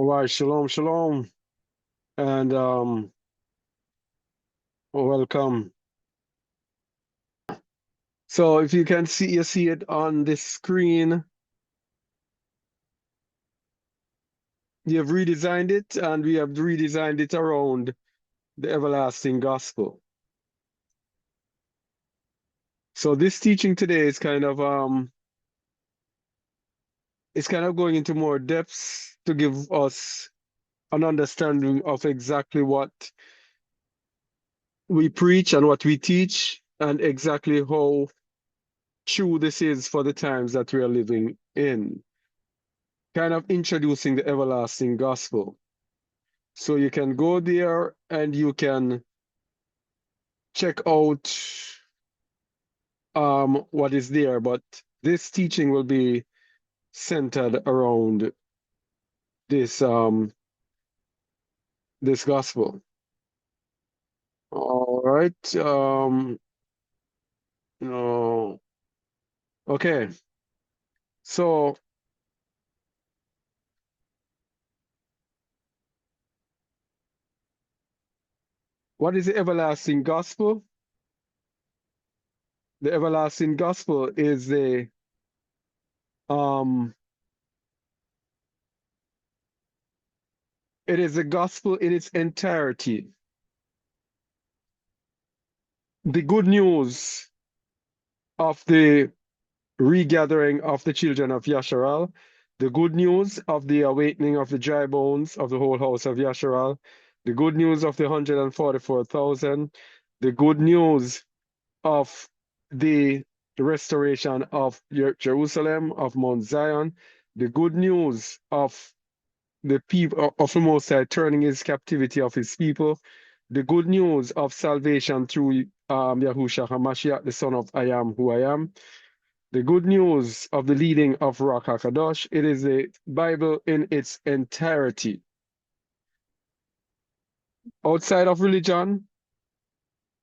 All right, shalom, shalom, and welcome. So if you can see, you see it on the screen. You have redesigned it, and we have redesigned it around the everlasting gospel. So this teaching today is kind of it's kind of going into more depths to give us an understanding of exactly what we preach and what we teach, and exactly how true this is for the times that we are living in. Kind of introducing the everlasting gospel. So you can go there and you can check out what is there, but this teaching will be centered around this this gospel. All right. No. Okay. So what is the everlasting gospel? The everlasting gospel is um it is the gospel in its entirety. The good news of the regathering of the children of Yasharal, the good news of the awakening of the dry bones of the whole house of Yasharal, the good news of the 144,000, the good news of the restoration of Jerusalem, of Mount Zion, the good news of the people of the Most High turning his captivity of his people, the good news of salvation through Yahushua HaMashiach, the son of I am who I am, the good news of the leading of Ruach HaKadosh. It is the Bible in its entirety. Outside of religion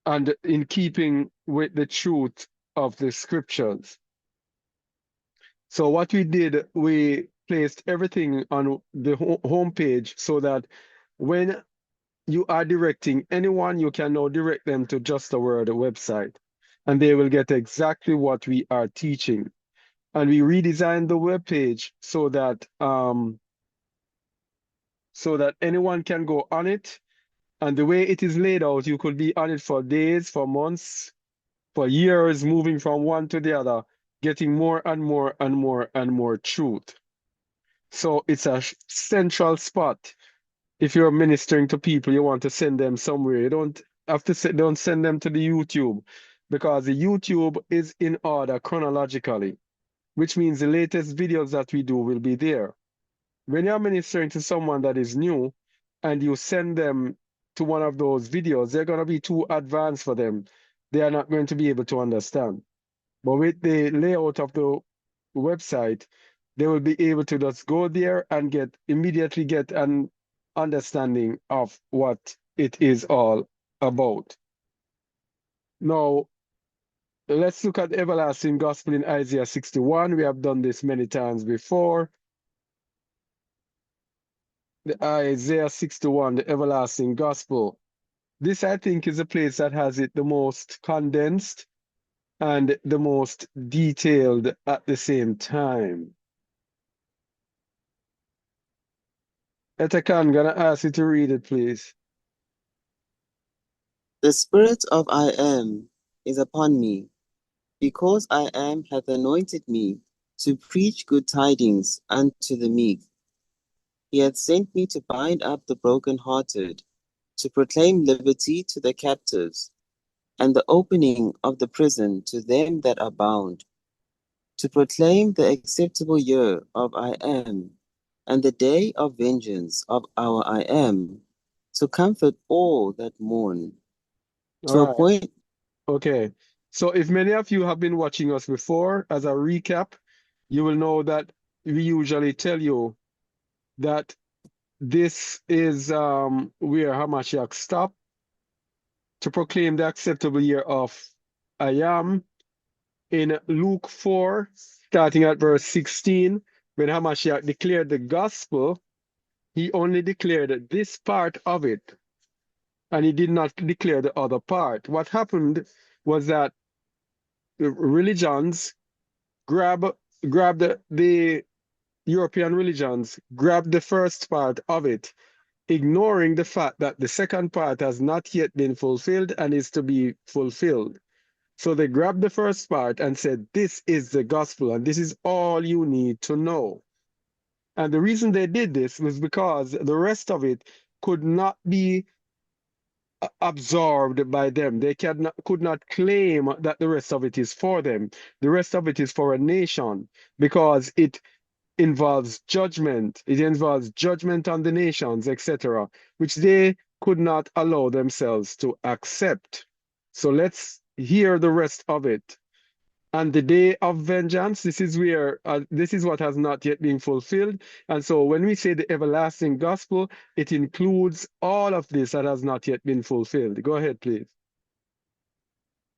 and in keeping with the truth of the scriptures. So what we did, we placed everything on the homepage so that when you are directing anyone, you can now direct them to Just a Word website, and they will get exactly what we are teaching. And we redesigned the web page so that anyone can go on it. And the way it is laid out, you could be on it for days, for months, for years, moving from one to the other, getting more and more and more and more truth. So it's a central spot. If you're ministering to people, you want to send them somewhere. You don't have to don't send them to the YouTube, because the YouTube is in order chronologically, which means the latest videos that we do will be there. When you're ministering to someone that is new and you send them to one of those videos, they're going to be too advanced for them. They are not going to be able to understand. But with the layout of the website, they will be able to just go there and immediately get an understanding of what it is all about. Now, let's look at the everlasting gospel in Isaiah 61. We have done this many times before. The Isaiah 61, the everlasting gospel. This, I think, is a place that has it the most condensed and the most detailed at the same time. Etakan, gonna ask you to read it, please. The Spirit of I am is upon me, because I am hath anointed me to preach good tidings unto the meek. He hath sent me to bind up the brokenhearted, to proclaim liberty to the captives, and the opening of the prison to them that are bound, to proclaim the acceptable year of I am, and the day of vengeance of our I am, to comfort all that mourn, to All right. appoint. Okay. So if many of you have been watching us before, as a recap, you will know that we usually tell you that this is where Hamashiach stopped to proclaim the acceptable year of I am in Luke 4, starting at verse 16, when Hamashiach declared the gospel. he only declared this part of it, and he did not declare the other part. What happened was that the religions grabbed the European religions, grabbed the first part of it, ignoring the fact that the second part has not yet been fulfilled and is to be fulfilled. So they grabbed the first part and said, this is the gospel, and this is all you need to know. And the reason they did this was because the rest of it could not be absorbed by them. They could not claim that the rest of it is for them. The rest of it is for a nation because it involves judgment. It involves judgment on the nations, etc., which they could not allow themselves to accept. So let's hear the rest of it. And the day of vengeance, this is where this is what has not yet been fulfilled. And so when we say the everlasting gospel, it includes all of this that has not yet been fulfilled. Go ahead, please.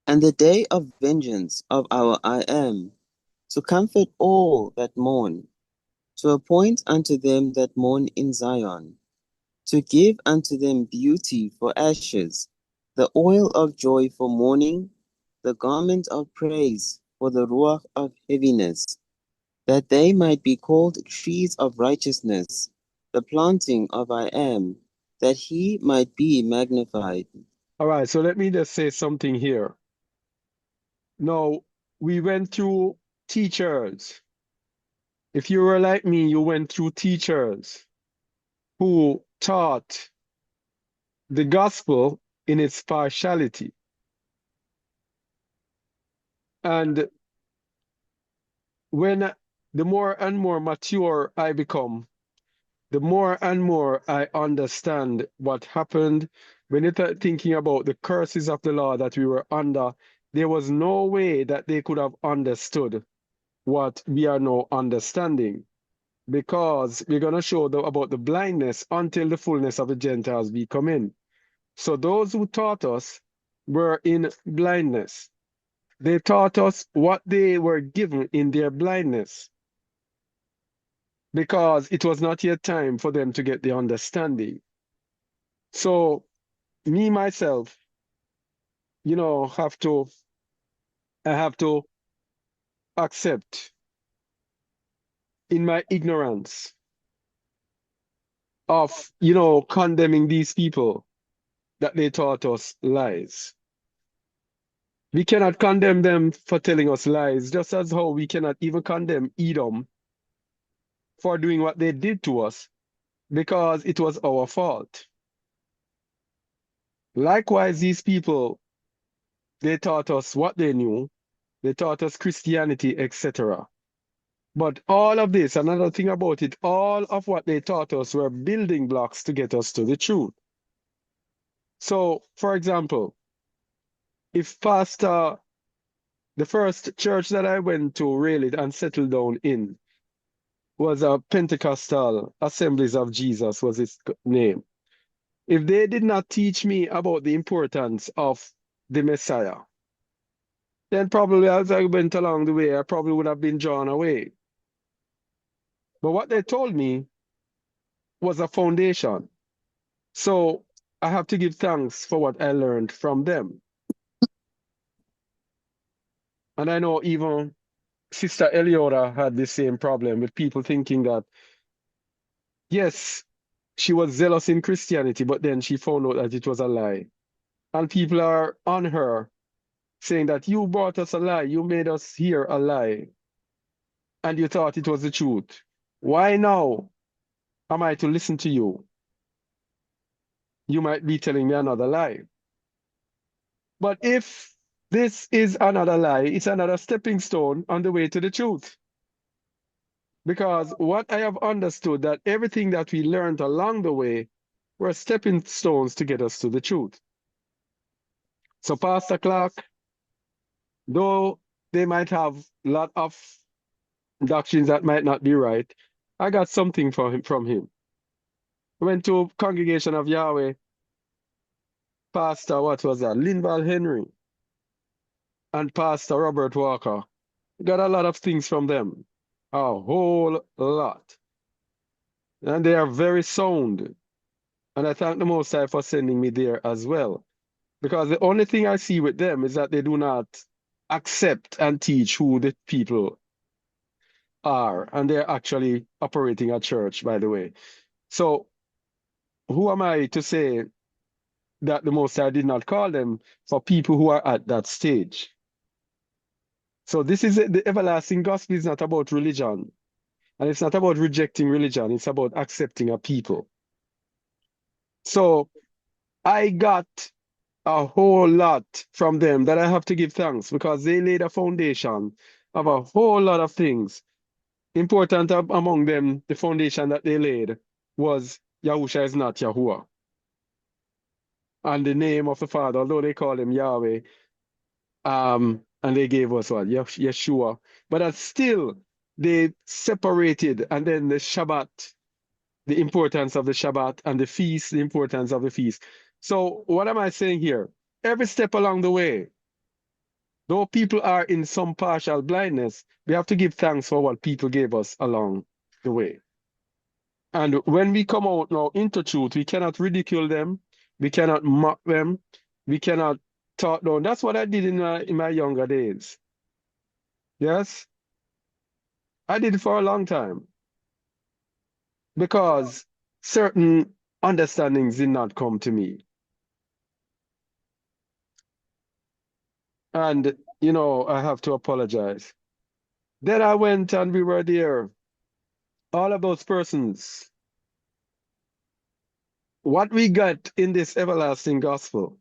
And the day of vengeance of our I am, to comfort all that mourn, to appoint unto them that mourn in Zion, to give unto them beauty for ashes, the oil of joy for mourning, the garment of praise for the ruach of heaviness, that they might be called trees of righteousness, the planting of I am, that he might be magnified. All right, so let me just say something here. Now, we went through teachers. If you were like me, you went through teachers who taught the gospel in its partiality. And when the more and more mature I become, the more and more I understand what happened. When you're thinking about the curses of the law that we were under, there was no way that they could have understood what we are now understanding, because we're going to show about the blindness until the fullness of the Gentiles be come in. So those who taught us were in blindness. They taught us what they were given in their blindness, because it was not yet time for them to get the understanding. So me, myself, you know, I have to accept in my ignorance of, you know, condemning these people that they taught us lies. We cannot condemn them for telling us lies, just as how we cannot even condemn Edom for doing what they did to us, because it was our fault. Likewise, these people, they taught us what they knew. They taught us Christianity, etc. But all of this, another thing about it, all of what they taught us were building blocks to get us to the truth. So, for example, if the first church that I went to really and settled down in was a Pentecostal Assemblies of Jesus was its name. If they did not teach me about the importance of the Messiah, then probably as I went along the way, I probably would have been drawn away. But what they told me was a foundation. So I have to give thanks for what I learned from them. And I know even Sister Eliora had the same problem with people thinking that, yes, she was zealous in Christianity, but then she found out that it was a lie. And people are on her saying that you brought us a lie, you made us hear a lie, and you thought it was the truth. Why now am I to listen to you? You might be telling me another lie. But if this is another lie, it's another stepping stone on the way to the truth. Because what I have understood, that everything that we learned along the way were stepping stones to get us to the truth. So Pastor Clark, though they might have a lot of doctrines that might not be right, I got something from him. I went to Congregation of Yahweh, Pastor, what was that? Linval Henry and Pastor Robert Walker. Got a lot of things from them. A whole lot. And they are very sound. And I thank the Most High for sending me there as well. Because the only thing I see with them is that they do not accept and teach who the people are. And they're actually operating a church, by the way. So who am I to say that the Most High did not call them for people who are at that stage? So this is the everlasting gospel is not about religion. And it's not about rejecting religion. It's about accepting a people. So I got a whole lot from them that I have to give thanks because they laid a foundation of a whole lot of things. Important among them, the foundation that they laid was Yahusha is not Yahuwah. And the name of the Father, although they call him Yahweh, and they gave us what? Yeshua. But still, they separated, and then the Shabbat, the importance of the Shabbat, and the feast, the importance of the feast. So what am I saying here? Every step along the way, though people are in some partial blindness, we have to give thanks for what people gave us along the way. And when we come out now into truth, we cannot ridicule them, we cannot mock them, we cannot talk down. That's what I did in my younger days. Yes, I did it for a long time because certain understandings did not come to me. And, I have to apologize. Then I went and we were there. All of those persons, what we got in this everlasting gospel,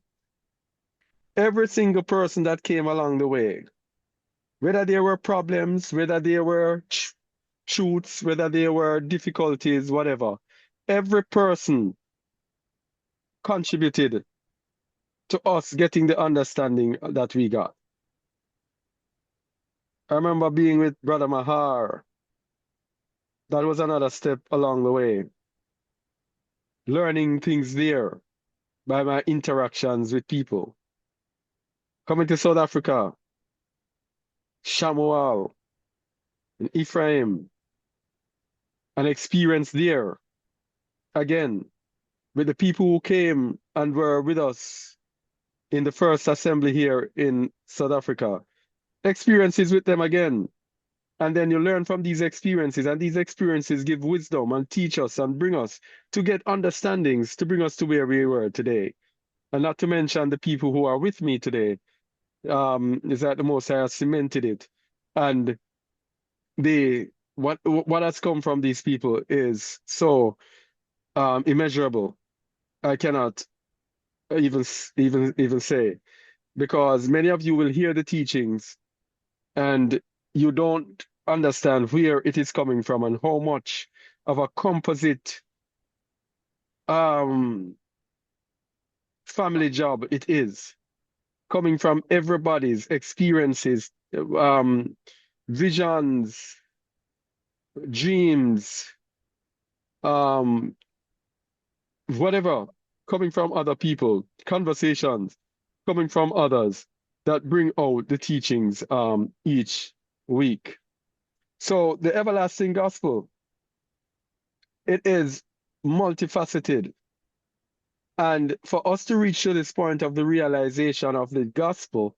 every single person that came along the way, whether there were problems, whether there were truths, whether there were difficulties, whatever, every person contributed to us getting the understanding that we got. I remember being with Brother Mahar. That was another step along the way. Learning things there by my interactions with people. Coming to South Africa, Shamuel, and Ephraim, an experience there. Again, with the people who came and were with us in the first assembly here in South Africa. Experiences with them again. And then you learn from these experiences, and these experiences give wisdom and teach us and bring us to get understandings to bring us to where we were today. And not to mention the people who are with me today, is that the Most High has cemented it. And what has come from these people is so immeasurable. I cannot even say, because many of you will hear the teachings and you don't understand where it is coming from and how much of a composite family job it is, coming from everybody's experiences, visions, dreams, whatever, coming from other people, conversations, coming from others that bring out the teachings each week. So the everlasting gospel, it is multifaceted. And for us to reach to this point of the realization of the gospel,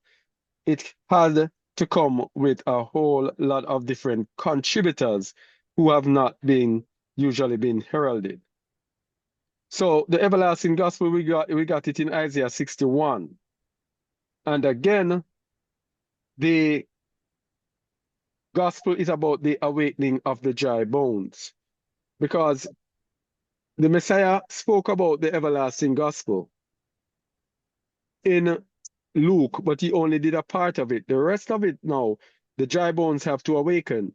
it had to come with a whole lot of different contributors who have not usually been heralded. So the everlasting gospel, we got it in Isaiah 61. And again, the gospel is about the awakening of the dry bones, because the Messiah spoke about the everlasting gospel in Luke, but he only did a part of it. The rest of it now, the dry bones have to awaken,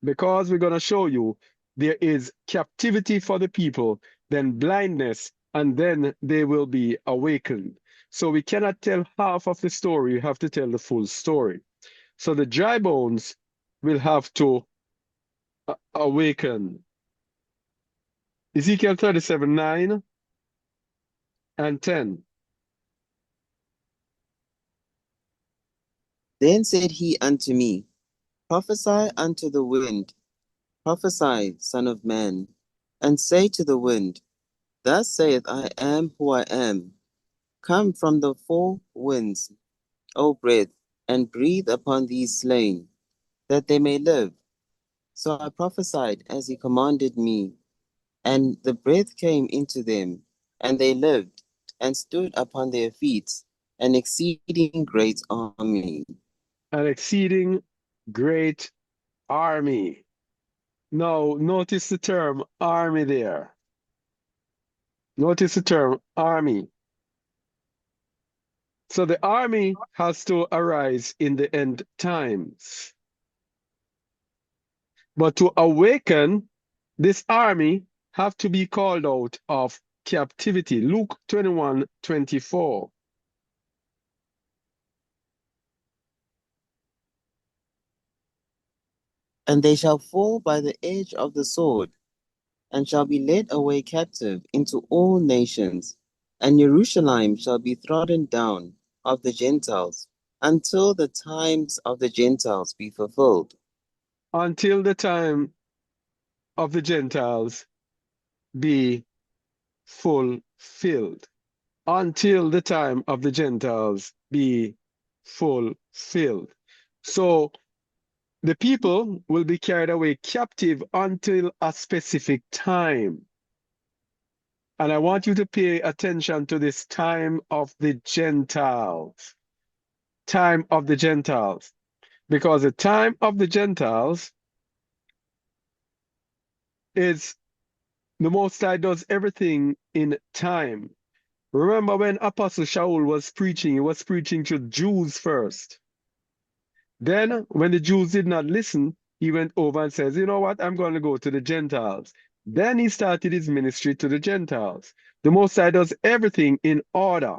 because we're going to show you there is captivity for the people, then blindness, and then they will be awakened. So we cannot tell half of the story, we have to tell the full story. So the dry bones will have to awaken. Ezekiel 37:9 and 10. Then said he unto me, Prophesy unto the wind, prophesy, son of man, and say to the wind, Thus saith I am who I am. Come from the four winds, O breath, and breathe upon these slain, that they may live. So I prophesied as he commanded me, and the breath came into them, and they lived, and stood upon their feet, an exceeding great army. An exceeding great army. Now, notice the term army there. Notice the term army. So the army has to arise in the end times. But to awaken, this army have to be called out of captivity. Luke 21:24. And they shall fall by the edge of the sword, and shall be led away captive into all nations, and Jerusalem shall be trodden down of the Gentiles, until the times of the Gentiles be fulfilled. Until the time of the Gentiles be fulfilled. Until the time of the Gentiles be fulfilled. So the people will be carried away captive until a specific time. And I want you to pay attention to this time of the Gentiles. Time of the Gentiles. Because the time of the Gentiles is the Most High does everything in time. Remember when Apostle Shaul was preaching, he was preaching to Jews first. Then, when the Jews did not listen, he went over and says, you know what, I'm going to go to the Gentiles. Then he started his ministry to the Gentiles. The Most High does everything in order.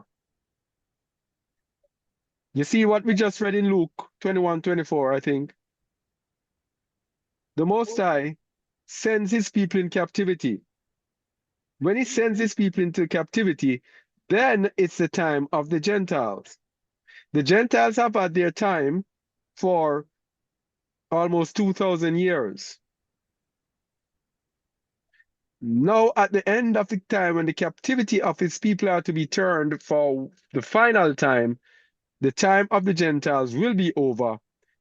You see what we just read in Luke 21:24, I think. The Most High sends his people in captivity. When he sends his people into captivity, then it's the time of the Gentiles. The Gentiles have had their time for almost 2,000 years. Now, at the end of the time when the captivity of his people are to be turned for the final time, the time of the Gentiles will be over.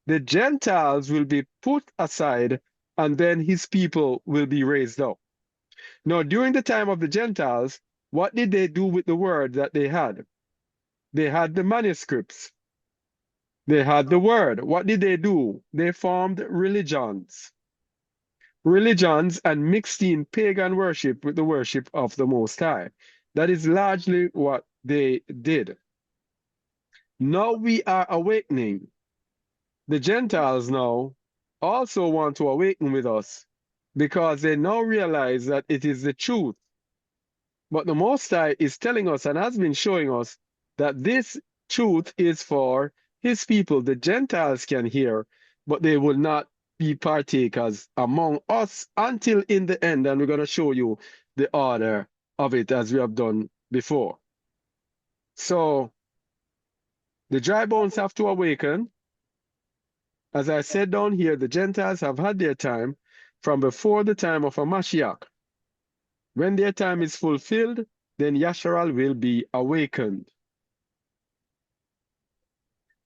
The Gentiles will be put aside, and then his people will be raised up. Now, during the time of the Gentiles, what did they do with the word that they had? They had the manuscripts. They had the word. What did they do? They formed religions. Religions and mixed in pagan worship with the worship of the Most High. That is largely what they did. Now we are awakening. The Gentiles now also want to awaken with us because they now realize that it is the truth. But the Most High is telling us and has been showing us that this truth is for his people. The Gentiles can hear, but they will not be partakers among us until in the end. And we're going to show you the order of it as we have done before. So the dry bones have to awaken. As I said down here, the Gentiles have had their time from before the time of a Mashiach. When their time is fulfilled, then Yasharal will be awakened.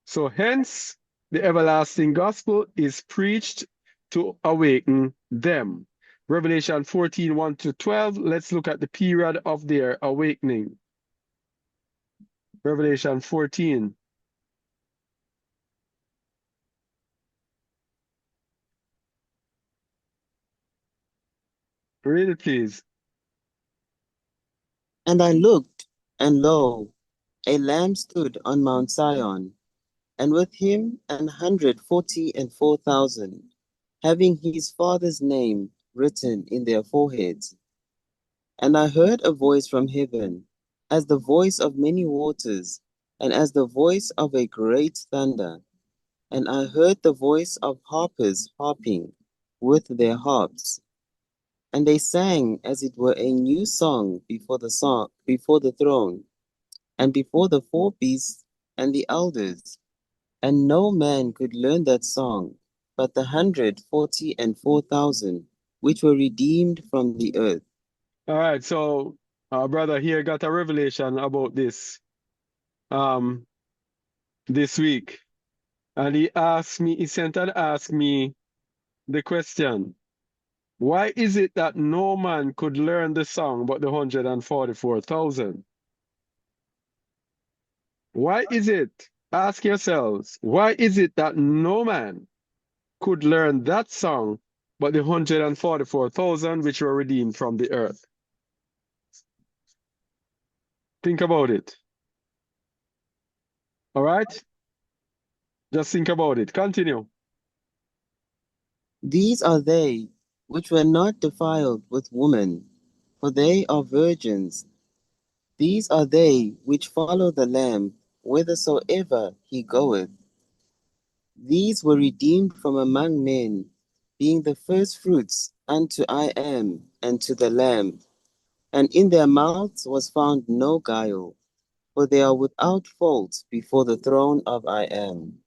So hence, the everlasting gospel is preached to awaken them. Revelation 14:1-12, let's look at the period of their awakening. Revelation 14. Read it, please. And I looked, and lo, a lamb stood on Mount Sion, and with him 144,000, having his father's name written in their foreheads. And I heard a voice from heaven, as the voice of many waters, and as the voice of a great thunder. And I heard the voice of harpers harping with their harps. And they sang as it were a new song before the throne, and before the four beasts and the elders. And no man could learn that song but the 144,000 which were redeemed from the earth. All right, so our brother here got a revelation about this week. And he sent and asked me the question, why is it that no man could learn the song but the 144,000? Why is it? Ask yourselves, why is it that no man could learn that song but the 144,000 which were redeemed from the earth? Think about it. All right? Just think about it. Continue. These are they which were not defiled with woman, for they are virgins. These are they which follow the Lamb whithersoever he goeth. These were redeemed from among men, being the firstfruits unto I am and to the Lamb. And in their mouths was found no guile, for they are without fault before the throne of I am.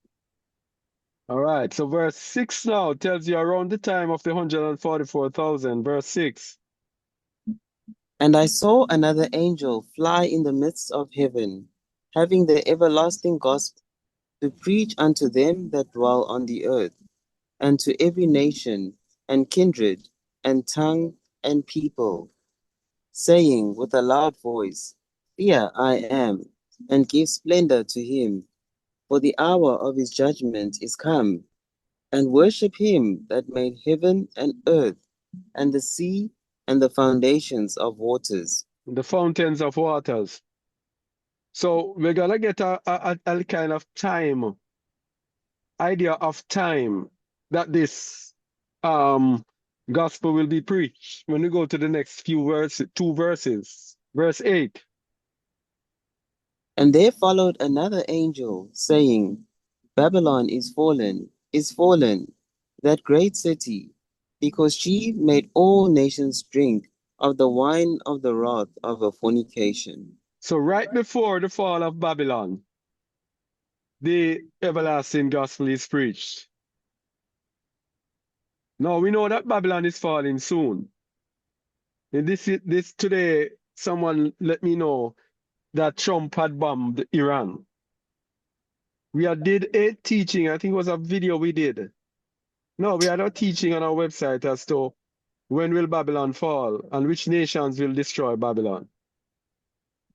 All right, so verse 6 now tells you around the time of the 144,000. Verse 6. And I saw another angel fly in the midst of heaven, having the everlasting gospel to preach unto them that dwell on the earth, and to every nation, and kindred, and tongue, and people, saying with a loud voice, Fear I am, and give splendor to him, for the hour of his judgment is come, and worship him that made heaven and earth, and the sea, and the foundations of waters. The fountains of waters. So we're gonna get a kind of time, idea of time that this gospel will be preached when we go to the next few verses, two verses. Verse 8. And there followed another angel, saying, Babylon is fallen, that great city, because she made all nations drink of the wine of the wrath of her fornication. So right before the fall of Babylon, the everlasting gospel is preached. Now we know that Babylon is falling soon. And this today, someone let me know that Trump had bombed Iran. We had did a teaching, I think it was a video we did. No, we had a teaching on our website as to when will Babylon fall and which nations will destroy Babylon.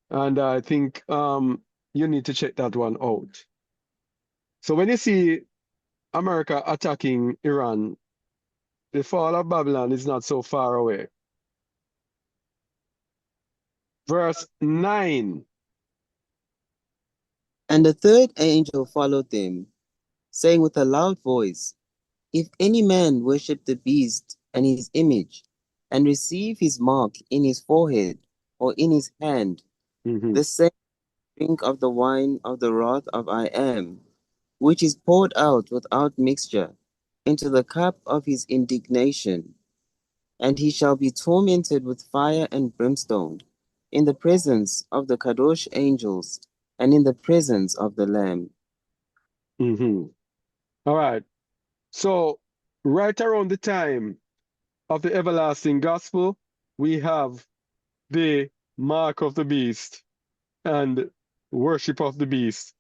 And I think you need to check that one out. So when you see America attacking Iran, the fall of Babylon is not so far away. Verse 9. And the third angel followed them, saying with a loud voice, If any man worship the beast and his image, and receive his mark in his forehead or in his hand, the same drink of the wine of the wrath of I am, which is poured out without mixture into the cup of his indignation. And he shall be tormented with fire and brimstone in the presence of the Kadosh angels and in the presence of the Lamb. All right. So right around the time of the everlasting gospel, we have the mark of the beast and worship of the beast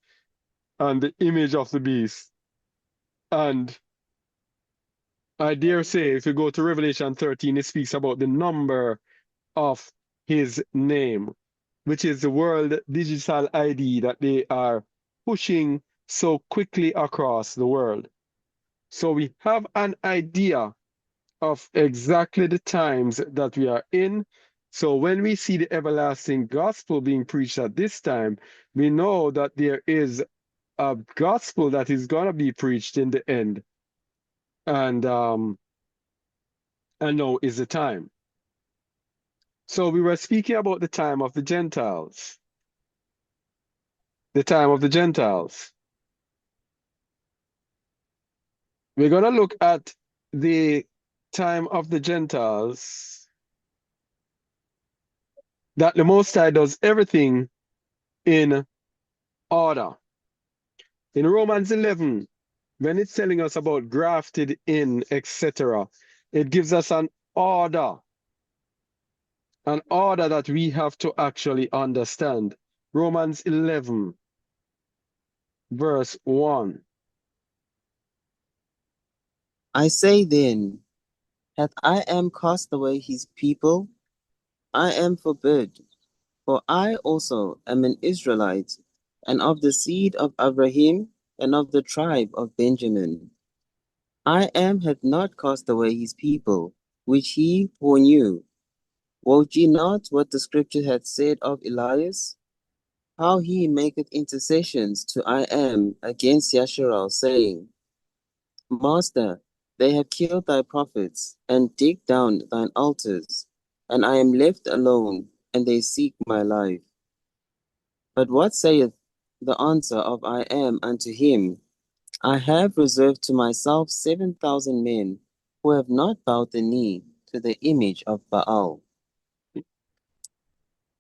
and the image of the beast. And I dare say, if you go to Revelation 13, it speaks about the number of his name, which is the world digital ID that they are pushing so quickly across the world. So we have an idea of exactly the times that we are in. So when we see the everlasting gospel being preached at this time, we know that there is a gospel that is going to be preached in the end. And now is the time. So we were speaking about the time of the Gentiles. The time of the Gentiles. We're going to look at the time of the Gentiles, that the Most High does everything in order. In Romans 11, when it's telling us about grafted in, etc., it gives us an order, an order that we have to actually understand. Romans 11, verse 1. I say then, hath I am cast away his people? I am forbid, for I also am an Israelite, and of the seed of Abraham, and of the tribe of Benjamin. I am hath not cast away his people, which he foreknew. Wot ye not what the scripture hath said of Elias? How he maketh intercessions to I am against Yasharal, saying, Master, they have killed thy prophets, and digged down thine altars, and I am left alone, and they seek my life. But what saith the answer of I am unto him? I have reserved to myself 7,000 men, who have not bowed the knee to the image of Baal.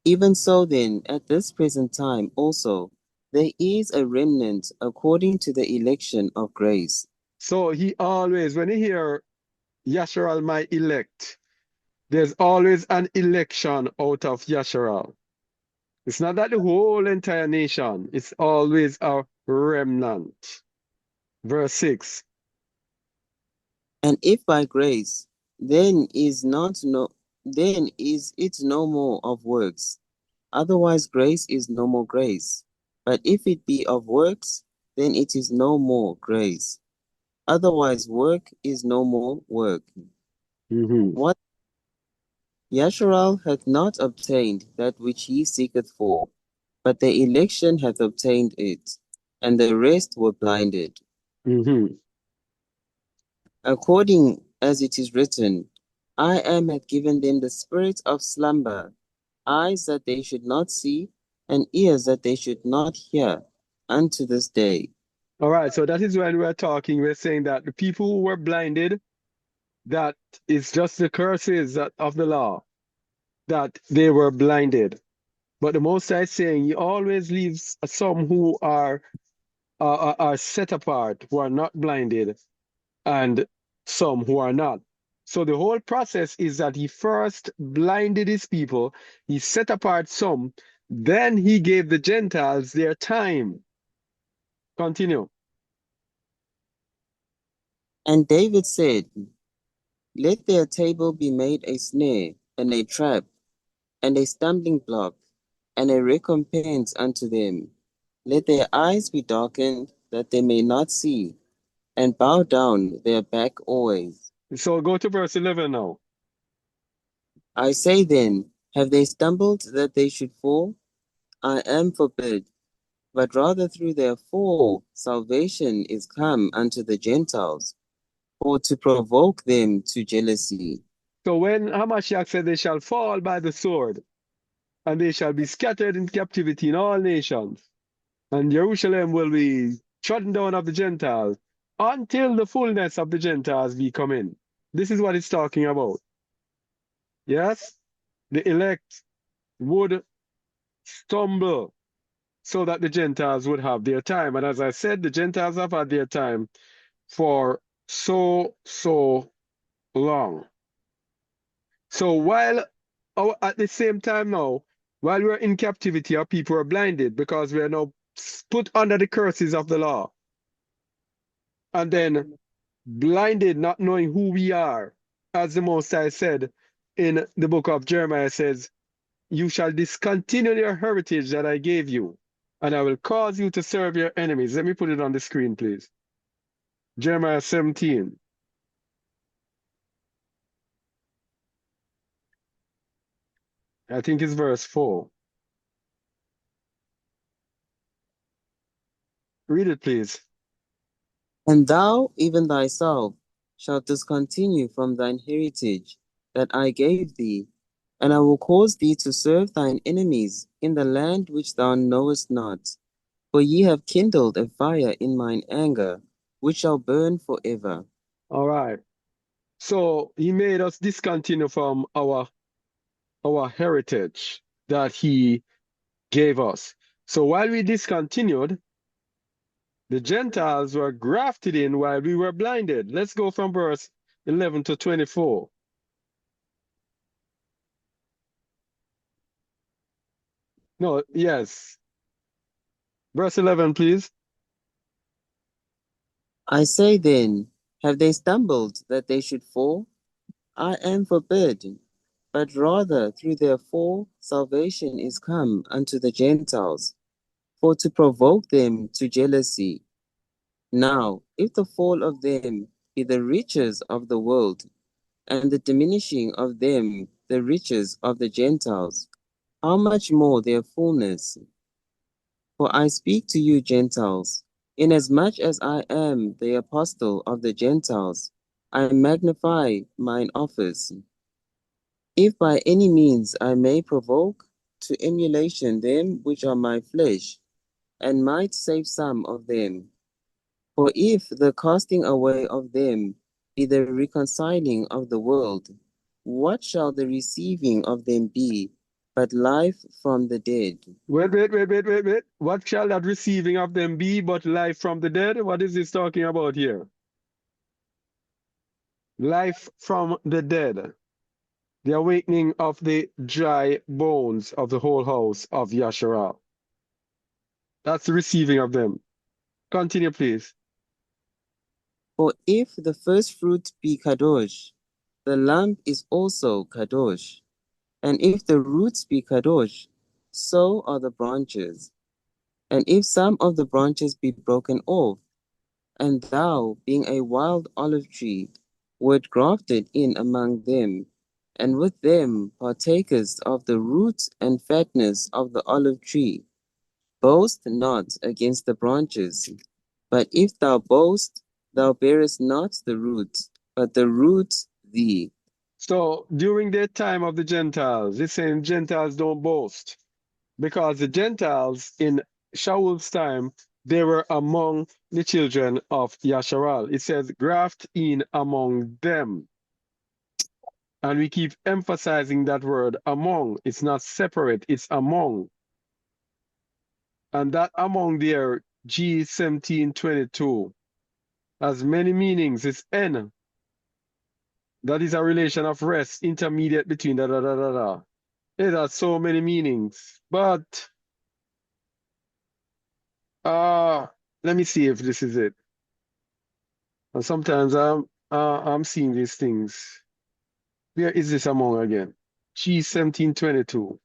Even so then, at this present time also, there is a remnant according to the election of grace. So he always, when you hear Yasharal, my elect, there's always an election out of Yasharal. It's not that the whole entire nation, it's always a remnant. Verse 6. And if by grace, then is it no more of works. Otherwise grace is no more grace. But if it be of works, then it is no more grace. Otherwise work is no more work. Mm-hmm. What Yasharal hath not obtained that which he seeketh for, but the election hath obtained it, and the rest were blinded. Mm-hmm. According as it is written, I am hath given them the spirit of slumber, eyes that they should not see, and ears that they should not hear, unto this day. All right, so that is when we're talking, we're saying that the people who were blinded, that is just the curses of the law, that they were blinded. But the Most High is saying he always leaves some who are set apart, who are not blinded, and some who are not. So the whole process is that he first blinded his people, he set apart some, then he gave the Gentiles their time. Continue. And David said, Let their table be made a snare, and a trap, and a stumbling block, and a recompense unto them. Let their eyes be darkened, that they may not see, and bow down their back always. So go to verse 11 now. I say then, have they stumbled that they should fall? I am forbid, but rather through their fall salvation is come unto the Gentiles, or to provoke them to jealousy. So when Hamashiach said they shall fall by the sword, and they shall be scattered in captivity in all nations, and Jerusalem will be trodden down of the Gentiles, until the fullness of the Gentiles be come in. This is what it's talking about. Yes? The elect would stumble so that the Gentiles would have their time. And as I said, the Gentiles have had their time for so long. So while at the same time now, while we're in captivity, our people are blinded because we are now put under the curses of the law. And then blinded, not knowing who we are. As the Most High said in the book of Jeremiah says, you shall discontinue your heritage that I gave you, and I will cause you to serve your enemies. Let me put it on the screen, please. Jeremiah 17. I think it's verse 4. Read it, please. And thou, even thyself, shalt discontinue from thine heritage that I gave thee, and I will cause thee to serve thine enemies in the land which thou knowest not. For ye have kindled a fire in mine anger, which shall burn forever. All right. So he made us discontinue from our heritage that he gave us. So while we discontinued, the Gentiles were grafted in while we were blinded. Let's go from verse 11 to 24. No, yes. Verse 11, please. I say then, have they stumbled that they should fall? I am forbid, but rather through their fall salvation is come unto the Gentiles, for to provoke them to jealousy. Now, if the fall of them be the riches of the world, and the diminishing of them the riches of the Gentiles, how much more their fullness? For I speak to you, Gentiles, inasmuch as I am the apostle of the Gentiles, I magnify mine office. If by any means I may provoke to emulation them which are my flesh, and might save some of them. For if the casting away of them be the reconciling of the world, what shall the receiving of them be but life from the dead? Wait. What shall that receiving of them be but life from the dead? What is this talking about here? Life from the dead. The awakening of the dry bones of the whole house of Yasharal. That's the receiving of them. Continue, please. For if the first fruit be kadosh, the lump is also kadosh. And if the roots be kadosh, so are the branches. And if some of the branches be broken off, and thou, being a wild olive tree, wert grafted in among them, and with them partakest of the root and fatness of the olive tree, boast not against the branches. But if thou boast, thou bearest not the root, but the root thee. So during the time of the Gentiles, it's saying Gentiles don't boast because the Gentiles in Shaul's time, they were among the children of Yasharal. It says graft in among them. And we keep emphasizing that word among. It's not separate, it's among. And that among there, G1722, has many meanings. It's N. That is a relation of rest, intermediate between da da da da da. It has so many meanings. But let me see if this is it. And sometimes I'm seeing these things. Where is this among again? G1722.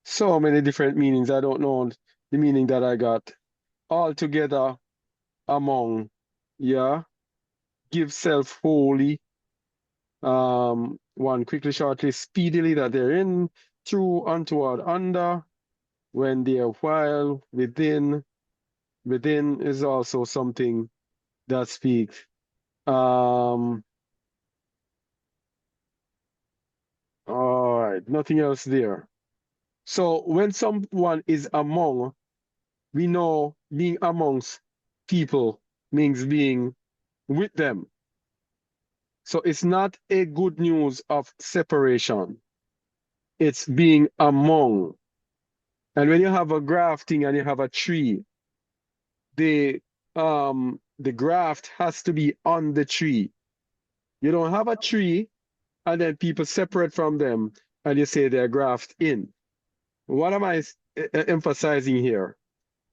So many different meanings. I don't know the meaning that I got. All together among, yeah. Give self wholly. One quickly, shortly, speedily that they're in, through, untoward, under, when they are while, within. Within is also something that speaks. All right, nothing else there. So when someone is among, we know being amongst people means being with them. So it's not a good news of separation. It's being among. And when you have a grafting and you have a tree, the graft has to be on the tree. You don't have a tree and then people separate from them and you say they're graft in. What am I emphasizing here?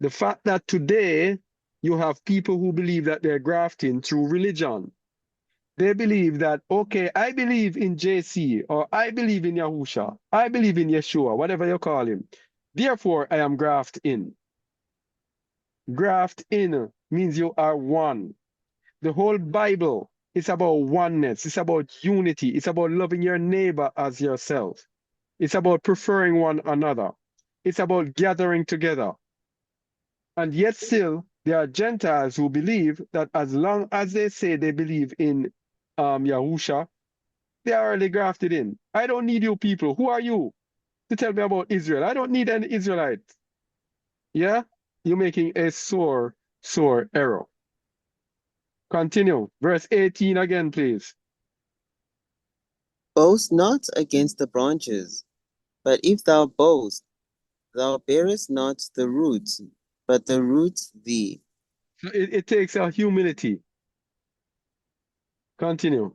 The fact that today you have people who believe that they're grafting through religion. They believe that, okay, I believe in JC or I believe in Yahusha. I believe in Yeshua, whatever you call him. Therefore, I am graft in. Graft in means you are one. The whole Bible is about oneness. It's about unity. It's about loving your neighbor as yourself. It's about preferring one another. It's about gathering together. And yet still, there are Gentiles who believe that as long as they say they believe in Yahusha, they are already grafted in. I don't need you people. Who are you to tell me about Israel? I don't need any Israelites. Yeah? You're making a sore error. Continue. Verse 18 again, please. Boast not against the branches, but if thou boast, thou bearest not the root, but the root thee. So it takes a humility. Continue.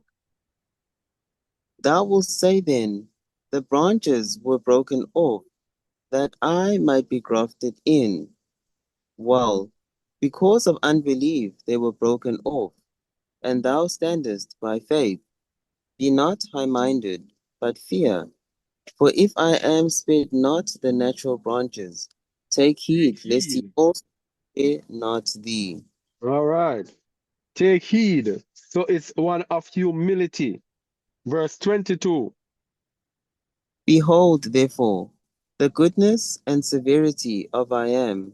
Thou wilt say then, the branches were broken off, that I might be grafted in. Well, because of unbelief they were broken off, and thou standest by faith. Be not high-minded, but fear. For if I am spared not the natural branches, take heed lest he also spare not thee. All right. Take heed. So it's one of humility. Verse 22. Behold, therefore, the goodness and severity of I am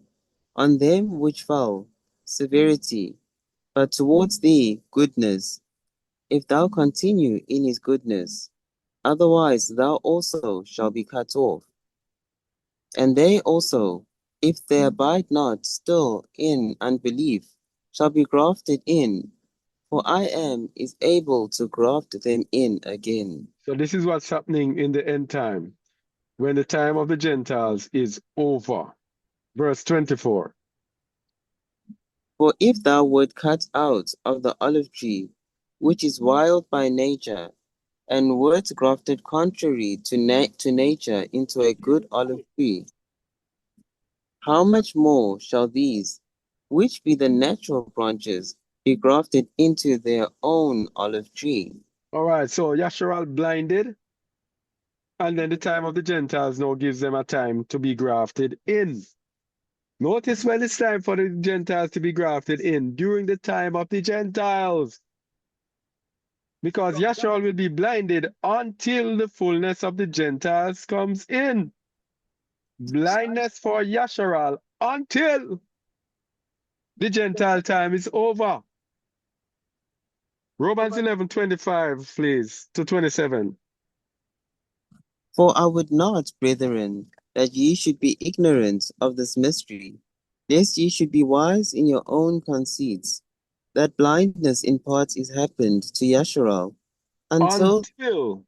on them which fall, severity, but towards thee goodness, if thou continue in his goodness. Otherwise thou also shalt be cut off. And they also, if they abide not still in unbelief, shall be grafted in, for I am is able to graft them in again. So this is what's happening in the end time, when the time of the Gentiles is over. Verse 24. For if thou wert cut out of the olive tree, which is wild by nature, and wert grafted contrary to nature into a good olive tree, how much more shall these, which be the natural branches, be grafted into their own olive tree? All right, so Yasharal blinded, and then the time of the Gentiles now gives them a time to be grafted in. Notice when it's time for the Gentiles to be grafted in, during the time of the Gentiles. Because Yasharal will be blinded until the fullness of the Gentiles comes in. Blindness for Yasharal until the Gentile time is over. Romans 11:25, please, to 27. For I would not, brethren, that ye should be ignorant of this mystery, lest ye should be wise in your own conceits, that blindness in part is happened to Yasharal, until Until.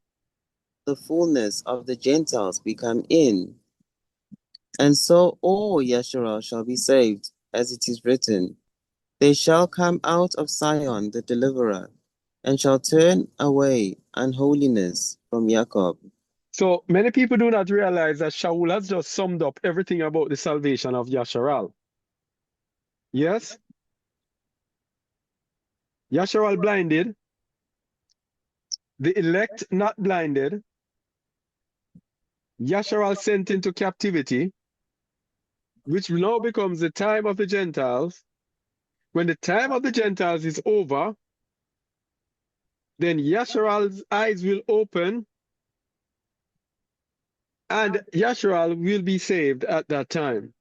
the fullness of the Gentiles be come in. And so all Yasharal shall be saved, as it is written, they shall come out of Sion the deliverer, and shall turn away unholiness from Jacob. So many people do not realize that Shaul has just summed up everything about the salvation of Yasharal. Yes? Yasharal blinded, the elect not blinded, Yasharal sent into captivity, which now becomes the time of the Gentiles. When the time of the Gentiles is over, then Yasharal's eyes will open and Yasharal will be saved at that time.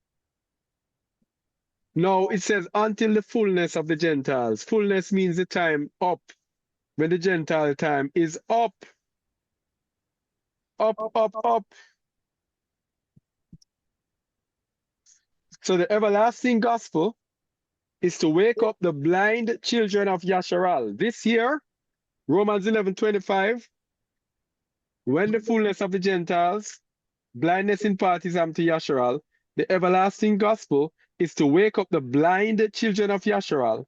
Now it says until the fullness of the Gentiles. Fullness means the time up. When the Gentile time is up, up, up, up. So the everlasting gospel is to wake up the blind children of Yasharal. This year, Romans 11:25, when the fullness of the Gentiles, blindness in part is to Yasharal, the everlasting gospel is to wake up the blind children of Yasharal,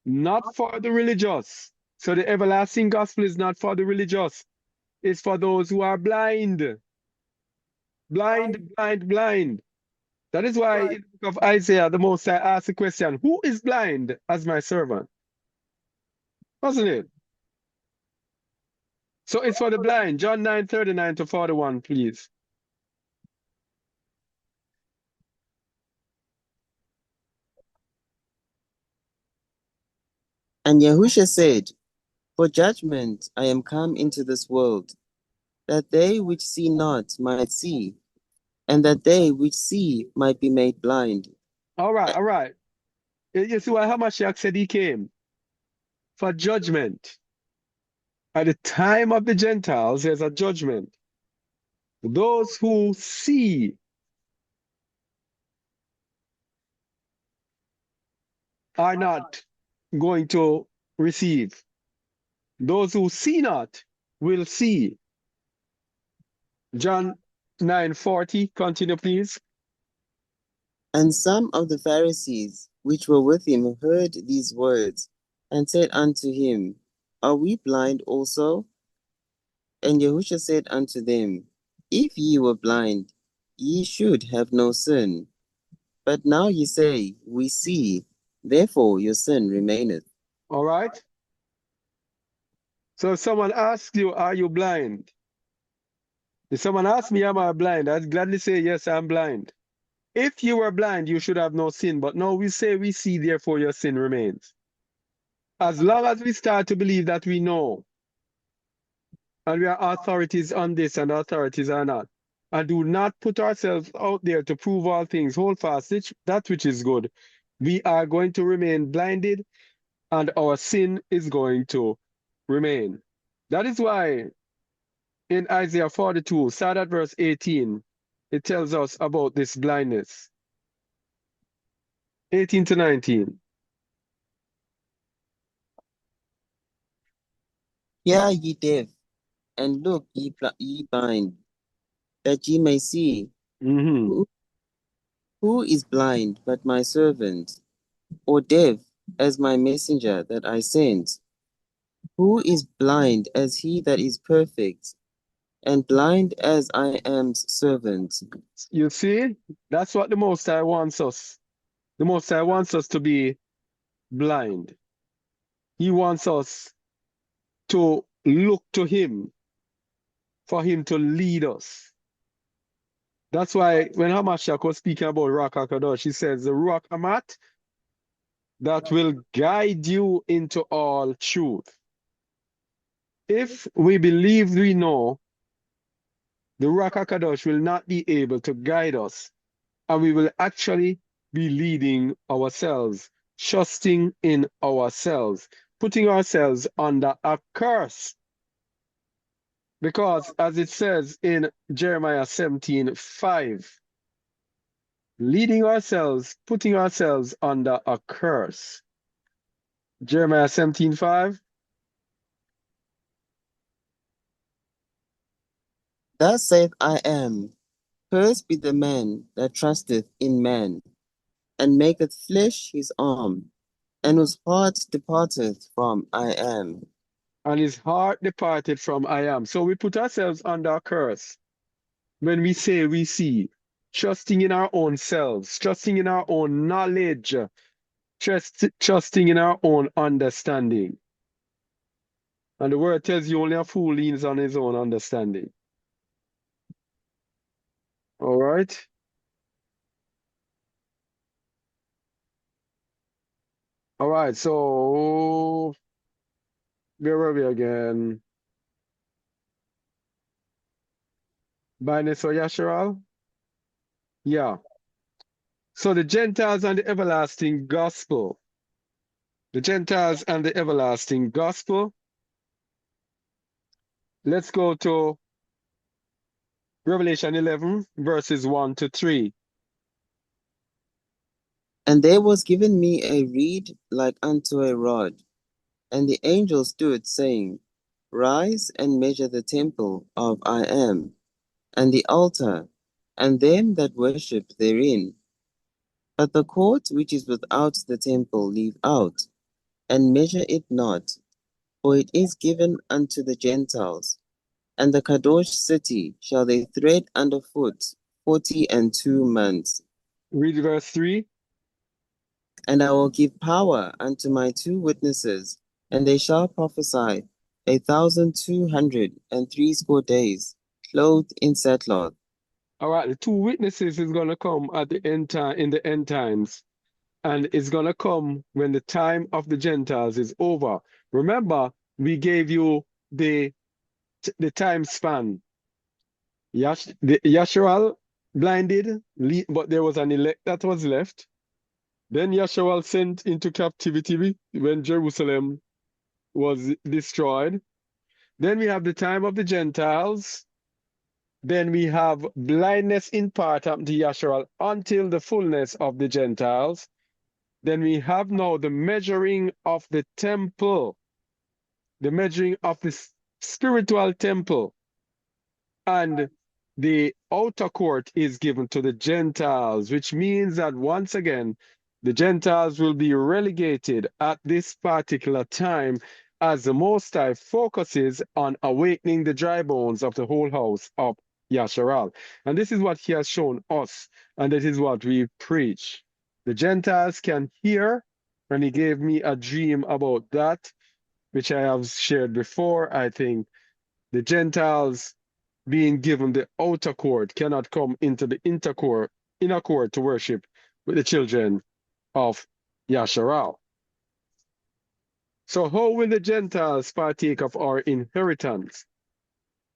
not for the religious. So the everlasting gospel is not for the religious. It's for those who are blind. Blind, blind, blind. That is why in the book of Isaiah, the Most High asked the question, who is blind as my servant? Wasn't it? So it's for the blind. John 9:39 to 41, please. And Yahusha said, for judgment I am come into this world, that they which see not might see, and that they which see might be made blind. All right, all right. You see why Hamashiach said he came? For judgment. At the time of the Gentiles, there's a judgment. Those who see are not going to receive. Those who see not will see. John 9:40, continue, please. And some of the Pharisees which were with him heard these words, and said unto him, are we blind also? And Yahushua said unto them, If ye were blind, ye should have no sin. But now ye say, We see, therefore your sin remaineth. All right? So if someone asks you, are you blind? If someone asks me, am I blind? I'd gladly say, yes, I'm blind. If you were blind, you should have no sin. But no, we say we see, therefore your sin remains. As long as we start to believe that we know, and we are authorities on this and authorities are not, and do not put ourselves out there to prove all things, hold fast that which is good, we are going to remain blinded and our sin is going to remain. That is why in Isaiah 42, start at verse 18, it tells us about this blindness. 18 to 19. Hear ye deaf, and look ye blind, that ye may see. Who is blind but my servant, or deaf as my messenger that I sent? Who is blind as he that is perfect, and blind as I am's servant? You see, that's what the Most High wants us. The Most High wants us to be blind. He wants us to look to Him, for Him to lead us. That's why when Hamashiach was speaking about Ruach HaKadosh, he says, the Ruach Hamat that will guide you into all truth. If we believe we know, the Ruach HaKadosh will not be able to guide us, and we will actually be leading ourselves, trusting in ourselves, putting ourselves under a curse. Because as it says in Jeremiah 17:5, leading ourselves, putting ourselves under a curse. Jeremiah 17:5. Thus saith I am, cursed be the man that trusteth in man, and maketh flesh his arm, and whose heart departeth from I am. And his heart departed from I am. So we put ourselves under a curse when we say we see, trusting in our own selves, trusting in our own knowledge, trusting in our own understanding. And the word tells you only a fool leans on his own understanding. All right? All right, so where were we again? Blindness or Yasharal? Yeah. So the Gentiles and the everlasting gospel. The Gentiles and the everlasting gospel. Let's go to Revelation 11, verses 1 to 3. And there was given me a reed like unto a rod, and the angel stood, saying, Rise and measure the temple of I am, and the altar, and them that worship therein. But the court which is without the temple leave out, and measure it not, for it is given unto the Gentiles. And the Kadosh city shall they tread under foot 42 months. Read verse 3. And I will give power unto my 2 witnesses, and they shall prophesy 1,260 days, clothed in sackcloth. All right, the 2 witnesses is going to come at the end time, in the end times. And it's going to come when the time of the Gentiles is over. Remember, we gave you the time span. The Yasharal blinded, but there was an elect that was left. Then Yasharal sent into captivity when Jerusalem was destroyed. Then we have the time of the Gentiles. Then we have blindness in part up to Yasharal until the fullness of the Gentiles. Then we have now the measuring of the temple, the measuring of the spiritual temple. And the outer court is given to the Gentiles, which means that once again, the Gentiles will be relegated at this particular time as the Most High focuses on awakening the dry bones of the whole house of Yasharal. And this is what he has shown us, and that is what we preach. The Gentiles can hear, and he gave me a dream about that, which I have shared before. I think the Gentiles being given the outer court cannot come into the inner court to worship with the children of Yasharal. So how will the Gentiles partake of our inheritance?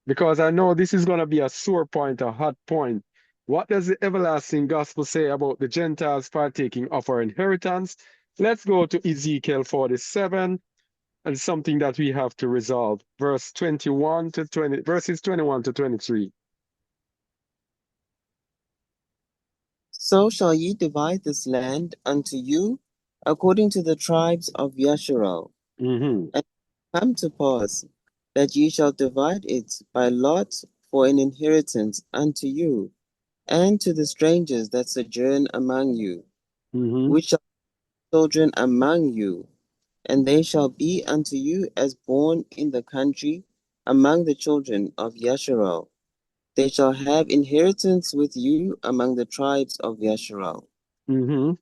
Because I know this is going to be a sore point, a hot point. What does the everlasting gospel say about the Gentiles partaking of our inheritance? Let's go to Ezekiel 47, and something that we have to resolve. Verses 21 to 23. So shall ye divide this land unto you according to the tribes of Yasharal. Mm-hmm. And it come to pass that ye shall divide it by lot for an inheritance unto you, and to the strangers that sojourn among you, Mm-hmm. which shall be children among you, and they shall be unto you as born in the country among the children of Yasharal. They shall have inheritance with you among the tribes of Yasharal. Mm-hmm.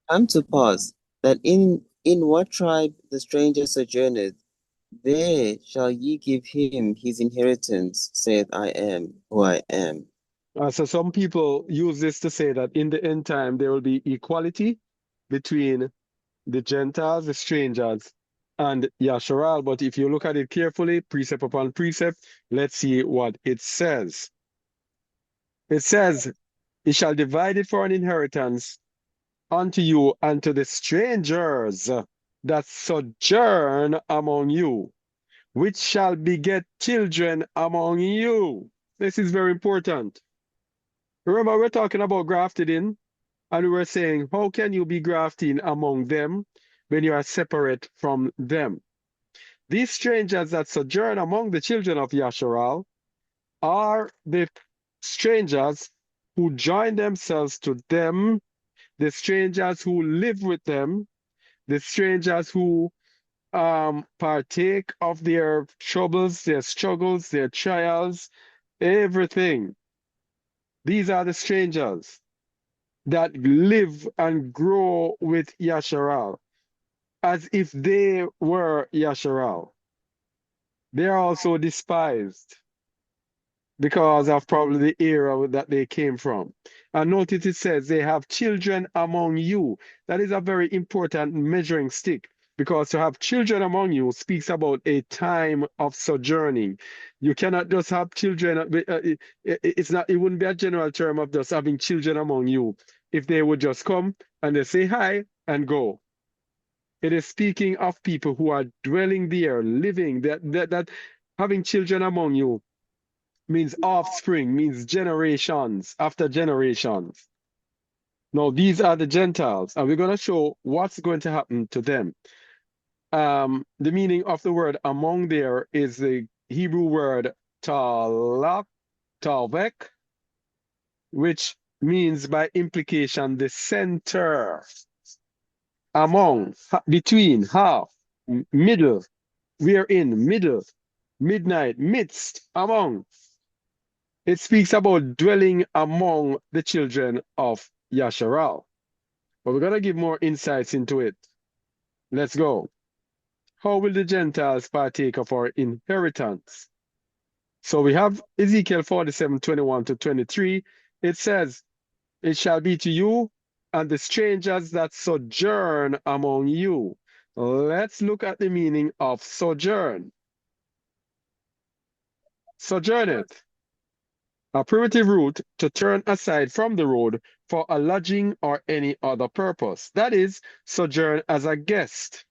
Come to pass that in what tribe the stranger sojourneth, there shall ye give him his inheritance, saith I am who I am. So some people use this to say that in the end time there will be equality between the Gentiles, the strangers, and Yasharal. But if you look at it carefully, precept upon precept, let's see what it says. It says, "He shall divide it for an inheritance unto you and to the strangers that sojourn among you, which shall beget children among you." This is very important. Remember, we're talking about grafted in, and we were saying, how can you be grafting among them when you are separate from them? These strangers that sojourn among the children of Yasharal are the strangers who join themselves to them, the strangers who live with them, the strangers who partake of their troubles, their struggles, their trials, everything. These are the strangers that live and grow with Yasharal as if they were Yasharal. They are also despised because of probably the era that they came from. And notice it says they have children among you. That is a very important measuring stick, because to have children among you speaks about a time of sojourning. You cannot just have children. It wouldn't be a general term of just having children among you if they would just come and they say hi and go. It is speaking of people who are dwelling there, living, that having children among you means offspring, means generations after generations. Now, these are the Gentiles, and we're going to show what's going to happen to them. The meaning of the word among there is the Hebrew word talak, talvek, which means by implication the center, among, between, half, middle, we're in, middle, midnight, midst, among. It speaks about dwelling among the children of Yasharal. But we're going to give more insights into it. Let's go. How will the Gentiles partake of our inheritance? So we have Ezekiel 47, 21 to 23. It says, "It shall be to you and the strangers that sojourn among you." Let's look at the meaning of sojourn. Sojourneth, a primitive root to turn aside from the road for a lodging or any other purpose. That is, sojourn as a guest.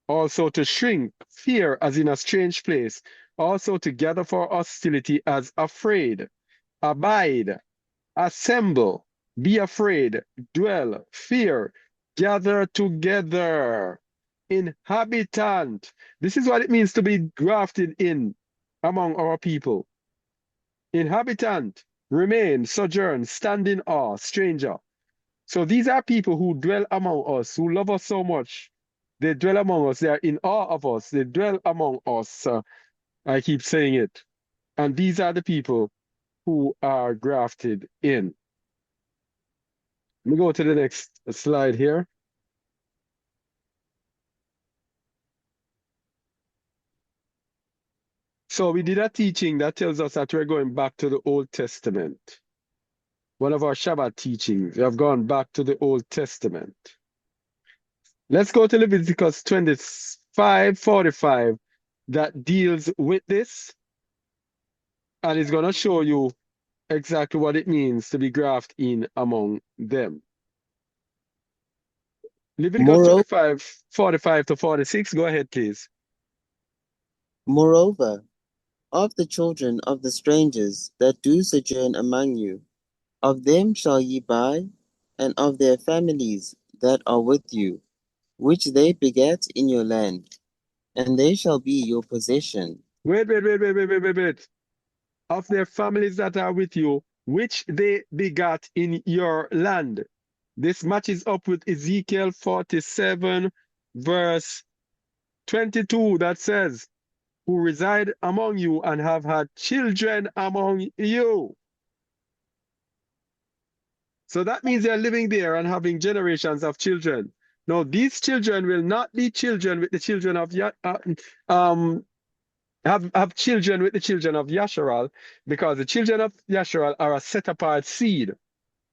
Also to shrink, fear as in a strange place. Also to gather for hostility as afraid. Abide, assemble, be afraid, dwell, fear, gather together. Inhabitant. This is what it means to be grafted in among our people. Inhabitant, remain, sojourn, stand in awe, stranger. So these are people who dwell among us, who love us so much, They dwell among us. They are in awe of us. They dwell among us. I keep saying it. And these are the people who are grafted in. Let me go to the next slide here. So we did a teaching that tells us that we're going back to the Old Testament. One of our Shabbat teachings. We have gone back to the Old Testament. Let's go to Leviticus 25:45 that deals with this. And it's going to show you exactly what it means to be grafted in among them. Leviticus Moreover, 25:45 to 46. Go ahead, please. moreover, of the children of the strangers that do sojourn among you, of them shall ye buy, and of their families that are with you, which they begat in your land, and they shall be your possession. Wait. Of their families that are with you, which they begat in your land. This matches up with Ezekiel 47, verse 22, that says, who reside among you and have had children among you. So that means they're living there and having generations of children. Now, these children will not be children with the children of have children with the children of Yasharal, because the children of Yasharal are a set apart seed.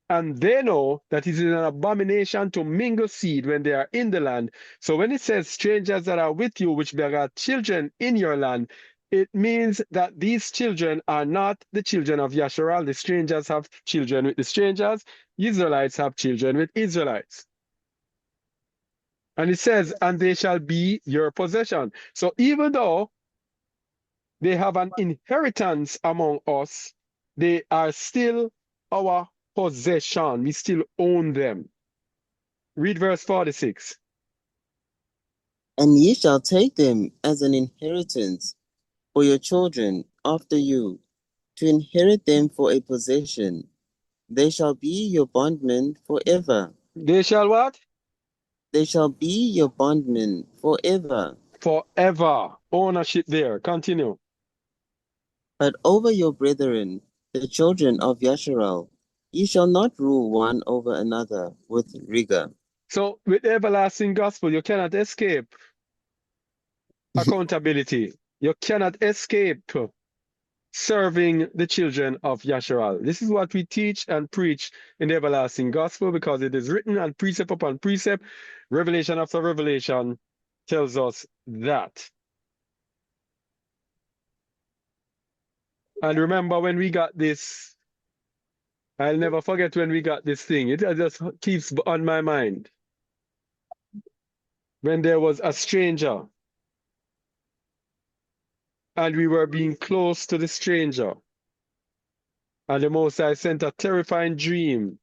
And they know that it is an abomination to mingle seed when they are in the land. So when it says strangers that are with you, which begat children in your land, it means that these children are not the children of Yasharal. The strangers have children with the strangers. Israelites have children with Israelites. And it says, and they shall be your possession. So even though they have an inheritance among us, they are still our possession. We still own them. Read verse 46. And ye shall take them as an inheritance for your children after you, to inherit them for a possession. They shall be your bondmen forever. They shall what? They shall be your bondmen forever. Forever. Ownership there. Continue. But over your brethren, the children of Yasharal, ye shall not rule one over another with rigor. So with the everlasting gospel, you cannot escape accountability. You cannot escape serving the children of Yasharal. This is what we teach and preach in the everlasting gospel, because it is written, and precept upon precept, revelation after revelation tells us that. And remember when we got this, I'll never forget when we got this thing. It just keeps on my mind. When there was a stranger and we were being close to the stranger, and the Most High sent a terrifying dream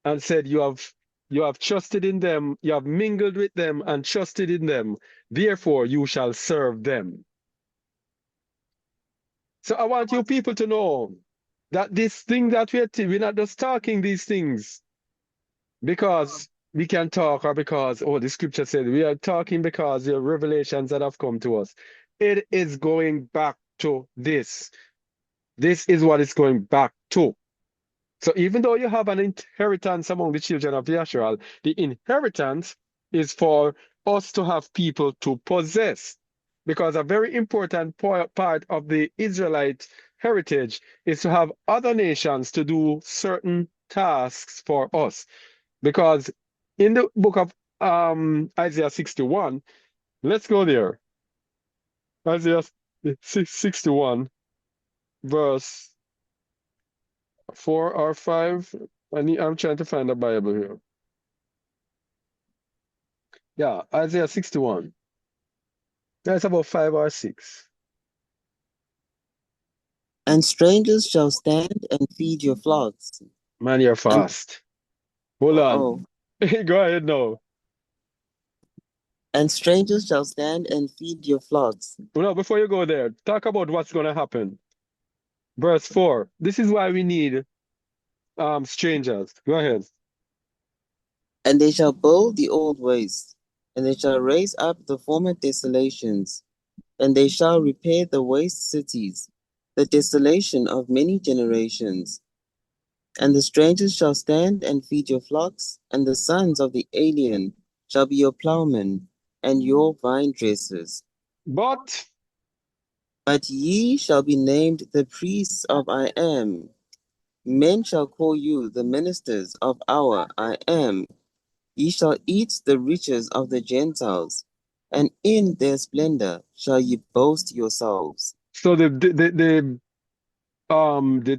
and said, you have trusted in them, you have mingled with them and trusted in them, therefore you shall serve them. So I want you people to know that this thing that we're not just talking these things because we can talk, or because, oh, the scripture said, we are talking because there are revelations that have come to us. It is going back to this. This is what it's going back to. So even though you have an inheritance among the children of Israel, the inheritance is for us to have people to possess. Because a very important part of the Israelite heritage is to have other nations to do certain tasks for us. Because in the book of Isaiah 61, let's go there. Isaiah 61, verse 4 or 5. I'm trying to find the Bible here. Yeah, Isaiah 61. That's about 5 or 6. And strangers shall stand and feed your flocks. Man, you're And fast. Hold oh, on. Go ahead now. and strangers shall stand and feed your flocks. No, before you go there, talk about what's going to happen. Verse 4. This is why we need strangers. Go ahead. And they shall build the old ways, and they shall raise up the former desolations, and they shall repair the waste cities, the desolation of many generations. And the strangers shall stand and feed your flocks, and the sons of the alien shall be your plowmen and your vine dressers. But But ye shall be named the priests of I am. Men shall call you the ministers of our I am. Ye shall eat the riches of the Gentiles, and in their splendor shall ye boast yourselves. so the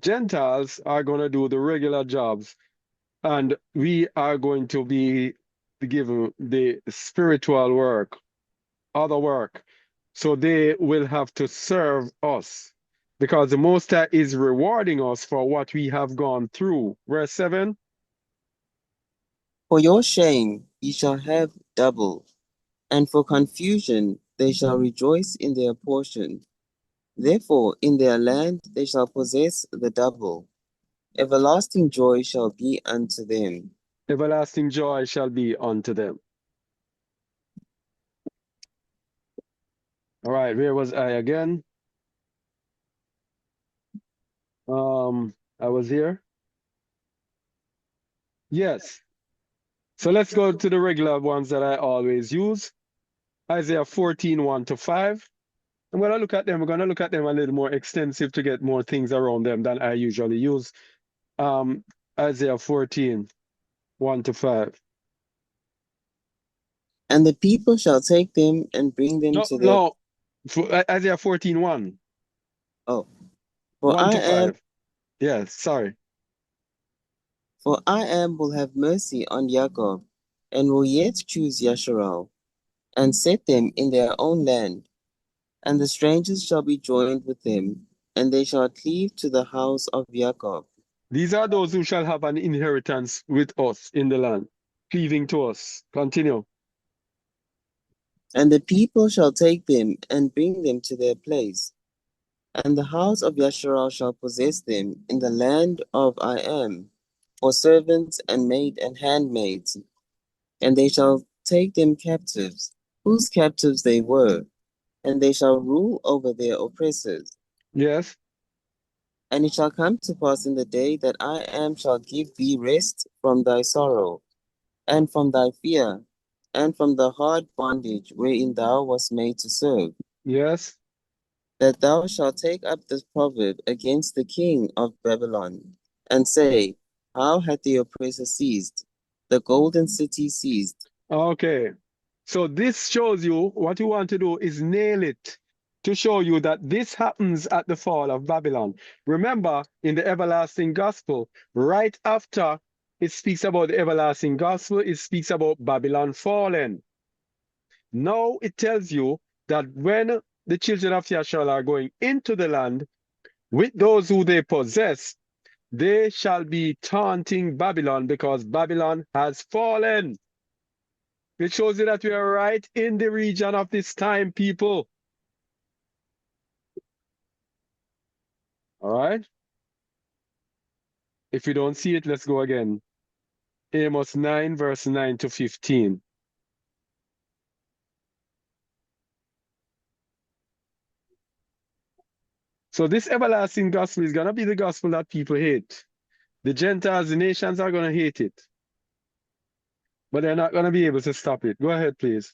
Gentiles are gonna do the regular jobs, and we are going to be given the spiritual work, other work. So they will have to serve us because the Most High is rewarding us for what we have gone through. Verse 7. For your shame ye shall have double, and for confusion they shall rejoice in their portion. Therefore in their land they shall possess the double. Everlasting joy shall be unto them. Everlasting joy shall be unto them. All right, where was I again? I was here. Yes. So let's go to the regular ones that I always use. Isaiah 14, 1 to 5. I'm going to look at them. We're going to look at them a little more extensive to get more things around them than I usually use. Isaiah 14, 1 to 5. And the people shall take them and bring them No, to their no. Isaiah 14, 1. oh, for 1 I to am 5. Yes, sorry. will have mercy on Jacob, and will yet choose Yasharal, and set them in their own land. And the strangers shall be joined with them, and they shall cleave to the house of Jacob. These are those who shall have an inheritance with us in the land, cleaving to us. Continue. And the people shall take them and bring them to their place. And the house of Yasharal shall possess them in the land of I am, for servants and maid and handmaids. And they shall take them captives, whose captives they were, and they shall rule over their oppressors. Yes. And it shall come to pass in the day that I am shall give thee rest from thy sorrow, and from thy fear, and from the hard bondage wherein thou wast made to serve, Yes. that thou shalt take up this proverb against the king of Babylon, and say, how hath the oppressor seized, the golden city seized? Okay. So this shows you what you want to do is nail it to show you that this happens at the fall of Babylon. Remember, in the everlasting gospel, right after it speaks about the everlasting gospel, it speaks about Babylon fallen. Now it tells you that when the children of Yashal are going into the land with those who they possess, they shall be taunting Babylon because Babylon has fallen. It shows you that we are right in the region of this time, people. All right? If you don't see it, let's go again. Amos 9, verse 9 to 15. So this everlasting gospel is going to be the gospel that people hate. The Gentiles, the nations are going to hate it. But they're not going to be able to stop it. Go ahead, please.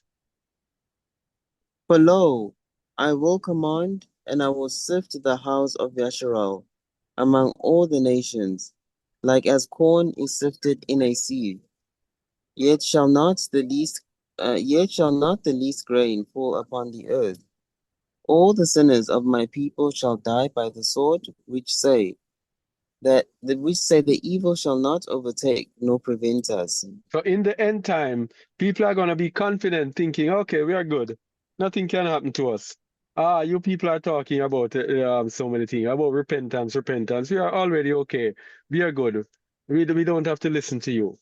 For lo, I will command, and I will sift the house of Yasharal among all the nations, like as corn is sifted in a sieve. Yet shall not the least grain fall upon the earth. All the sinners of my people shall die by the sword, which say the evil shall not overtake nor prevent us. So in the end time, people are going to be confident, thinking, okay, we are good. Nothing can happen to us. Ah, you people are talking about so many things, about repentance, repentance. We are already okay. We are good. We don't have to listen to you.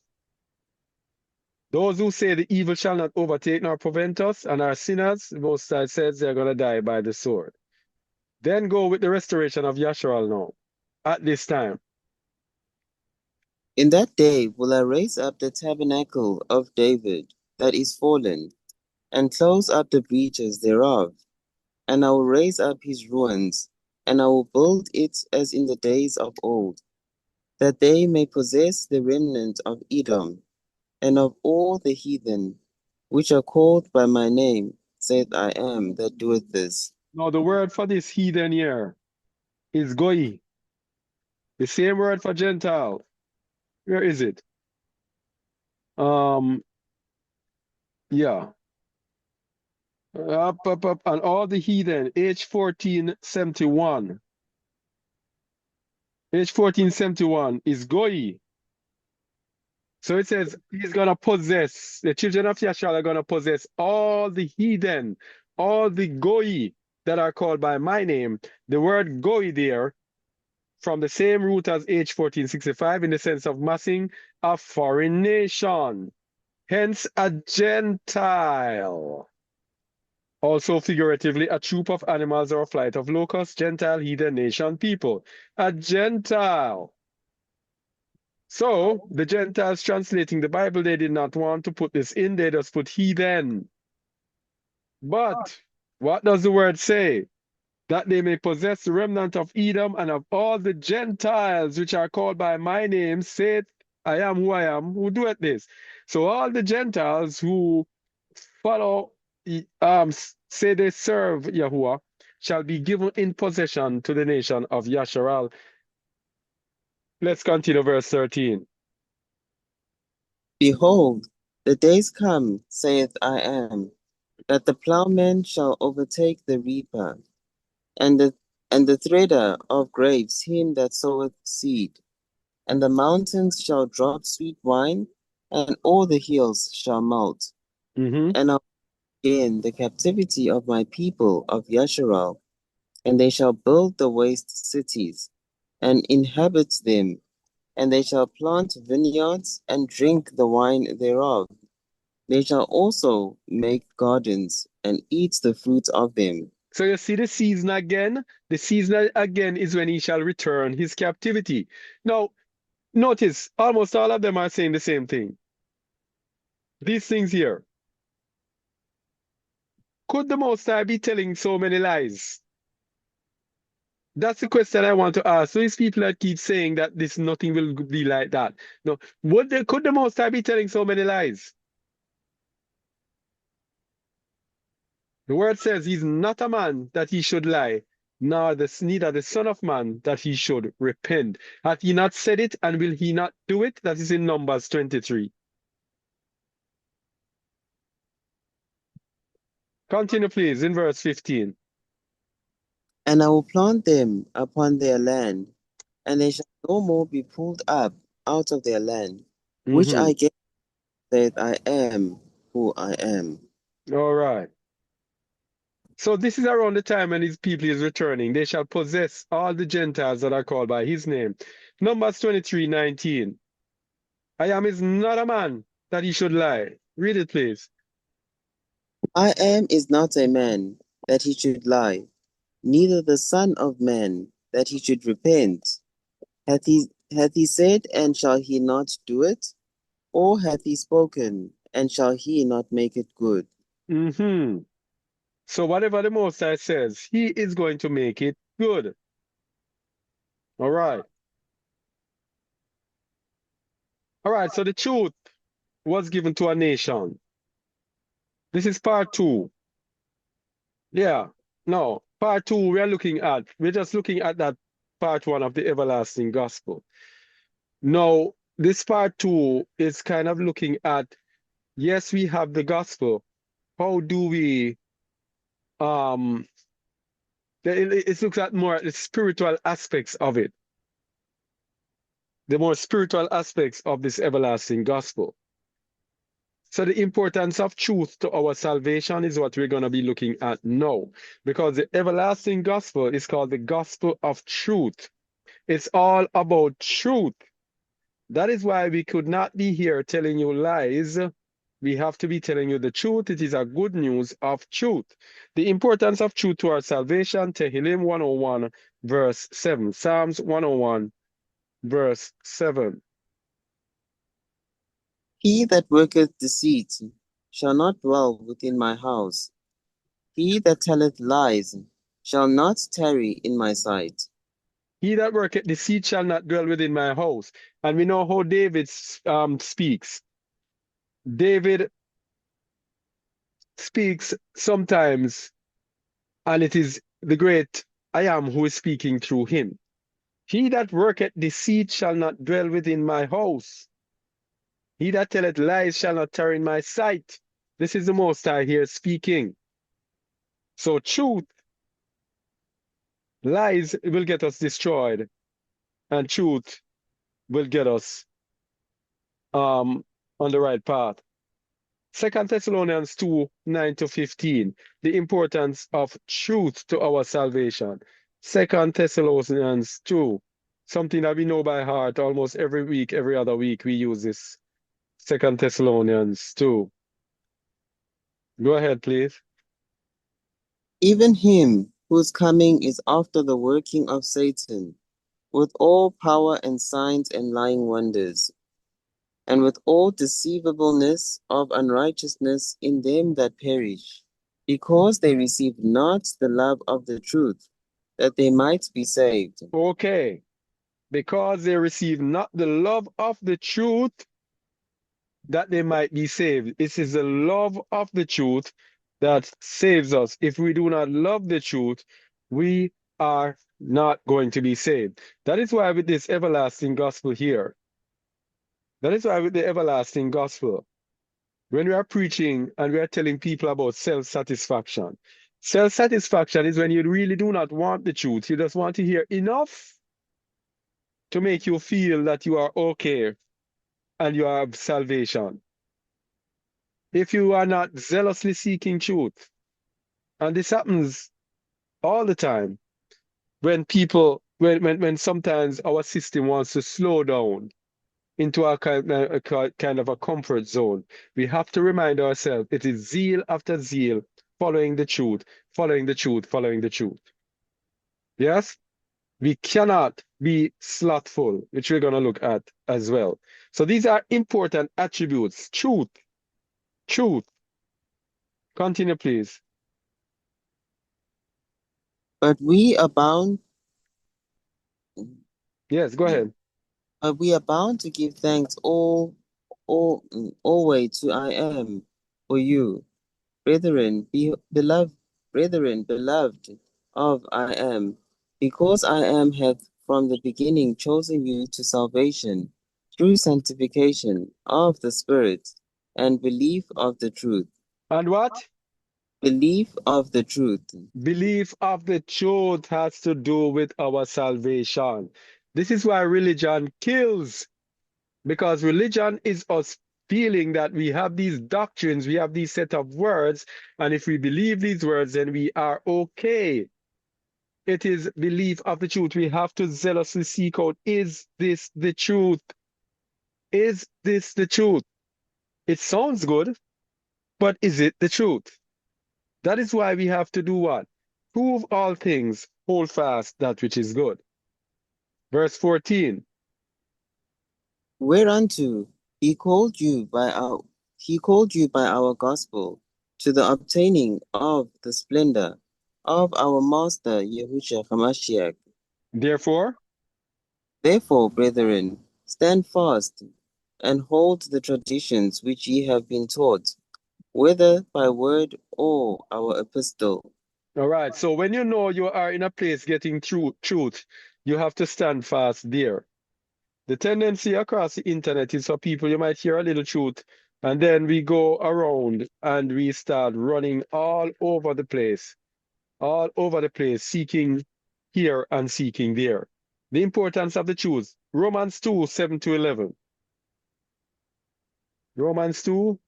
Those who say the evil shall not overtake nor prevent us and are sinners, the Most High says they're going to die by the sword. Then go with the restoration of Yasharal now, at this time. In that day will I raise up the tabernacle of David that is fallen, and close up the breaches thereof. And I will raise up his ruins, and I will build it as in the days of old, that they may possess the remnant of Edom, and of all the heathen, which are called by my name, saith I am that doeth this. Now the word for this heathen here is Goi. The same word for Gentile. Where is it? Yeah. Up, and all the heathen, age 1471. Age 1471 is Goi. So it says he's going to possess, the children of Yashar are going to possess all the heathen, all the Goi that are called by my name. The word Goi there, from the same root as age 1465 in the sense of massing a foreign nation, hence a Gentile. Also figuratively, a troop of animals or a flight of locusts, Gentile, heathen, nation, people. A Gentile. So the Gentiles translating the Bible, they did not want to put this in, they just put heathen. But what does the word say? That they may possess the remnant of Edom and of all the Gentiles which are called by my name, saith I am who I am, who doeth this. So all the Gentiles who follow, say they serve Yahuwah, shall be given in possession to the nation of Yasharal. Let's continue verse 13. Behold, the days come, saith I am, that the plowman shall overtake the reaper, and the thredder of grapes him that soweth seed. And the mountains shall drop sweet wine, and all the hills shall melt. And I'll begin the captivity of my people of Yasharal, and they shall build the waste cities, and inhabit them, and they shall plant vineyards, and drink the wine thereof. They shall also make gardens, and eat the fruit of them. So you see the season again? The season again is when he shall return his captivity. Now, notice, almost all of them are saying the same thing. These things here. Could the Most High be telling so many lies? That's the question I want to ask. So these people that keep saying that this nothing will be like that. No, could the Most High be telling so many lies? The word says he's not a man that he should lie, neither the Son of Man that he should repent. Hath he not said it, and will he not do it? That is in Numbers 23. Continue, please, in verse 15. And I will plant them upon their land, and they shall no more be pulled up out of their land, which I gave, saith I am who I am. All right. So this is around the time when his people is returning. They shall possess all the Gentiles that are called by his name. Numbers 23:19. I am is not a man that he should lie. Read it, please. I am is not a man that he should lie, neither the Son of Man that he should repent. Hath he said, and shall he not do it? Or hath he spoken, and shall he not make it good? So whatever the Most High says, he is going to make it good. All right. All right, so the truth was given to a nation. This is part 2. Yeah. No, part 2 we're just looking at that part 1 of the everlasting gospel. Now, this part 2 is kind of looking at, yes, we have the gospel. How do we it looks at more at the spiritual aspects of it, the more spiritual aspects of this everlasting gospel. So the importance of truth to our salvation is what we're going to be looking at now, because the everlasting gospel is called the gospel of truth. It's all about truth. That is why we could not be here telling you lies. We have to be telling you the truth. It is a good news of truth. The importance of truth to our salvation, Tehillim 101, verse 7. Psalms 101, verse 7. He that worketh deceit shall not dwell within my house. He that telleth lies shall not tarry in my sight. He that worketh deceit shall not dwell within my house. And we know how David speaks. David speaks sometimes, and it is the great I am who is speaking through him. He that worketh deceit shall not dwell within my house. He that telleth lies shall not tarry in my sight. This is the Most High here speaking. So truth, lies will get us destroyed, and truth will get us on the right path. 2 Thessalonians 2, 9-15, the importance of truth to our salvation. 2 Thessalonians 2, something that we know by heart almost every week, every other week we use this. 2 Thessalonians 2. Go ahead, please. Even him whose coming is after the working of Satan, with all power and signs and lying wonders, and with all deceivableness of unrighteousness in them that perish, because they receive not the love of the truth, that they might be saved. Okay. Because they receive not the love of the truth, that they might be saved. It is the love of the truth that saves us. If we do not love the truth, we are not going to be saved. That is why with this everlasting gospel here, that is why with the everlasting gospel, when we are preaching and we are telling people about self-satisfaction, self-satisfaction is when you really do not want the truth. You just want to hear enough to make you feel that you are okay and you have salvation. If you are not zealously seeking truth, and this happens all the time, when people, when sometimes our system wants to slow down into a kind of a comfort zone, we have to remind ourselves it is zeal after zeal, following the truth, following the truth, following the truth. Yes? We cannot be slothful, which we're going to look at as well. So these are important attributes. Truth. Truth. Continue, please. But we are bound, Yes, go ahead. but we are bound to give thanks always to I am for you, beloved of I am, because I am hath from the beginning chosen you to salvation through sanctification of the Spirit and belief of the truth. And what? Belief of the truth. Belief of the truth has to do with our salvation. This is why religion kills, because religion is us feeling that we have these doctrines, we have these set of words, and if we believe these words, then we are okay. It is belief of the truth. We have to zealously seek out, is this the truth? Is this the truth? It sounds good, but is it the truth? That is why we have to do what? Prove all things, hold fast that which is good. Verse 14. Whereunto he called you by our gospel to the obtaining of the splendor of our Master Yahushua HaMashiach. Therefore, Therefore, brethren, stand fast and hold the traditions which ye have been taught, whether by word or our epistle. all right. So when you know you are in a place getting truth, you have to stand fast there. The tendency across the internet is for people, you might hear a little truth, and then we go around and we start running all over the place, seeking here and seeking there. The importance of the truth. Romans 2, 7-11. Romans 2,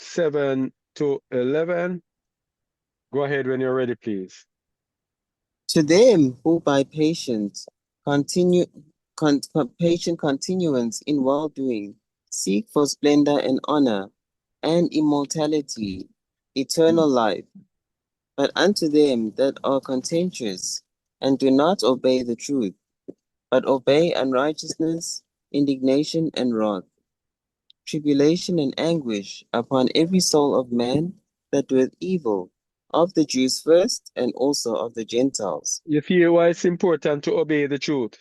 7-11. Go ahead when you're ready, please. To them who by patient continuance in well-doing seek for splendor and honor and immortality, eternal life. But unto them that are contentious and do not obey the truth, but obey unrighteousness, indignation, and wrath. tribulation and anguish upon every soul of man that doeth evil, of the Jews first, and also of the Gentiles. You see why it's important to obey the truth.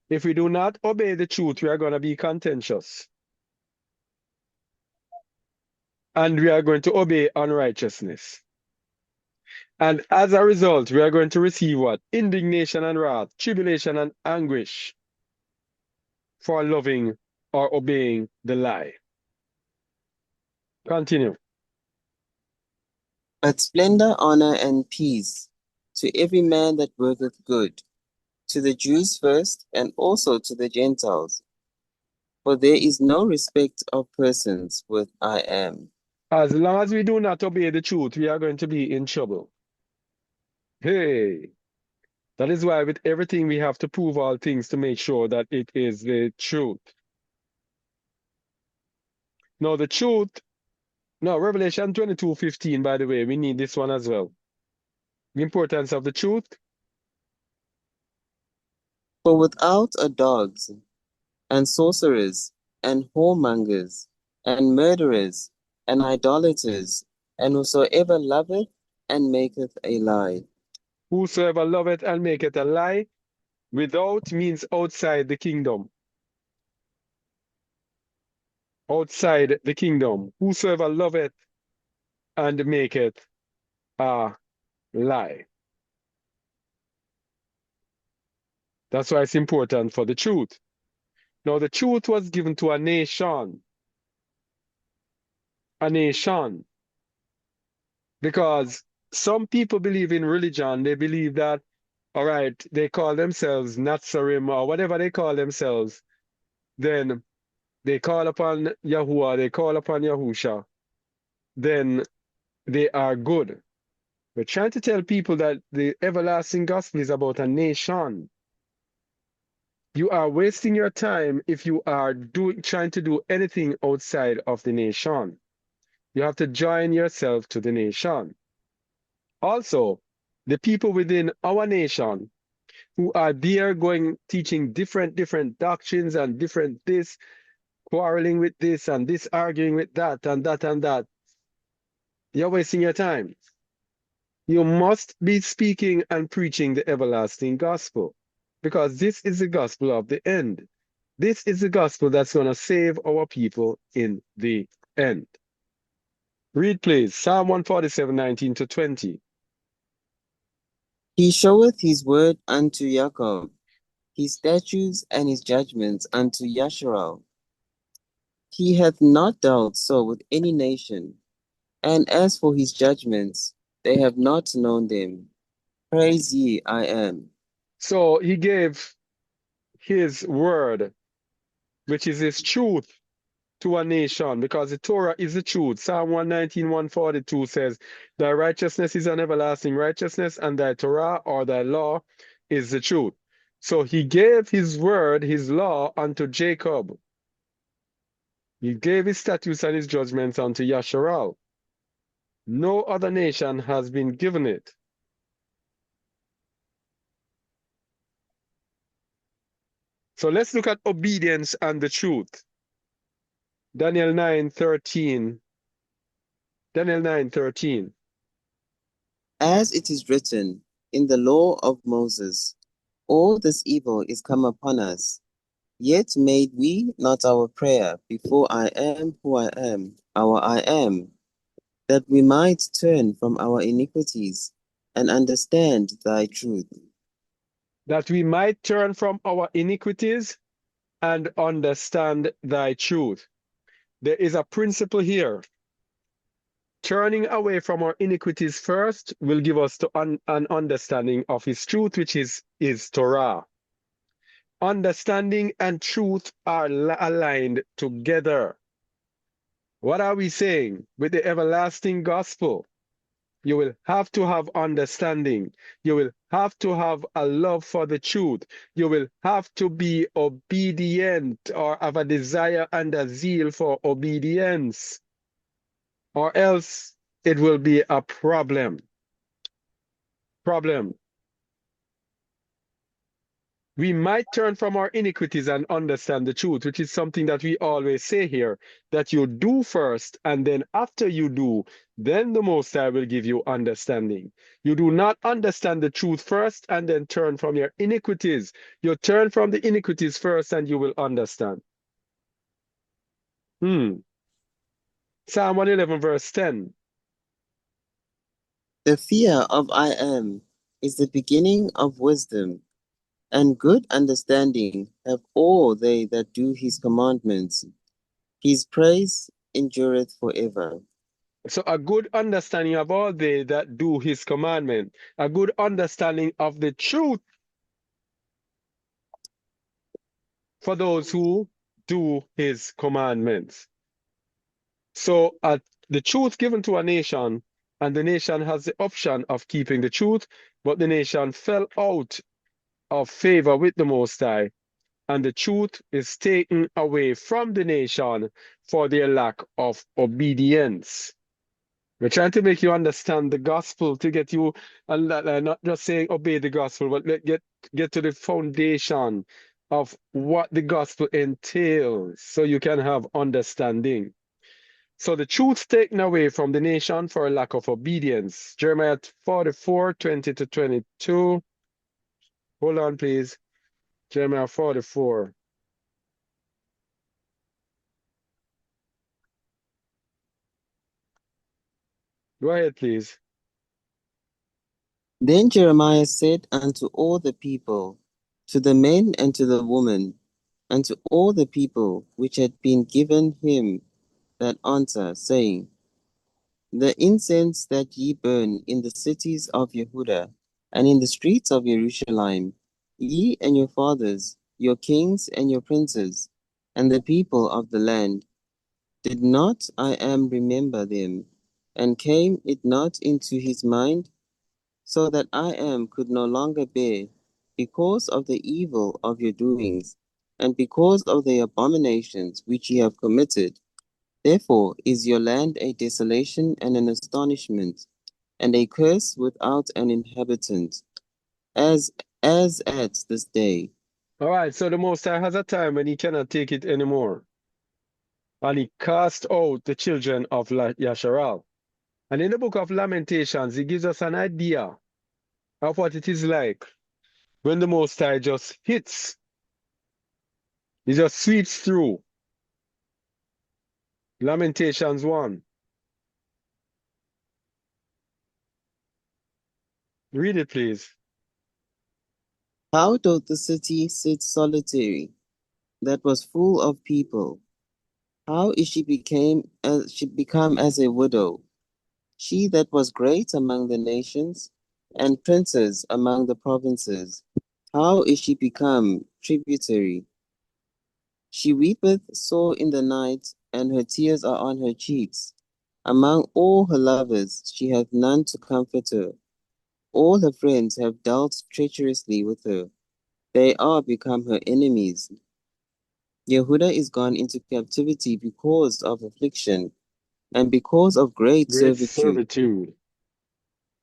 If we do not obey the truth, we are going to be contentious. And we are going to obey unrighteousness. And as a result, we are going to receive what? Indignation and wrath, tribulation and anguish for loving or obeying the lie. Continue. But splendor, honor, and peace to every man that worketh good, to the Jews first, and also to the Gentiles. For there is no respect of persons with I am. As long as we do not obey the truth, we are going to be in trouble. Hey, that is why with everything we have to prove all things to make sure that it is the truth. Now the truth, now Revelation 22:15, by the way, we need this one as well. The importance of the truth. For without are dogs, and sorcerers, and whoremongers, and murderers, and idolaters, and whosoever loveth and maketh a lie. Whosoever loveth and maketh a lie, without means outside the kingdom. Outside the kingdom. Whosoever loveth and maketh a lie. That's why it's important for the truth. Now, the truth was given to a nation. A nation. Because some people believe in religion. They believe that, all right, they call themselves Nazarene or whatever they call themselves. Then they call upon Yahuwah, they call upon Yahusha. Then they are good. We're trying to tell people that the everlasting gospel is about a nation. You are wasting your time if you are trying to do anything outside of the nation. You have to join yourself to the nation. Also, the people within our nation who are there going teaching different doctrines and different this, quarreling with this and this, arguing with that and that and that, you're wasting your time. You must be speaking and preaching the everlasting gospel because this is the gospel of the end. This is the gospel that's going to save our people in the end. Read, please, Psalm 147, 19 to 20. He showeth his word unto Jacob, his statutes and his judgments unto Yasharal. He hath not dealt so with any nation, and as for his judgments, they have not known them. Praise ye, I am. So he gave his word, which is his truth, to a nation because the Torah is the truth. Psalm 119, 142 says, thy righteousness is an everlasting righteousness, and thy Torah or thy law is the truth. So he gave his word, his law unto Jacob. He gave his statutes and his judgments unto Yasharal. No other nation has been given it. So let's look at obedience and the truth. Daniel 9:13. Daniel 9:13. As it is written in the law of Moses, all this evil is come upon us. Yet made we not our prayer before I am who I am, our I am, that we might turn from our iniquities and understand thy truth. That we might turn from our iniquities and understand thy truth. There is a principle here. Turning away from our iniquities first will give us an understanding of his truth, which is Torah. Understanding and truth are aligned together. What are we saying? With the everlasting gospel, you will have to have understanding. You will have to have a love for the truth. You will have to be obedient or have a desire and a zeal for obedience, or else it will be a problem. we might turn from our iniquities and understand the truth, which is something that we always say here, that you do first, and then after you do, then the Most High will give you understanding. You do not understand the truth first and then turn from your iniquities. You turn from the iniquities first and you will understand. Psalm 111 verse 10. The fear of I am is the beginning of wisdom, and good understanding have all they that do his commandments. His praise endureth forever. So a good understanding of all they that do his commandment, a good understanding of the truth for those who do his commandments. So the truth given to a nation, and the nation has the option of keeping the truth, but the nation fell out of favor with the Most High, and the truth is taken away from the nation for their lack of obedience. We're trying to make you understand the gospel to get you, and not just saying obey the gospel, but get to the foundation of what the gospel entails so you can have understanding. So the truth taken away from the nation for a lack of obedience. Jeremiah 44, 20 to 22. Hold on, please. Jeremiah 44. Go ahead, please. Then Jeremiah said unto all the people, to the men and to the women, and to all the people which had been given him that answer, saying, The incense that ye burn in the cities of Yehuda, and in the streets of Jerusalem, ye and your fathers, your kings and your princes, and the people of the land, did not I am remember them, and came it not into his mind, so that I am could no longer bear, because of the evil of your doings, and because of the abominations which ye have committed. Therefore is your land a desolation and an astonishment, and a curse without an inhabitant, as at this day. All right, so the Most High has a time when he cannot take it anymore. And he cast out the children of Yasharal. And in the book of Lamentations, he gives us an idea of what it is like when the Most High just hits, he just sweeps through. Lamentations 1. Read it, please. How doth the city sit solitary, that was full of people? How is she become as a widow, she that was great among the nations, and princess among the provinces? How is she become tributary? She weepeth sore in the night, and her tears are on her cheeks. Among all her lovers she hath none to comfort her. All her friends have dealt treacherously with her. They are become her enemies. Yehuda is gone into captivity because of affliction, and because of great Great servitude. servitude.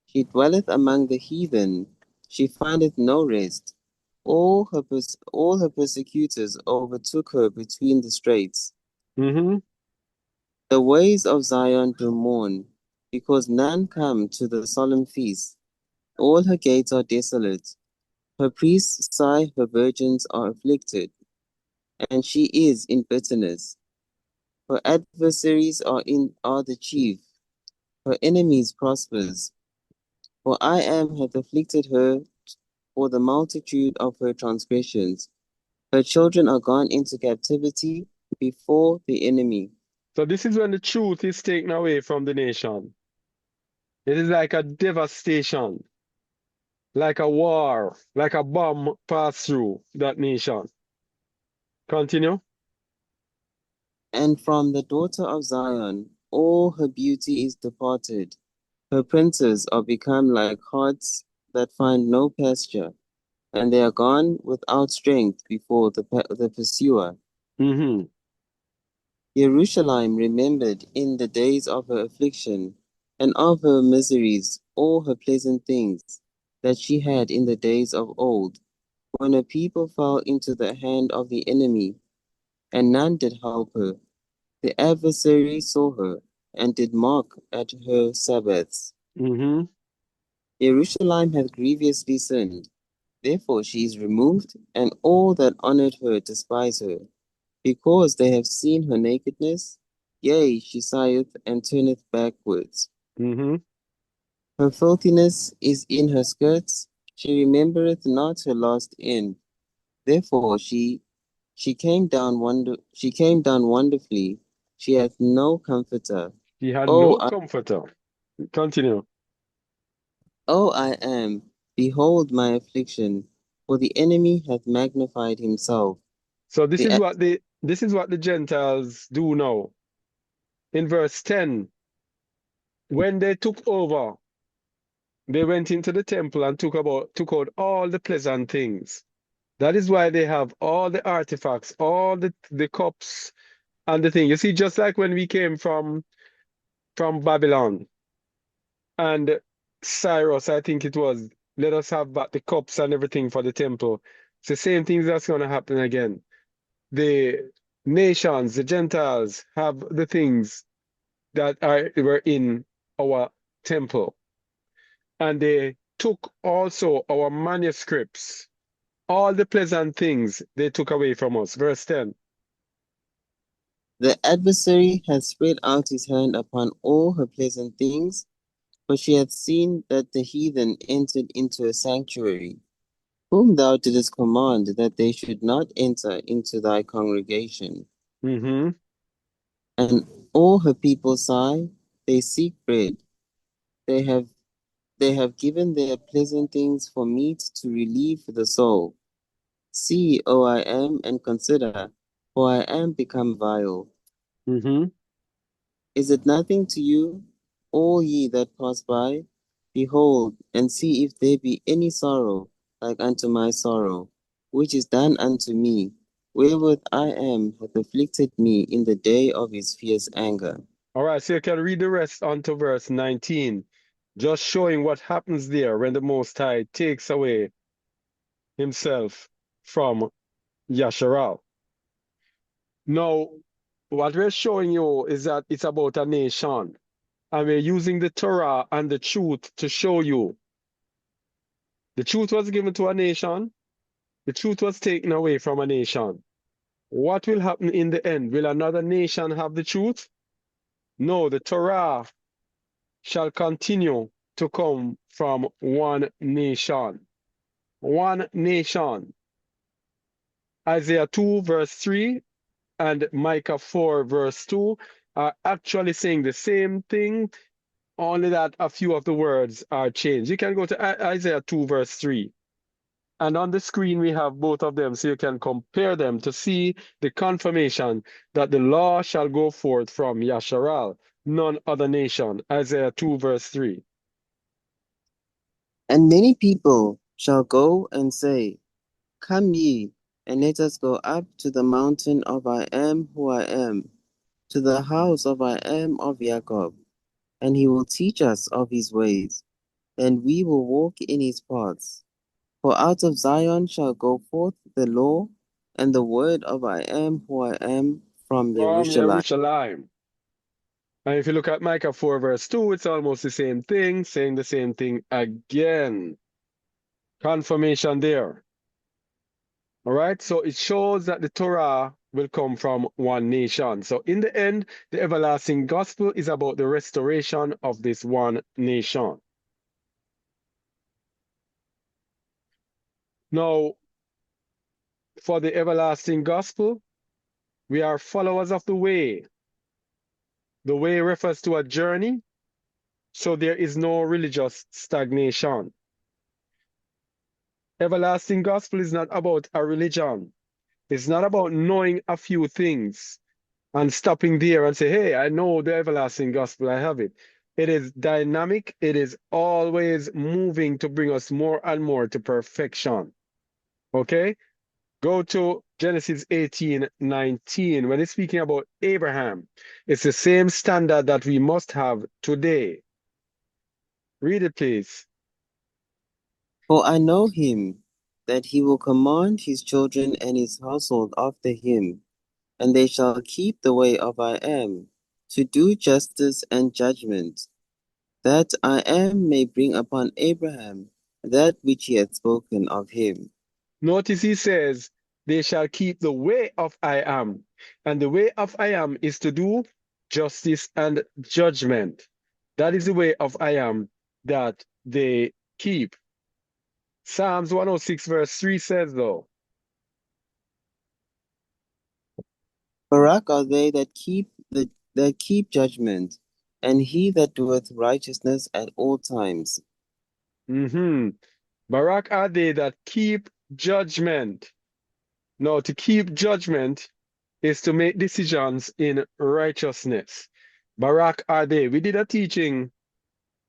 She dwelleth among the heathen, she findeth no rest. All her persecutors overtook her between the straits. Mm-hmm. The ways of Zion do mourn, because none come to the solemn feast. All her gates are desolate. Her priests sigh, her virgins are afflicted, and she is in bitterness. Her adversaries are the chief, her enemies prospers. For I am hath afflicted her for the multitude of her transgressions. Her children are gone into captivity before the enemy. So this is when the truth is taken away from the nation. It is like a devastation, like a war, like a bomb pass through that nation. Continue. And from the daughter of Zion, all her beauty is departed. Her princes are become like harts that find no pasture, and they are gone without strength before the pursuer. Mm-hmm. Jerusalem remembered in the days of her affliction, and of her miseries all her pleasant things that she had in the days of old. when a people fell into the hand of the enemy, and none did help her. The adversary saw her, and did mock at her Sabbaths. Mm-hmm. Jerusalem hath grievously sinned. Therefore she is removed, and all that honored her despise her. Because they have seen her nakedness, yea, she sigheth and turneth backwards. Mm-hmm. Her filthiness is in her skirts, she remembereth not her last end. Therefore she came down wonderfully, she hath no comforter. He had Oh, no comforter. Continue. I am, behold my affliction, for the enemy hath magnified himself. So The this is what the Gentiles do now. In verse 10, when they took over, they went into the temple and took out all the pleasant things. That is why they have all the artifacts, all the cups and the thing. You see, just like when we came from Babylon and Cyrus, I think it was, let us have back the cups and everything for the temple. It's the same thing that's going to happen again. The nations, the Gentiles, have the things that were in our temple. And they took also our manuscripts, all the pleasant things they took away from us. Verse 10. adversary hath spread out his hand upon all her pleasant things, for she hath seen that the heathen entered into a sanctuary, whom thou didst command that they should not enter into thy congregation. Mm-hmm. And all her people sigh, they seek bread. They have they have given their pleasant things for meat to relieve the soul. See, O I am, and consider, for I am become vile. Mm-hmm. Is it nothing to you, all ye that pass by? Behold, and see if there be any sorrow like unto my sorrow, which is done unto me, wherewith I am hath afflicted me in the day of his fierce anger. All right, so you can read the rest onto verse 19, just showing what happens there when the Most High takes away himself from Yasharal. Now, what we're showing you is that it's about a nation, and we're using the Torah and the truth to show you. The truth was given to a nation, the truth was taken away from a nation. What will happen in the end? Will another nation have the truth? No, the Torah shall continue to come from one nation. One nation. Isaiah 2, verse 3, and Micah 4, verse 2 are actually saying the same thing, only that a few of the words are changed. You can go to Isaiah 2, verse 3. And on the screen, we have both of them, so you can compare them to see the confirmation that the law shall go forth from Yasharal, none other nation. Isaiah 2, verse 3. And many people shall go and say, Come ye, and let us go up to the mountain of I am who I am, to the house of I am of Jacob, and he will teach us of his ways, and we will walk in his paths. For out of Zion shall go forth the law and the word of I am who I am from From Jerusalem. Jerusalem. And if you look at Micah 4, verse 2, it's almost the same thing, saying the same thing again. Confirmation there. All right, so it shows that the Torah will come from one nation. So in the end, the everlasting gospel is about the restoration of this one nation. Now, for the everlasting gospel, we are followers of the way. The way refers to a journey, so there is no religious stagnation. Everlasting gospel is not about a religion. It's not about knowing a few things and stopping there and say, hey, I know the everlasting gospel, I have it. It is dynamic. It is always moving to bring us more and more to perfection. Okay? Go to Genesis 18:19. When it's speaking about Abraham, it's the same standard that we must have today. Read it, please. For I know him that he will command his children and his household after him, and they shall keep the way of I am, to do justice and judgment, that I am may bring upon Abraham that which he had spoken of him. Notice he says, they shall keep the way of I am. And the way of I am is to do justice and judgment. That is the way of I am that they keep. Psalms 106 verse 3 says though, Barak are they that keep judgment, and he that doeth righteousness at all times. Barak are they that keep judgment. Now, to keep judgment is to make decisions in righteousness. Barak are they. We did a teaching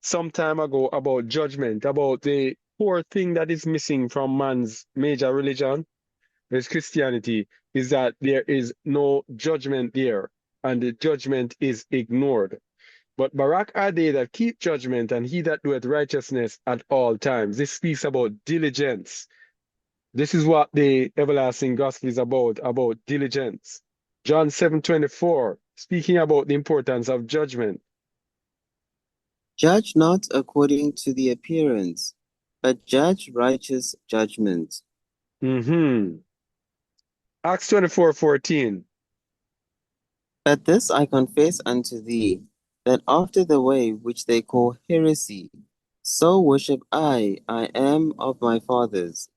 some time ago about judgment, about the core thing that is missing from man's major religion, is Christianity, is that there is no judgment there, and the judgment is ignored. But Barak are they that keep judgment, and he that doeth righteousness at all times. This speaks about diligence. This is what the everlasting gospel is about diligence. John 7:24, speaking about the importance of judgment. Judge not according to the appearance, but judge righteous judgment. Acts 24:14. But this I confess unto thee, that after the way which they call heresy, so worship I am of my fathers,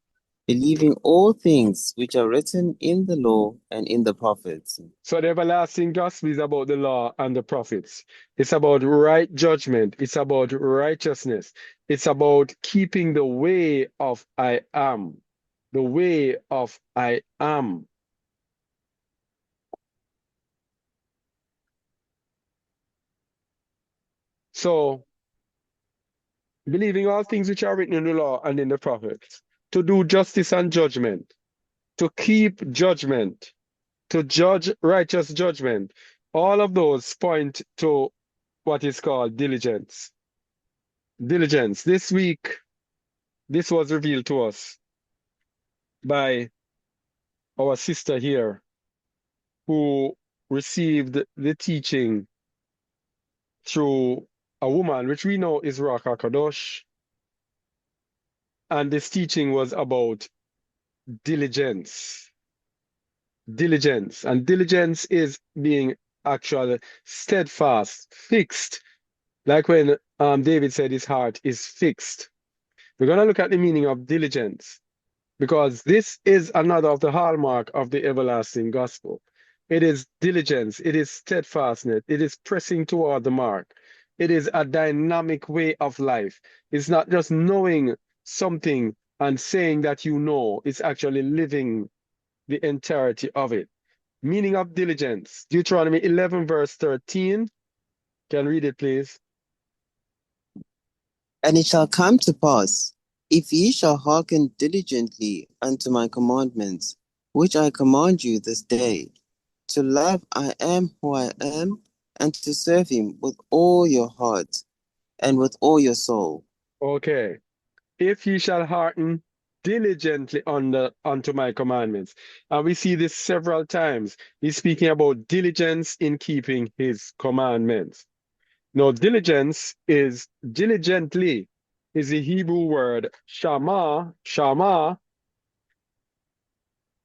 believing all things which are written in the law and in the prophets. So the everlasting gospel is about the law and the prophets. It's about right judgment. It's about righteousness. It's about keeping the way of I am. The way of I am. So, believing all things which are written in the law and in the prophets, to do justice and judgment, to keep judgment, to judge righteous judgment, all of those point to what is called diligence. Diligence. This week, this was revealed to us by our sister here who received the teaching through a woman, which we know is Ruach HaKadosh. And this teaching was about diligence. Diligence. And diligence is being actually steadfast, fixed. Like when David said his heart is fixed. We're going to look at the meaning of diligence because this is another of the hallmark of the everlasting gospel. It is diligence, it is steadfastness, it is pressing toward the mark. It is a dynamic way of life. It's not just knowing something and saying that you know, it's actually living the entirety of it. Meaning of diligence. Deuteronomy 11, verse 13. Can read it, please. And it shall come to pass, if ye shall hearken diligently unto my commandments, which I command you this day, to love I am who I am, and to serve him with all your heart and with all your soul. Okay. If ye shall hearken diligently unto my commandments. And we see this several times. He's speaking about diligence in keeping his commandments. Now, diligence is diligently is the Hebrew word shama,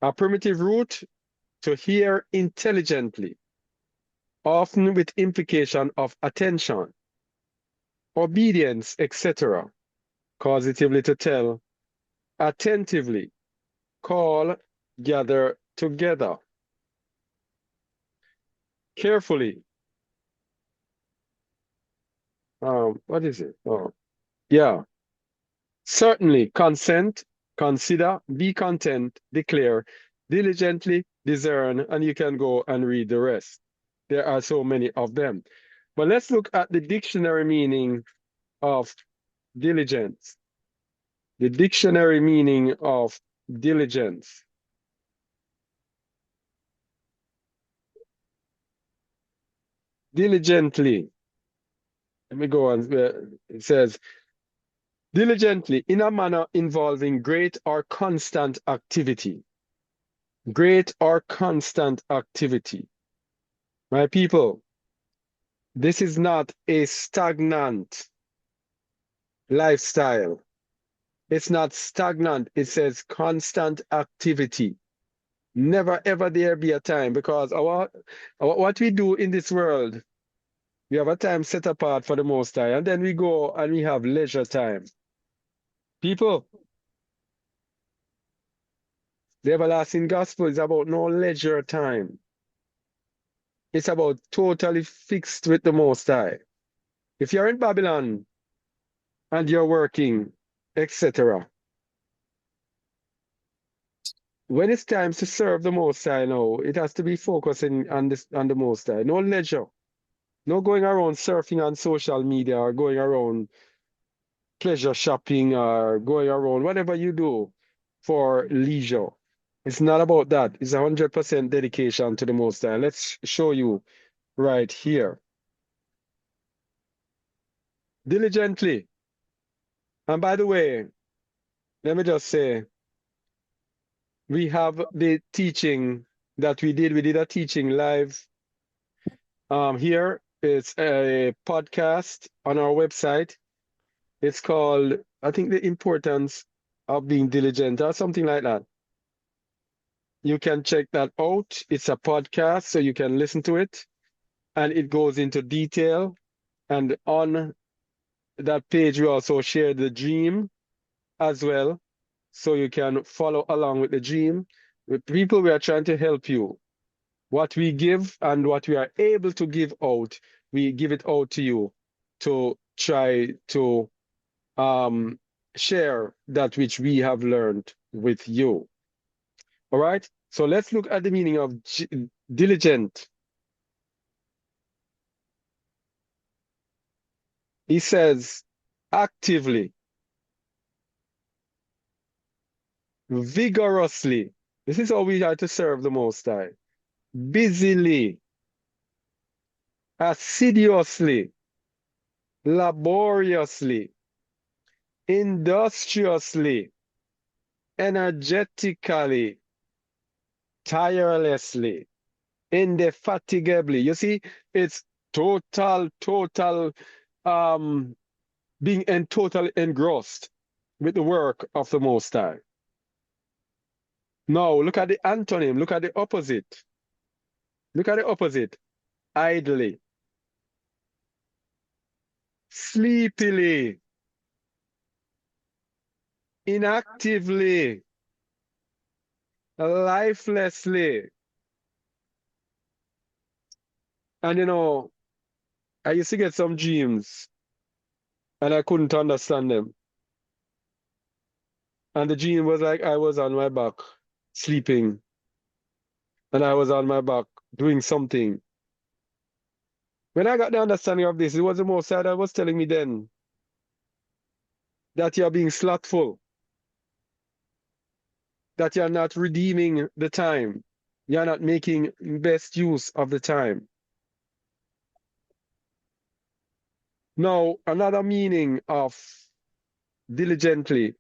a primitive root to hear intelligently, often with implication of attention, obedience, etc. Causatively to tell, attentively, call, gather together, carefully. What is it? Oh, yeah. Certainly, consent, consider, be content, declare, diligently, discern, and you can go and read the rest. There are so many of them. But let's look at the dictionary meaning of diligence. The dictionary meaning of diligence. Diligently. Let me go on. It says, Diligently, in a manner involving great or constant activity. Great or constant activity. My people, this is not a stagnant lifestyle. It's not stagnant. It says constant activity. Never ever there be a time, because what we do in this world, we have a time set apart for the Most High, and then we go and we have leisure time. People, the everlasting gospel is about no leisure time. It's about totally fixed with the Most High. If you're in Babylon and you're working, etc., when it's time to serve the Most High now, it has to be focusing on the Most High. No leisure. No going around surfing on social media or going around pleasure shopping or going around whatever you do for leisure. It's not about that. It's 100% dedication to the Most High. Let's show you right here. Diligently. And by the way, let me just say, we have the teaching that we did. We did a teaching live here. It's a podcast on our website. It's called, I think, The Importance of Being Diligent or something like that. You can check that out. It's a podcast, so you can listen to it. And it goes into detail. And on that page, we also share the dream as well, so you can follow along with the dream. With people, we are trying to help you. What we give and what we are able to give out, we give it out to you to try to share that which we have learned with you. All right? So let's look at the meaning of diligent. He says actively, vigorously. This is how we are to serve the Most High. Busily, assiduously, laboriously, industriously, energetically, tirelessly, indefatigably. You see, it's total, being totally engrossed with the work of the Most High. Now, look at the antonym, look at the opposite. Look at the opposite. Idly, sleepily, inactively, lifelessly. And I used to get some dreams and I couldn't understand them. And the dream was like I was on my back, sleeping, and I was on my back doing something. When I got the understanding of this, it was the Most High that was telling me then that you're being slothful, that you're not redeeming the time, you're not making best use of the time. Now, another meaning of diligently,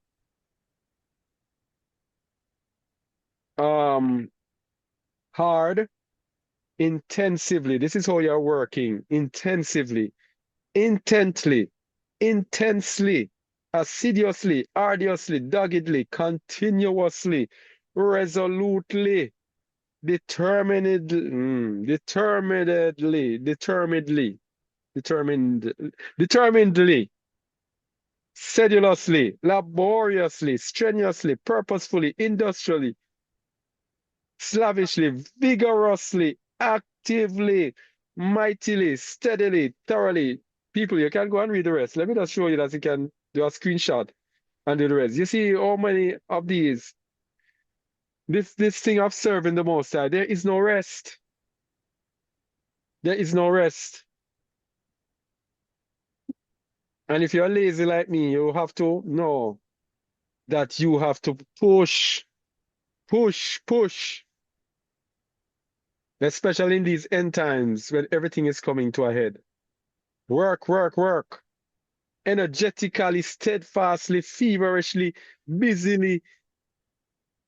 hard, intensively. This is how you're working, intensively, intently, intensely, assiduously, arduously, doggedly, continuously, resolutely, determinedly, sedulously, laboriously, strenuously, purposefully, industrially, slavishly, vigorously, actively, mightily, steadily, thoroughly. People, you can go and read the rest. Let me just show you that you can do a screenshot and do the rest. You see how many of these, this thing of serving the Most High, there is no rest. There is no rest. And if you're lazy like me, you have to know that you have to push, push, push. Especially in these end times when everything is coming to a head. Work, work, work. energetically, steadfastly, feverishly, busily,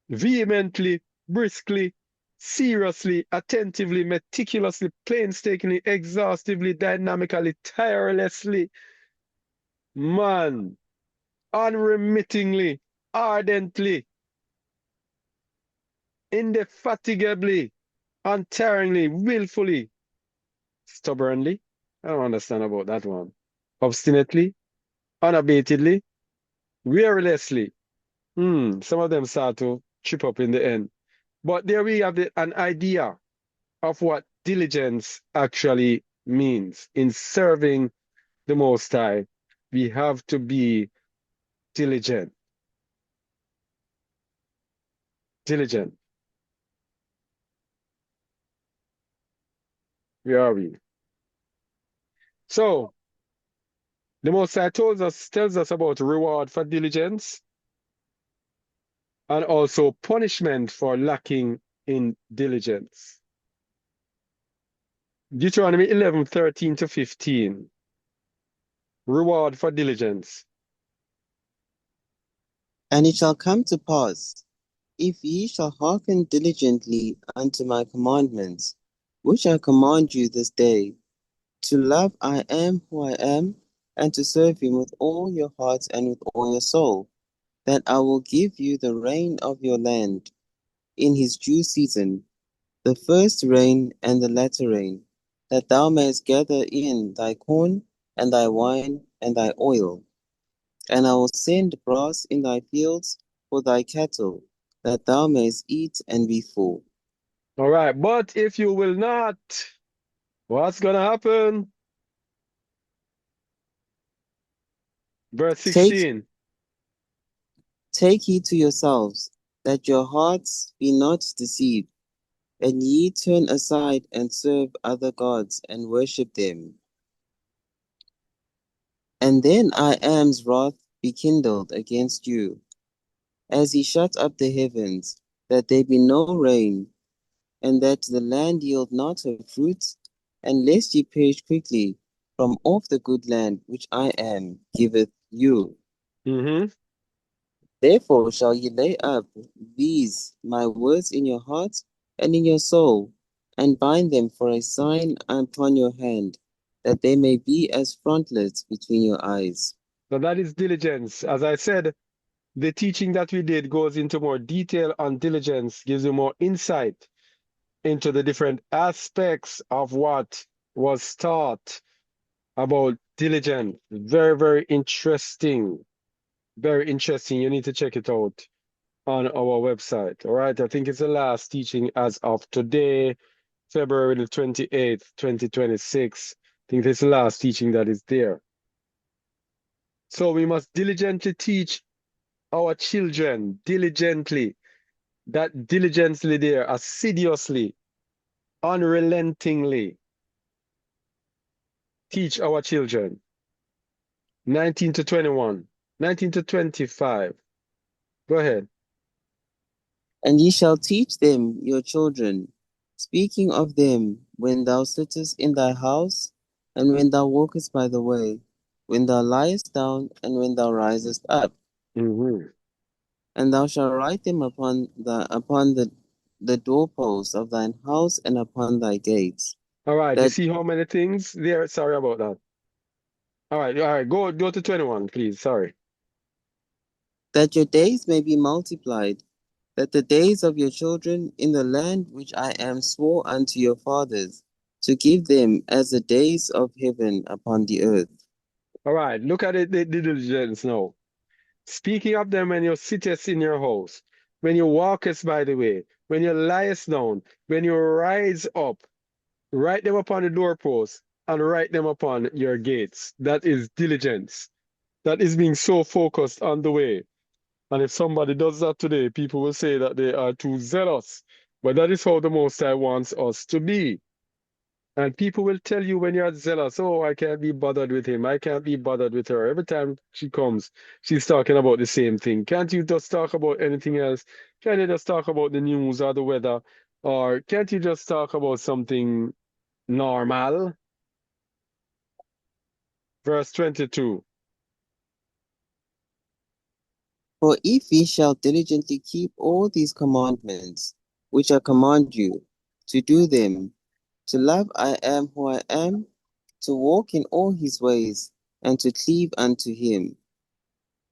vehemently, briskly, seriously, attentively, meticulously, painstakingly, exhaustively, dynamically, tirelessly, man, unremittingly, ardently, indefatigably, untiringly, willfully, stubbornly. I don't understand about that one. Obstinately, unabatedly, wearilessly. Some of them start to trip up in the end. But there we have an idea of what diligence actually means. In serving the Most High, we have to be diligent. Diligent. Where are we? So, the Most High tells us about reward for diligence and also punishment for lacking in diligence. Deuteronomy 11:13 to 15. Reward for diligence. And it shall come to pass, if ye shall hearken diligently unto my commandments, which I command you this day, to love I am who I am, and to serve him with all your heart and with all your soul, that I will give you the rain of your land in his due season, the first rain and the latter rain, that thou mayest gather in thy corn and thy wine and thy oil. And I will send brass in thy fields for thy cattle, that thou mayest eat and be full. All right, but if you will not, what's going to happen? Verse Take 16. Take heed to yourselves, that your hearts be not deceived, and ye turn aside and serve other gods and worship them. And then I am's wrath be kindled against you, as he shut up the heavens, that there be no rain, and that the land yield not her fruits, and lest ye perish quickly from off the good land which I am giveth you. Mm-hmm. Therefore shall ye lay up these my words in your heart and in your soul, and bind them for a sign upon your hand, that they may be as frontlets between your eyes. So that is diligence. As I said, the teaching that we did goes into more detail on diligence, gives you more insight into the different aspects of what was taught about diligence. Very, very interesting. Very interesting. You need to check it out on our website. All right. I think it's the last teaching as of today, February the 28th, 2026. I think this is the last teaching that is there. So we must diligently teach our children, diligently, that diligently there, assiduously, unrelentingly. Teach our children. 19 to 21, 19 to 25. Go ahead. And ye shall teach them your children, speaking of them when thou sittest in thy house, and when thou walkest by the way, when thou liest down, and when thou risest up. Mm-hmm. And thou shalt write them upon the doorposts of thine house and upon thy gates, All right. You that see how many things there? Sorry about that. All right. Go to 21, please. Sorry. that your days may be multiplied, that the days of your children in the land which I am swore unto your fathers, to give them as the days of heaven upon the earth. All right. Look at it, the diligence now. Speaking of them when you sittest in your house, when you walkest by the way, when you liest down, when you rise up, write them upon the doorposts and write them upon your gates. That is diligence. That is being so focused on the way. And if somebody does that today, people will say that they are too zealous. But that is how the Most High wants us to be. And people will tell you when you're zealous, oh, I can't be bothered with him. I can't be bothered with her. Every time she comes, she's talking about the same thing. Can't you just talk about anything else? Can't you just talk about the news or the weather? Or can't you just talk about something normal? Verse 22. For if ye shall diligently keep all these commandments, which I command you, to do them, to love I am who I am, to walk in all his ways, and to cleave unto him,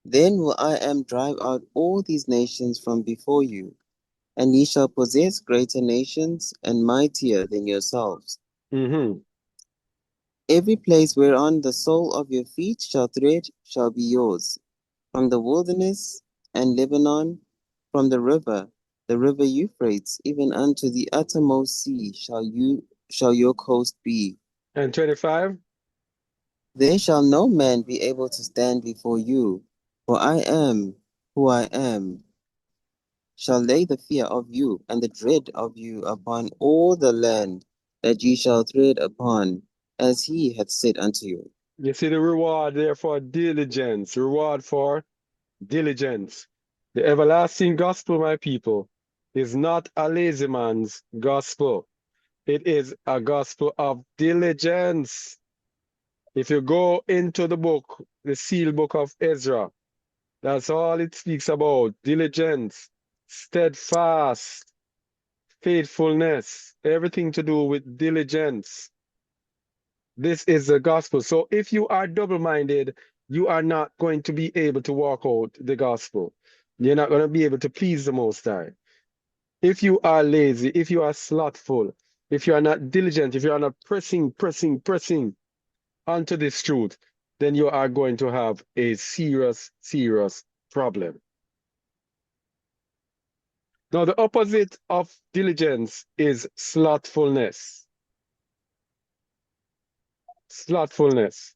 then will I am drive out all these nations from before you, and ye shall possess greater nations and mightier than yourselves. Mm-hmm. Every place whereon the sole of your feet shall tread shall be yours, from the wilderness and Lebanon, from the river Euphrates, even unto the uttermost sea shall your coast be. And 25. There shall no man be able to stand before you, for I am who I am, shall lay the fear of you and the dread of you upon all the land that ye shall tread upon, as he hath said unto you. You see the reward there for diligence. Reward for diligence. The everlasting gospel, my people, is not a lazy man's gospel. It is a gospel of diligence. If you go into the book, the sealed book of Ezra, that's all it speaks about. Diligence, steadfast, faithfulness, everything to do with diligence. This is the gospel. So if you are double-minded, you are not going to be able to walk out the gospel. You're not going to be able to please the Most High. If you are lazy, if you are slothful, if you are not diligent, if you are not pressing onto this truth, then you are going to have a serious problem. Now, the opposite of diligence is slothfulness. Slothfulness.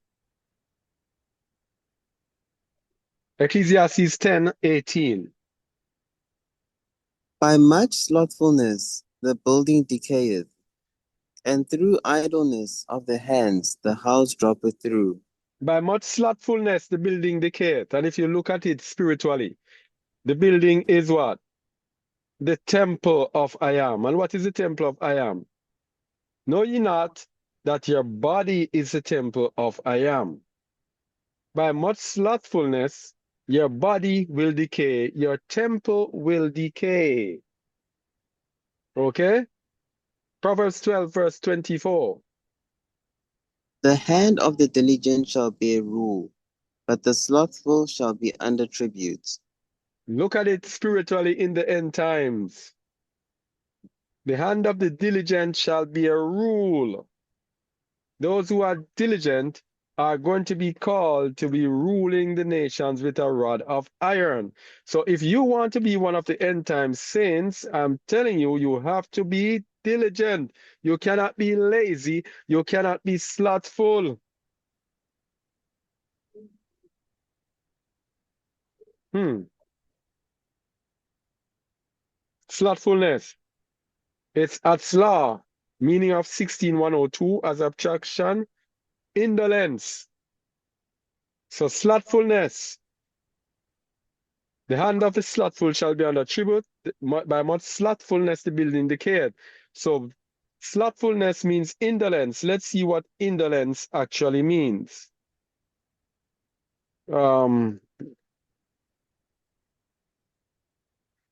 Ecclesiastes 10:18. By much slothfulness the building decayeth, and through idleness of the hands the house droppeth through. By much slothfulness, the building decayeth. And if you look at it spiritually, the building is what? The temple of I am. And what is the temple of I am? Know ye not that your body is the temple of I am? By much slothfulness, your body will decay, your temple will decay. Okay? Proverbs 12, verse 24. The hand of the diligent shall bear rule, but the slothful shall be under tribute. Look at it spiritually in the end times. The hand of the diligent shall be a rule. Those who are diligent are going to be called to be ruling the nations with a rod of iron. So if you want to be one of the end time saints, I'm telling you, you have to be diligent. You cannot be lazy. You cannot be slothful. Slothfulness. It's atzlah, meaning of 16102 as abstraction, indolence. So slothfulness. The hand of the slothful shall be under tribute. By much slothfulness the building decayed. So slothfulness means indolence. Let's see what indolence actually means.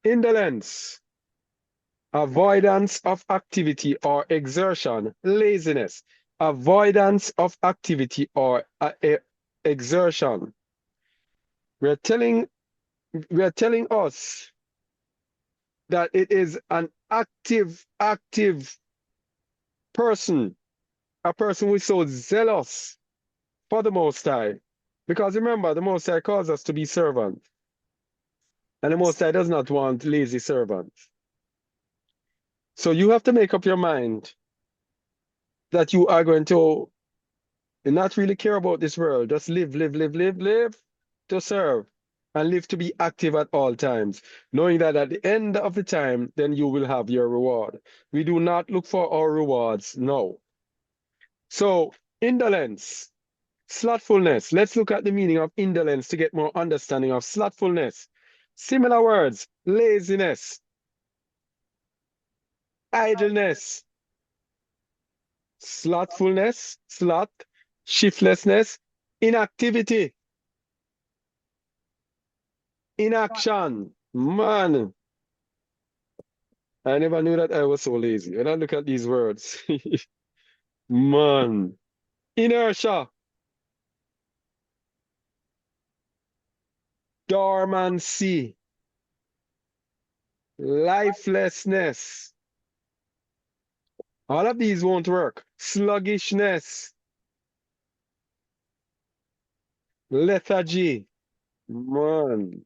Indolence, avoidance of activity or exertion, laziness, avoidance of activity or exertion. We are telling us that it is an active person, a person who is so zealous for the Most High. Because remember, the Most High calls us to be servants. And the Most High does not want lazy servants. So you have to make up your mind that you are going to not really care about this world. Just live to serve and live to be active at all times, knowing that at the end of the time, then you will have your reward. We do not look for our rewards, no. So, indolence, slothfulness. Let's look at the meaning of indolence to get more understanding of slothfulness. Similar words, laziness, idleness, slothfulness, sloth, shiftlessness, inactivity. Inaction. Man, I never knew that I was so lazy. When I look at these words, man, inertia, dormancy, lifelessness. All of these won't work. Sluggishness, lethargy, man,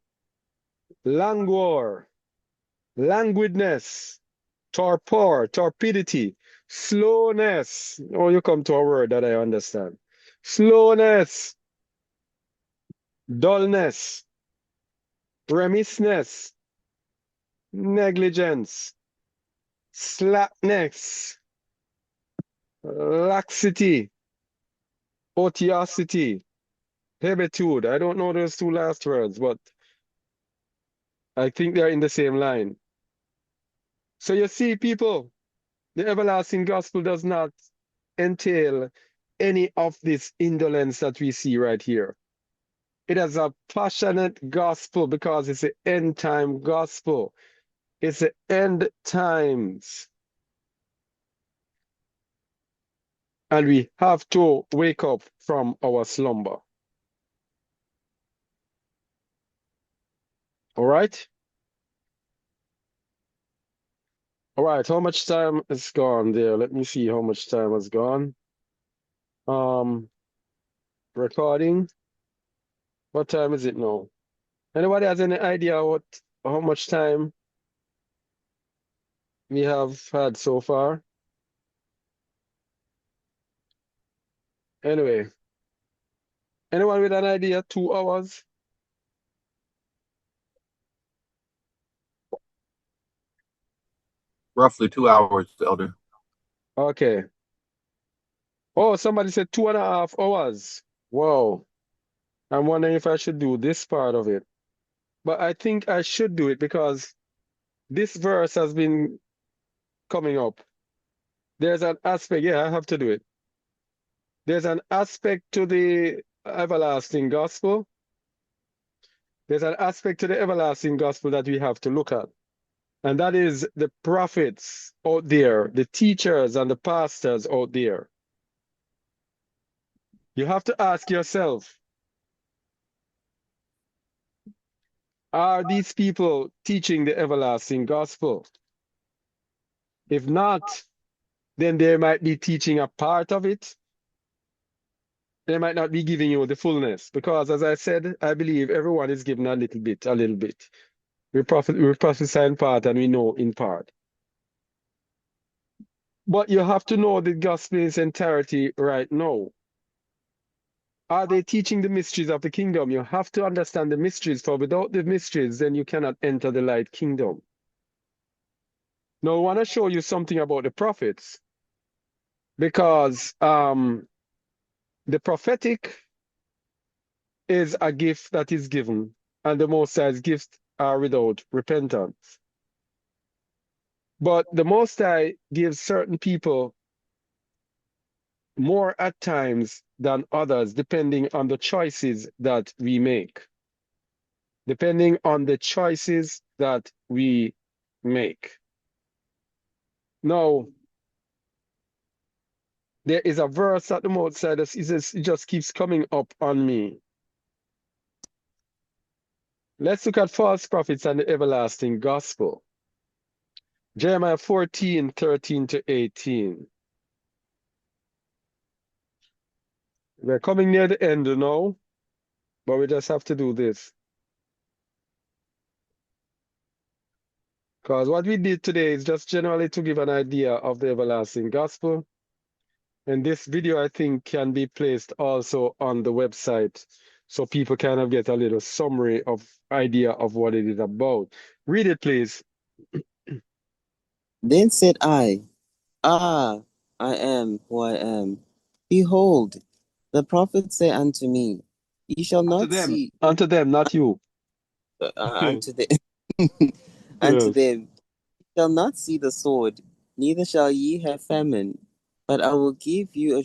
languor, languidness, torpor, torpidity, slowness. Oh, you come to a word that I understand. Slowness, dullness, remissness, negligence, slackness, laxity, otiosity, habitude. I don't know those two last words, but I think they're in the same line. So you see, people, the everlasting gospel does not entail any of this indolence that we see right here. It is a passionate gospel because it's an end time gospel. It's the end times. And we have to wake up from our slumber. All right? All right, how much time is gone there? Let me see how much time has gone. Recording. What time is it now? Anybody has any idea how much time we have had so far? Anyway, anyone with an idea? 2 hours? Roughly 2 hours, Elder. Okay. Oh, somebody said 2.5 hours. Whoa. I'm wondering if I should do this part of it. But I think I should do it because this verse has been coming up. There's an aspect, yeah, I have to do it. There's an aspect to the everlasting gospel. There's an aspect to the everlasting gospel that we have to look at. And that is the prophets out there, the teachers and the pastors out there. You have to ask yourself, are these people teaching the everlasting gospel? If not, then they might be teaching a part of it. They might not be giving you the fullness. Because as I said, I believe everyone is given a little bit, a little bit. We prophesy in part and we know in part. But you have to know the gospel in its entirety right now. Are they teaching the mysteries of the kingdom? You have to understand the mysteries, for without the mysteries, then you cannot enter the light kingdom. Now, I want to show you something about the prophets, because the prophetic is a gift that is given, and the Most High's gifts are without repentance. But the Most High gives certain people more at times than others, depending on the choices that we make. Depending on the choices that we make. Now, there is a verse at the Most High that it just keeps coming up on me. Let's look at false prophets and the everlasting gospel. Jeremiah 14:13-18. We're coming near the end now, but we just have to do this. Because what we did today is just generally to give an idea of the everlasting gospel. And this video, I think, can be placed also on the website so people kind of get a little summary of idea of what it is about. Read it, please. Then said I, Ah, I am who I am. Behold, the prophets say unto me, Ye shall Unto not them. see. Unto them, not you. Unto them, unto Yes. them, ye shall not see the sword, neither shall ye have famine. But I will give you a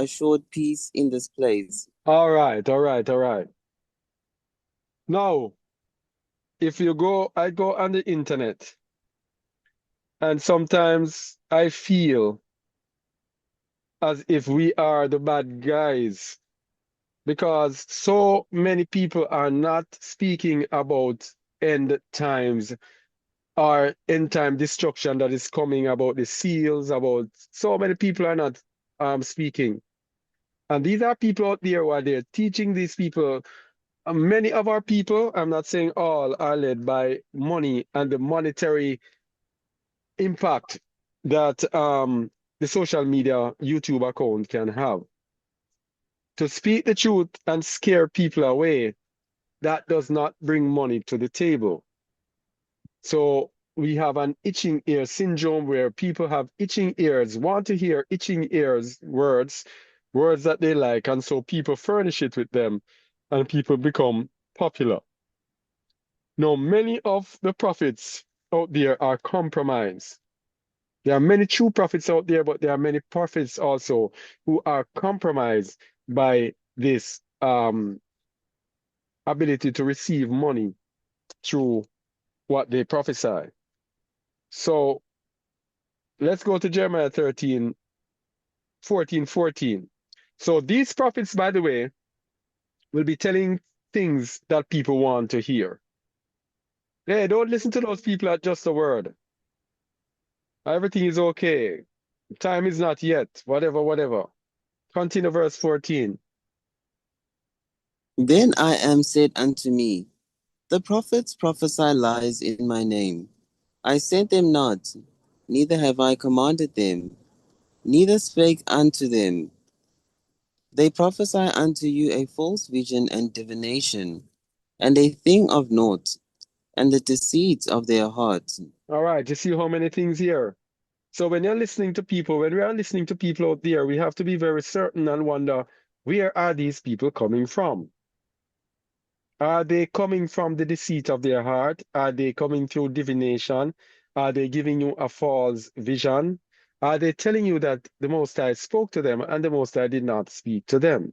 short peace in this place. All right, all right, all right. Now, if you go, I go on the internet, and sometimes I feel as if we are the bad guys because so many people are not speaking about end times or end time destruction that is coming, about the seals, about so many people are not speaking. And these are people out there who are there teaching these people. Many of our people, I'm not saying all, are led by money and the monetary impact that the social media YouTube account can have. To speak the truth and scare people away, that does not bring money to the table. So we have an itching ear syndrome where people have itching ears, want to hear itching ears words, words that they like, and so people furnish it with them and people become popular. Now, many of the prophets out there are compromised. There are many true prophets out there, but there are many prophets also who are compromised by this ability to receive money through what they prophesy. So let's go to Jeremiah 13, 14. So these prophets, by the way, will be telling things that people want to hear. Hey, don't listen to those people at just a word. Everything is okay. Time is not yet. Whatever. Continue verse 14. Then I am said unto me, the prophets prophesy lies in my name. I sent them not, neither have I commanded them, neither spake unto them. They prophesy unto you a false vision and divination, and a thing of naught, and the deceits of their hearts. All right, you see how many things here. So when you're listening to people, when we are listening to people out there, we have to be very certain and wonder, where are these people coming from? Are they coming from the deceit of their heart? Are they coming through divination? Are they giving you a false vision? Are they telling you that the Most High spoke to them and the Most High did not speak to them?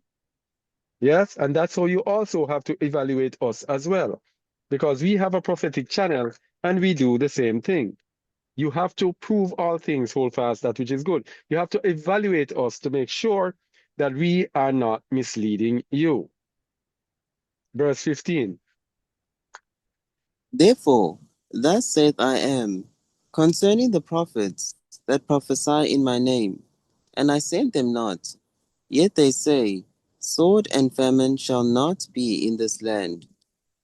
Yes, and that's how you also have to evaluate us as well, because we have a prophetic channel and we do the same thing. You have to prove all things, hold fast that which is good. You have to evaluate us to make sure that we are not misleading you. Verse 15. Therefore, thus saith I am, concerning the prophets that prophesy in my name, and I sent them not. Yet they say, sword and famine shall not be in this land.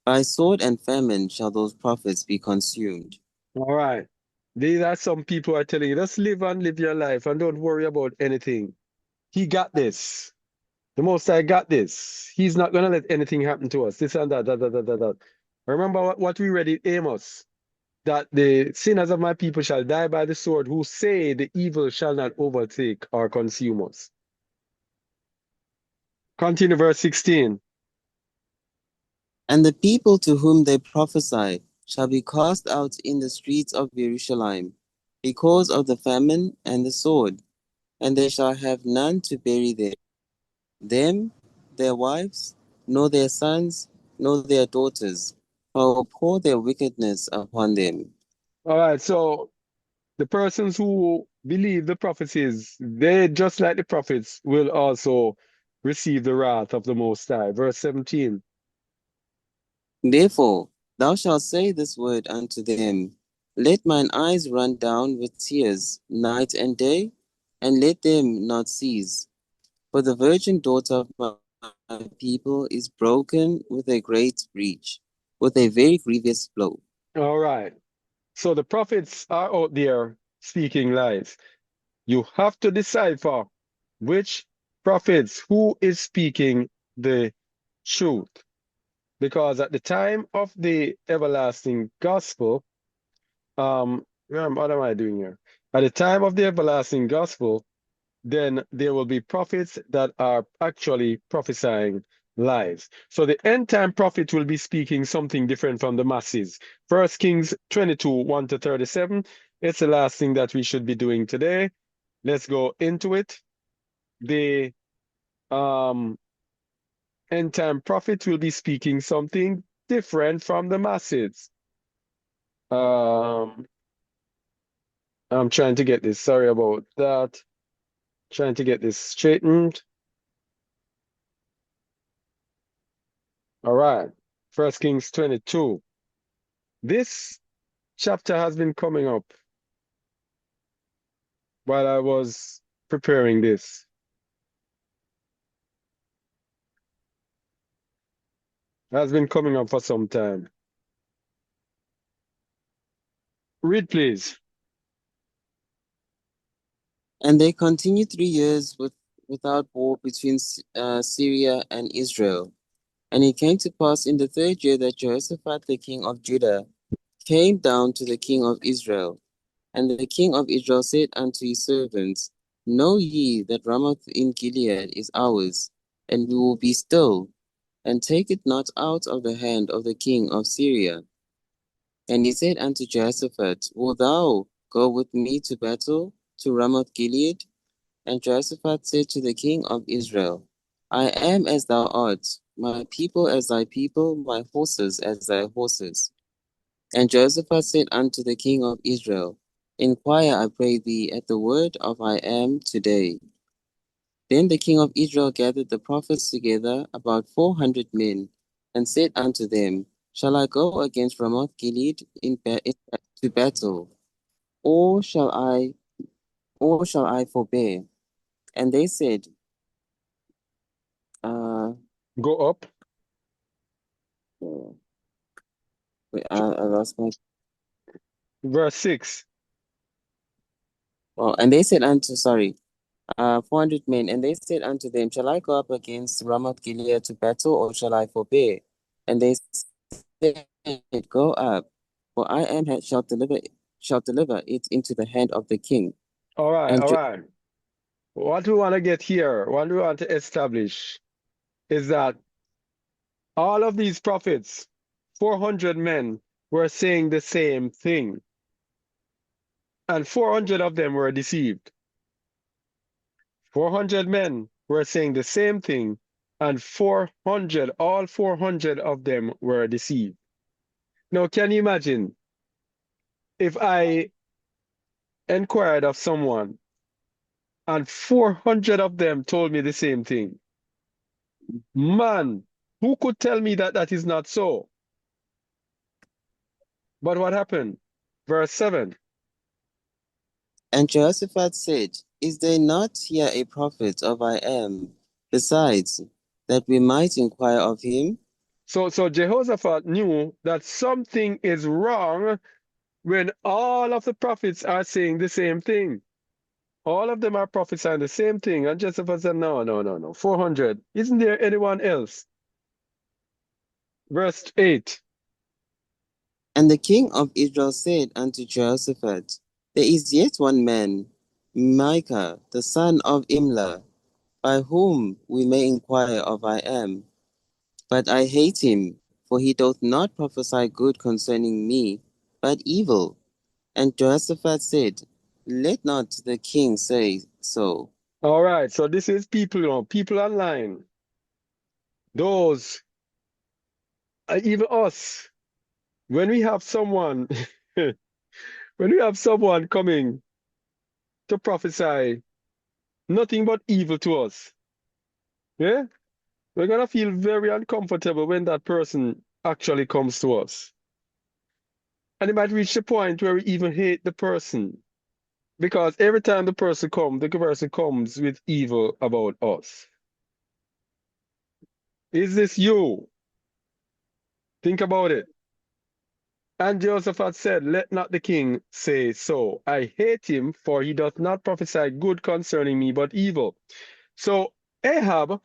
By sword and famine shall those prophets be consumed. All right. These are some people who are telling you, just live and live your life and don't worry about anything. He got this. The Most High got this. He's not going to let anything happen to us. This and that. Remember what we read in Amos, that the sinners of my people shall die by the sword, who say the evil shall not overtake or consume us. Continue verse 16. And the people to whom they prophesy shall be cast out in the streets of Jerusalem, because of the famine and the sword, and they shall have none to bury them, their wives, nor their sons, nor their daughters, for I will pour their wickedness upon them. All right, so the persons who believe the prophecies, they, just like the prophets, will also receive the wrath of the Most High. Verse 17. Therefore, thou shalt say this word unto them, let mine eyes run down with tears night and day, and let them not cease. For the virgin daughter of my people is broken with a great breach, with a very grievous blow. All right. So the prophets are out there speaking lies. You have to decipher which prophets, who is speaking the truth. Because at the time of the everlasting gospel, what am I doing here? At the time of the everlasting gospel, then there will be prophets that are actually prophesying lies. So the end time prophet will be speaking something different from the masses. 1 Kings 22, 1 to 37. It's the last thing that we should be doing today. Let's go into it. The end time prophet will be speaking something different from the masses. Um, I'm trying to get this. Sorry about that. Trying to get this straightened. All right. First Kings 22. This chapter has been coming up while I was preparing this. It has been coming up for some time. Read, please. And they continued 3 years without war between Syria and Israel. And it came to pass in the third year that Jehoshaphat the king of Judah came down to the king of Israel. And the king of Israel said unto his servants, Know ye that Ramoth in Gilead is ours, and we will be still, and take it not out of the hand of the king of Syria. And he said unto Jehoshaphat, Wilt thou go with me to battle to Ramoth Gilead? And Jehoshaphat said to the king of Israel, I am as thou art, my people as thy people, my horses as thy horses. And Jehoshaphat said unto the king of Israel, Inquire, I pray thee, at the word of I am today. Then the king of Israel gathered the prophets together, about 400 men, and said unto them, Shall I go against Ramoth Gilead to battle, or shall I forbear? And they said, uh, Go up. wait, I lost my. Verse 6. Oh, and they said unto, 400 men, and they said unto them, Shall I go up against Ramoth Gilead to battle, or shall I forbear? And they said, Go up, for I am shall deliver it into the hand of the king. All right, And all right. What we want to get here, what we want to establish is that all of these prophets, 400 men, were saying the same thing, and 400 of them were deceived. 400 men were saying the same thing, and all 400 of them were deceived. Now, can you imagine if I inquired of someone and 400 of them told me the same thing? Man, who could tell me that that is not so? But what happened? Verse 7. Jehoshaphat said, Is there not here a prophet of I am, besides, that we might inquire of him? So Jehoshaphat knew that something is wrong when all of the prophets are saying the same thing. All of them are prophesying the same thing. And Jehoshaphat said, no, no, no, no. 400. Isn't there anyone else? Verse 8. And the king of Israel said unto Jehoshaphat, There is yet one man, Micah, the son of Imlah, by whom we may inquire of I am. But I hate him, for he doth not prophesy good concerning me, but evil. And Jehoshaphat said, Let not the king say so. All right. So this is people, people online. Those, even us, when we have someone, when we have someone coming to prophesy nothing but evil to us, yeah, we're going to feel very uncomfortable when that person actually comes to us. And it might reach the point where we even hate the person. Because every time the person comes with evil about us. Is this you? Think about it. And Jehoshaphat said, Let not the king say so. I hate him, for he doth not prophesy good concerning me, but evil. So Ahab,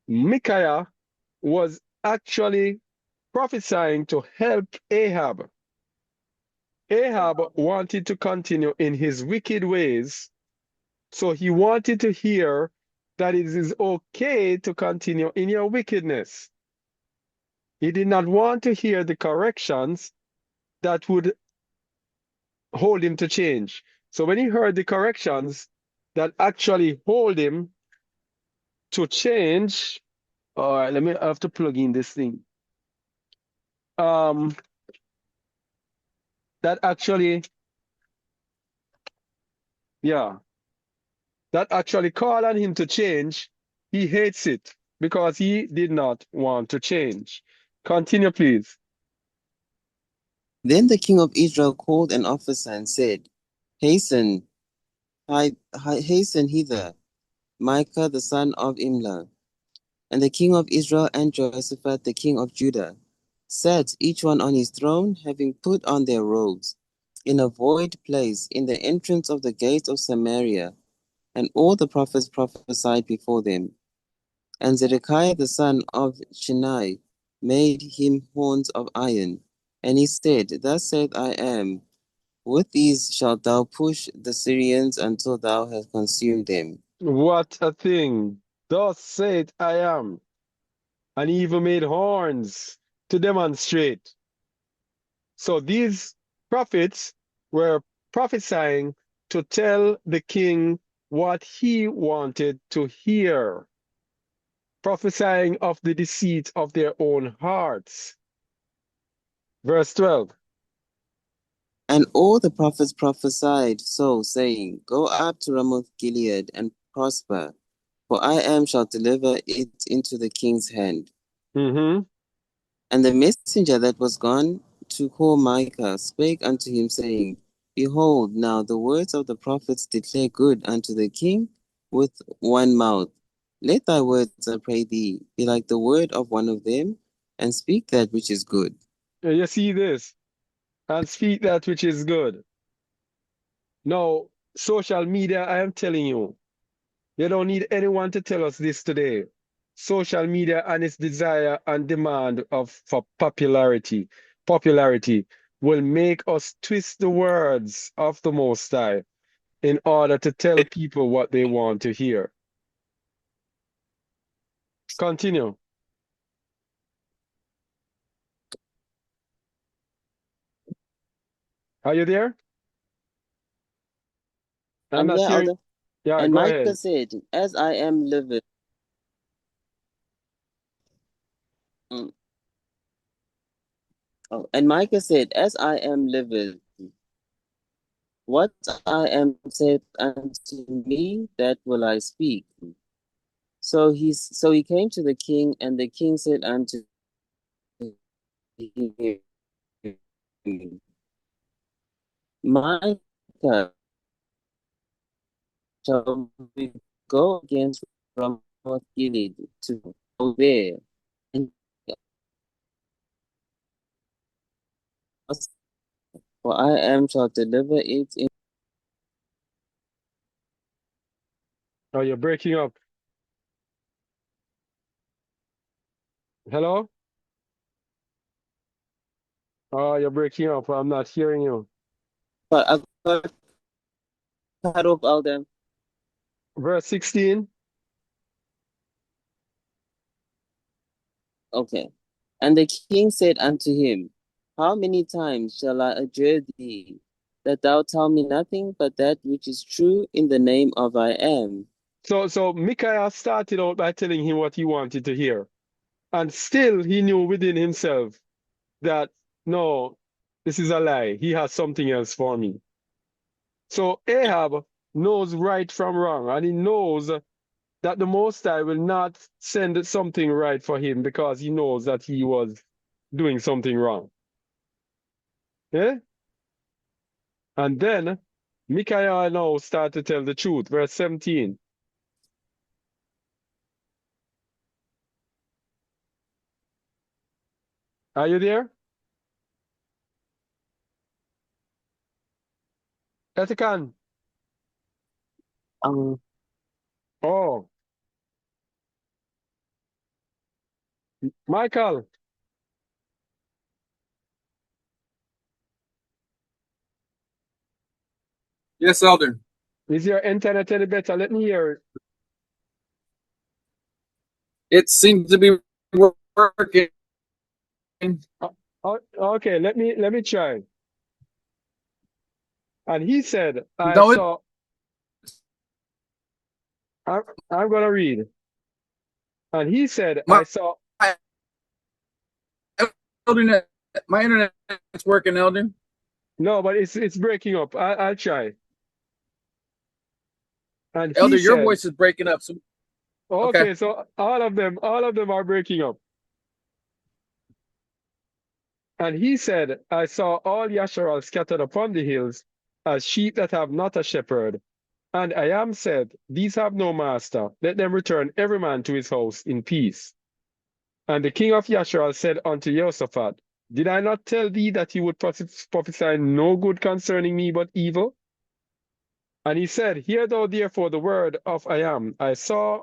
Micaiah, was actually prophesying to help Ahab. Ahab wanted to continue in his wicked ways, so he wanted to hear that it is okay to continue in your wickedness. He did not want to hear the corrections that would hold him to change. So when he heard the corrections that actually hold him to change, all right, I have to plug in this thing. that actually, yeah, that actually call on him to change, he hates it because he did not want to change. Continue, please. Then the king of Israel called an officer and said, Hasten, hasten hither, Micah the son of Imlah. And the king of Israel and Jehoshaphat the king of Judah sat each one on his throne, having put on their robes, in a void place in the entrance of the gate of Samaria, and all the prophets prophesied before them. And Zedekiah the son of Shimei made him horns of iron, and he said, Thus saith I am, with these shalt thou push the Syrians until thou hast consumed them. What a thing. Thus said I am. And he even made horns to demonstrate. So these prophets were prophesying to tell the king what he wanted to hear, prophesying of the deceit of their own hearts. Verse 12. And all the prophets prophesied so, saying, Go up to Ramoth Gilead and prosper, for I am shall deliver it into the king's hand. Mm-hmm. And the messenger that was gone to call Micah spake unto him, saying, Behold, now the words of the prophets declare good unto the king with one mouth. Let thy words, I pray thee, be like the word of one of them, and speak that which is good. You see this? And speak that which is good. Now, social media, I am telling you, you don't need anyone to tell us this today. Social media and its desire and demand for popularity will make us twist the words of the Most High in order to tell people what they want to hear. Continue. Are you there? I'm not Yeah, hearing. Elder. Yeah, And go Micah ahead. said, As I am living. Mm. Oh, and Micah said, As I am living, what I am said unto me, that will I speak. So he came to the king, and the king said unto him, Micah, shall we go against Ramoth Gilead to go there? And for I am shall deliver it in. Oh, you're breaking up. Hello? Oh, you're breaking up. I'm not hearing you. But I got cut off all them. Verse 16. Okay. And the king said unto him, How many times shall I adjure thee, that thou tell me nothing but that which is true in the name of I am? So Micaiah started out by telling him what he wanted to hear. And still he knew within himself that, no, this is a lie. He has something else for me. So Ahab knows right from wrong, and he knows that the Most High will not send something right for him because he knows that he was doing something wrong. Yeah? And then Micaiah now start to tell the truth. Verse 17. Are you there? Etikan. Um, Oh, Michael. Yes, Elder. Is your internet any better? Let me hear it. It seems to be working. Okay, let me try. And he said, I No, saw. I'm, I'm gonna read. And he said, I my saw. internet, my internet's working, Elder. No, but it's breaking up. I'll try. And he Elder, your said, voice is breaking up. So, okay. okay, so all of them are breaking up. And he said, I saw all Yasharal scattered upon the hills, as sheep that have not a shepherd. And I am said, these have no master. Let them return every man to his house in peace. And the king of Yasharal said unto Jehoshaphat, did I not tell thee that he would prophesy no good concerning me but evil? And he said, hear thou therefore the word of I am. I saw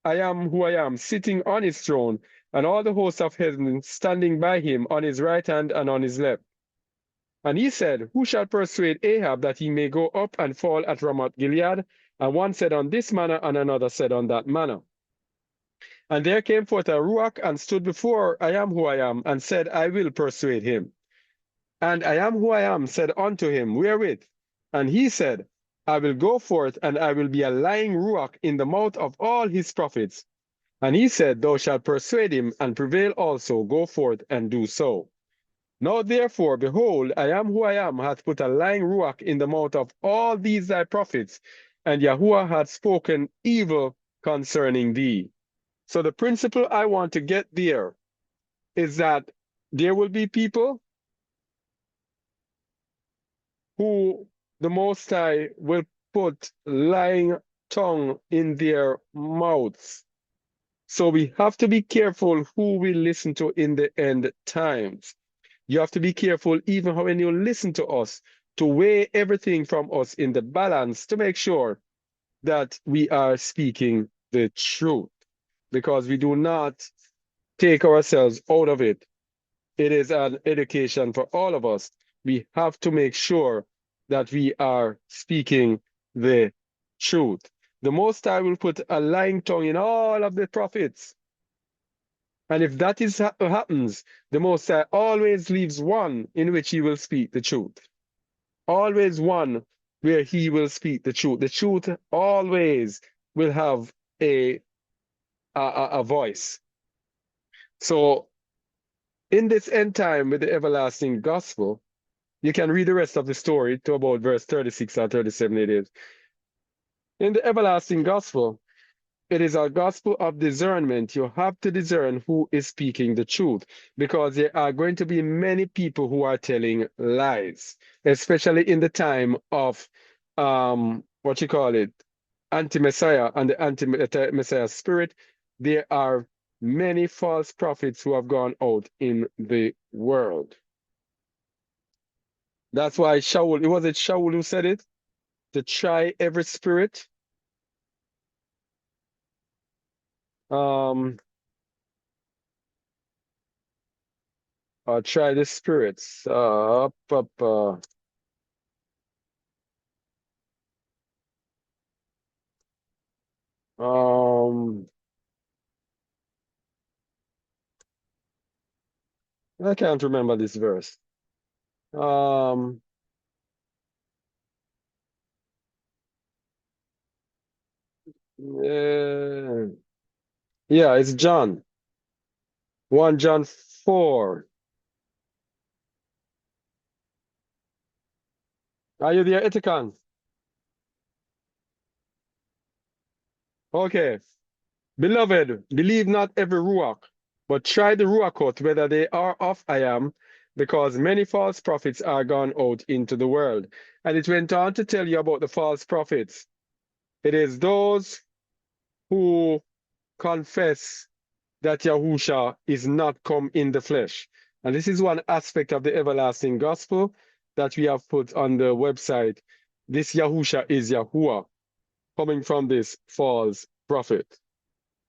I am who I am, sitting on his throne, and all the hosts of heaven standing by him on his right hand and on his left. And he said, who shall persuade Ahab that he may go up and fall at Ramoth Gilead? And one said on this manner, and another said on that manner. And there came forth a Ruach and stood before I am who I am, and said, I will persuade him. And I am who I am said unto him, wherewith? And he said, I will go forth, and I will be a lying Ruach in the mouth of all his prophets. And he said, thou shalt persuade him, and prevail also, go forth and do so. Now therefore, behold, I am who I am hath put a lying Ruach in the mouth of all these thy prophets, and Yahuwah hath spoken evil concerning thee. So the principle I want to get there is that there will be people who the Most High will put lying tongue in their mouths. So we have to be careful who we listen to in the end times. You have to be careful even when you listen to us, to weigh everything from us in the balance to make sure that we are speaking the truth, because we do not take ourselves out of it. It is an education for all of us. We have to make sure that we are speaking the truth. The Most High will put a lying tongue in all of the prophets. And if that is happens, the Most High always leaves one in which he will speak the truth. Always one where he will speak the truth. The truth always will have a voice. So in this end time with the everlasting gospel, you can read the rest of the story to about verse 36 or 37 it is. In the everlasting gospel, it is a gospel of discernment. You have to discern who is speaking the truth, because there are going to be many people who are telling lies, especially in the time of what you call it, anti-Messiah and the anti-Messiah spirit. There are many false prophets who have gone out in the world. That's why Shaul, it was Shaul who said it, to try every spirit. Try the spirits. I can't remember this verse. Yeah, yeah, it's John. 1 John 4. Are you there, Etikan? Okay. Beloved, believe not every Ruach, but try the Ruach out whether they are of I am, because many false prophets are gone out into the world. And it went on to tell you about the false prophets. It is those who confess that Yahusha is not come in the flesh. And this is one aspect of the everlasting gospel that we have put on the website. This Yahusha is Yahuwah, coming from this false prophet.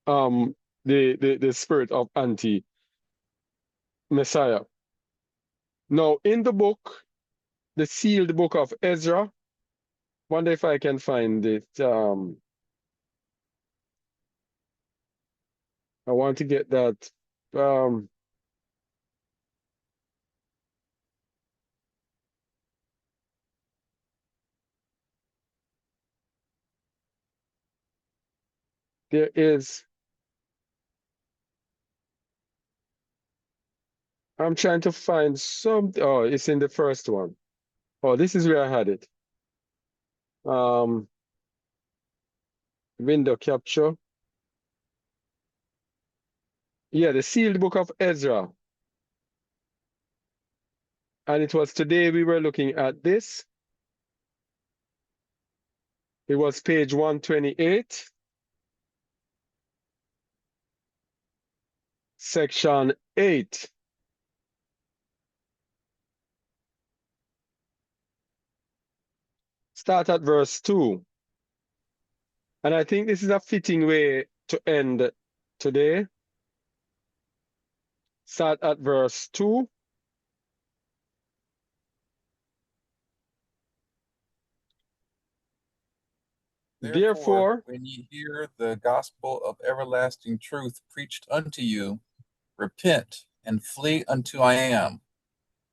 The spirit of anti-Messiah. Now, in the book, the sealed book of Ezra, wonder if I can find it. I want to get that. There is, I'm trying to find some, oh, it's in the first one. Oh, this is where I had it. Window capture. Yeah, the sealed book of Ezra. And it was today we were looking at this. It was page 128, section 8. Start at verse 2. And I think this is a fitting way to end today. Start at verse 2. Therefore, when ye hear the gospel of everlasting truth preached unto you, repent and flee unto I am,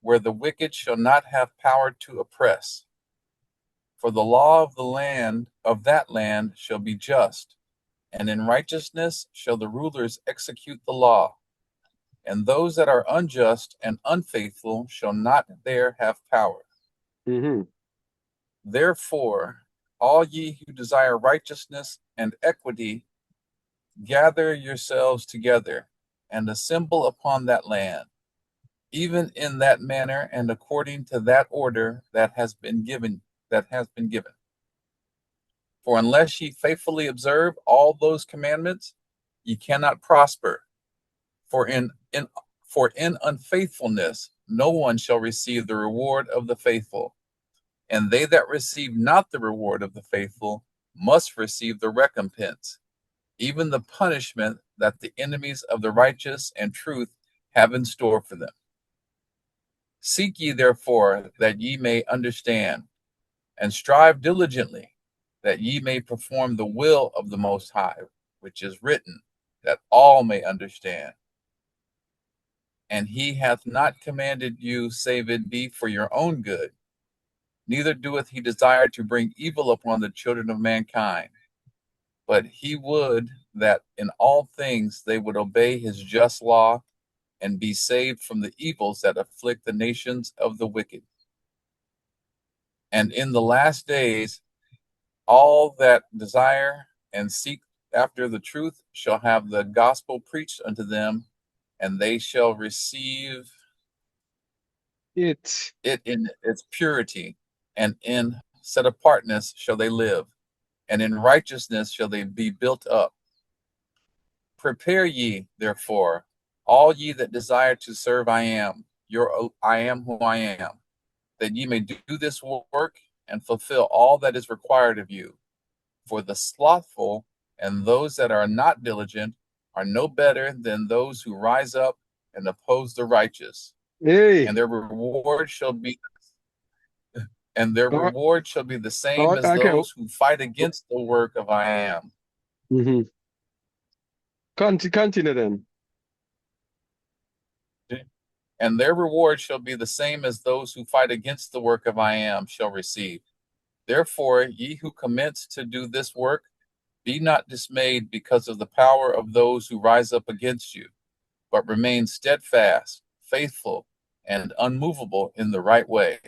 where the wicked shall not have power to oppress. For the law of the land of that land shall be just, and in righteousness shall the rulers execute the law. And those that are unjust and unfaithful shall not there have power. Therefore, all ye who desire righteousness and equity, gather yourselves together and assemble upon that land, even in that manner and according to that order that has been given. For unless ye faithfully observe all those commandments, ye cannot prosper. For in unfaithfulness no one shall receive the reward of the faithful. And they that receive not the reward of the faithful must receive the recompense, even the punishment that the enemies of the righteous and truth have in store for them. Seek ye therefore that ye may understand, and strive diligently that ye may perform the will of the Most High, which is written, that all may understand. And he hath not commanded you, save it be for your own good. Neither doeth he desire to bring evil upon the children of mankind, but he would that in all things they would obey his just law and be saved from the evils that afflict the nations of the wicked. And in the last days, all that desire and seek after the truth shall have the gospel preached unto them, and they shall receive it in its purity, and in set apartness shall they live, and in righteousness shall they be built up. Prepare ye, therefore, all ye that desire to serve I am who I am, that ye may do this work and fulfill all that is required of you. For the slothful and those that are not diligent are no better than those who rise up and oppose the righteous. Hey. And their reward shall be the same as Okay. those who fight against the work of I am. Continue then. And their reward shall be the same as those who fight against the work of I am shall receive. Therefore, ye who commence to do this work, be not dismayed because of the power of those who rise up against you, but remain steadfast, faithful, and unmovable in the right way.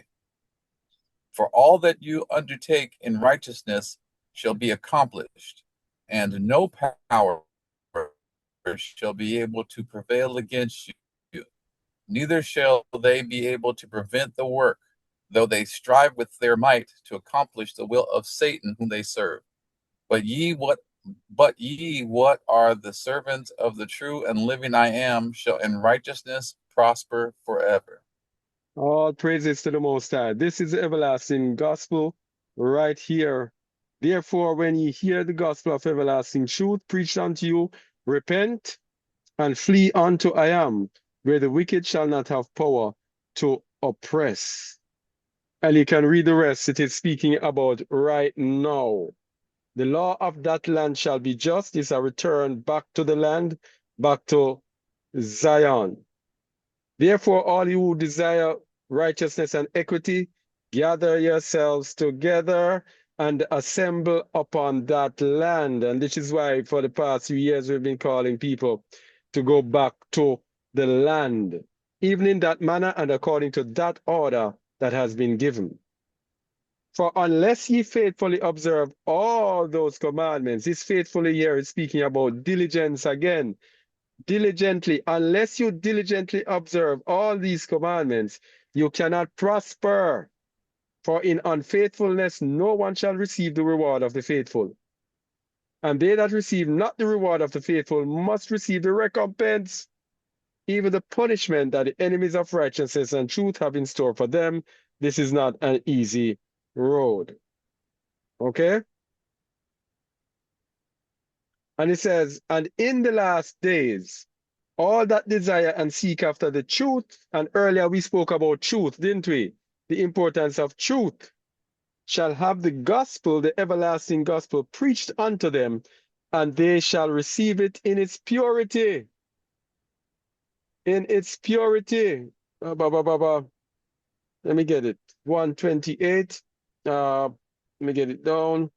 For all that you undertake in righteousness shall be accomplished, and no power shall be able to prevail against you. Neither shall they be able to prevent the work, though they strive with their might to accomplish the will of Satan whom they serve. But ye what are the servants of the true and living I am shall in righteousness prosper forever. All praises to the Most High. This is the everlasting gospel right here. Therefore, when ye hear the gospel of everlasting truth preached unto you, repent and flee unto I am, where the wicked shall not have power to oppress. And you can read the rest. It is speaking about right now. The law of that land shall be just. It's a return back to the land, back to Zion. Therefore, all you who desire righteousness and equity, gather yourselves together and assemble upon that land. And this is why for the past few years we've been calling people to go back to the land, even in that manner and according to that order that has been given. For unless ye faithfully observe all those commandments, this faithfully here is speaking about diligence again. Diligently, unless you diligently observe all these commandments, you cannot prosper. For in unfaithfulness no one shall receive the reward of the faithful. And they that receive not the reward of the faithful must receive the recompense, even the punishment that the enemies of righteousness and truth have in store for them. This is not an easy road. Okay? And it says, and in the last days, all that desire and seek after the truth, and earlier we spoke about truth, didn't we? The importance of truth, shall have the gospel, the everlasting gospel, preached unto them, and they shall receive it in its purity. In its purity. Let me get it. 128. Let me get it down.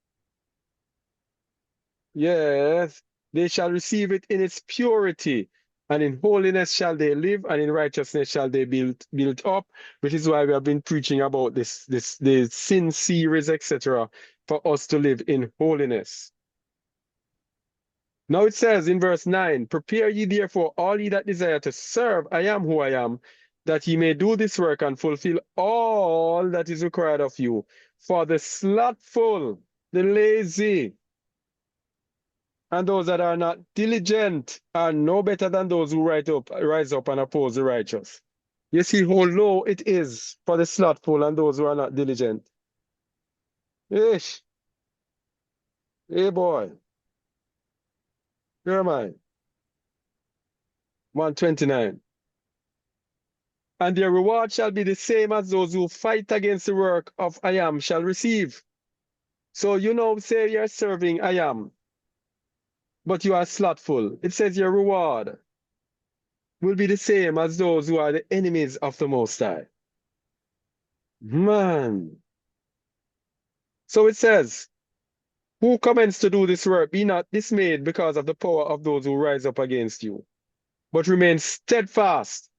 Yes. They shall receive it in its purity, and in holiness shall they live, and in righteousness shall they build up, which is why we have been preaching about the sin series, etc., for us to live in holiness. Now it says in verse 9, prepare ye therefore all ye that desire to serve, I am who I am, that ye may do this work and fulfill all that is required of you. For the slothful, the lazy, and those that are not diligent are no better than those who rise up and oppose the righteous. You see how low it is for the slothful and those who are not diligent. Ish. Hey boy. Where am I? 129. And their reward shall be the same as those who fight against the work of I am shall receive. So you know, say you're serving I am, but you are slothful. It says your reward will be the same as those who are the enemies of the Most High. Man. So it says, who commence to do this work, be not dismayed because of the power of those who rise up against you, but remain steadfast,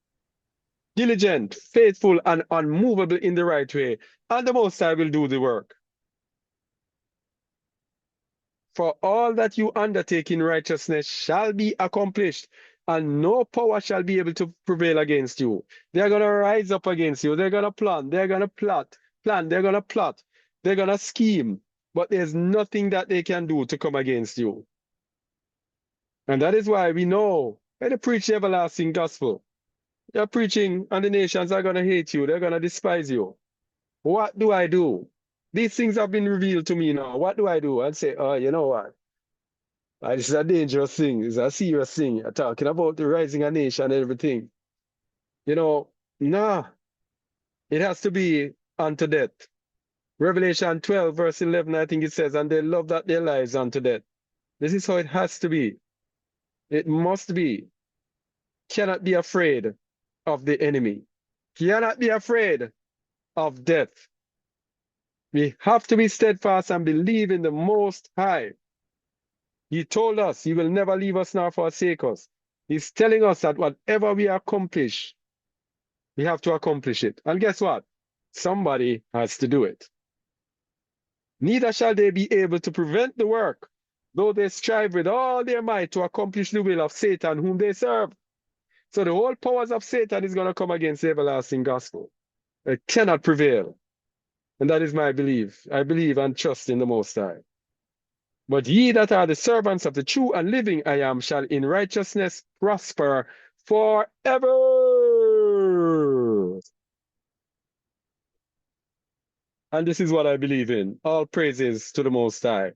diligent, faithful, and unmovable in the right way, and the Most High will do the work. For all that you undertake in righteousness shall be accomplished, and no power shall be able to prevail against you. They're going to rise up against you. They're going to plan. They're going to plan. They're going to plot. They're going to scheme. But there's nothing that they can do to come against you. And that is why we know when they preach the everlasting gospel, they're preaching and the nations are going to hate you. They're going to despise you. What do I do? These things have been revealed to me now. What do I do? I'd say, oh, you know what? This is a dangerous thing. It's a serious thing. You're talking about the rising a nation and everything. You know, nah. It has to be unto death. Revelation 12, verse 11, I think it says, and they love that their lives unto death. This is how it has to be. It must be. Cannot be afraid of the enemy. Cannot be afraid of death. We have to be steadfast and believe in the Most High. He told us he will never leave us nor forsake us. He's telling us that whatever we accomplish, we have to accomplish it. And guess what? Somebody has to do it. Neither shall they be able to prevent the work, though they strive with all their might to accomplish the will of Satan whom they serve. So the whole powers of Satan is going to come against the everlasting gospel. It cannot prevail. And that is my belief. I believe and trust in the Most High. But ye that are the servants of the true and living I am shall in righteousness prosper forever. And this is what I believe in. All praises to the Most High.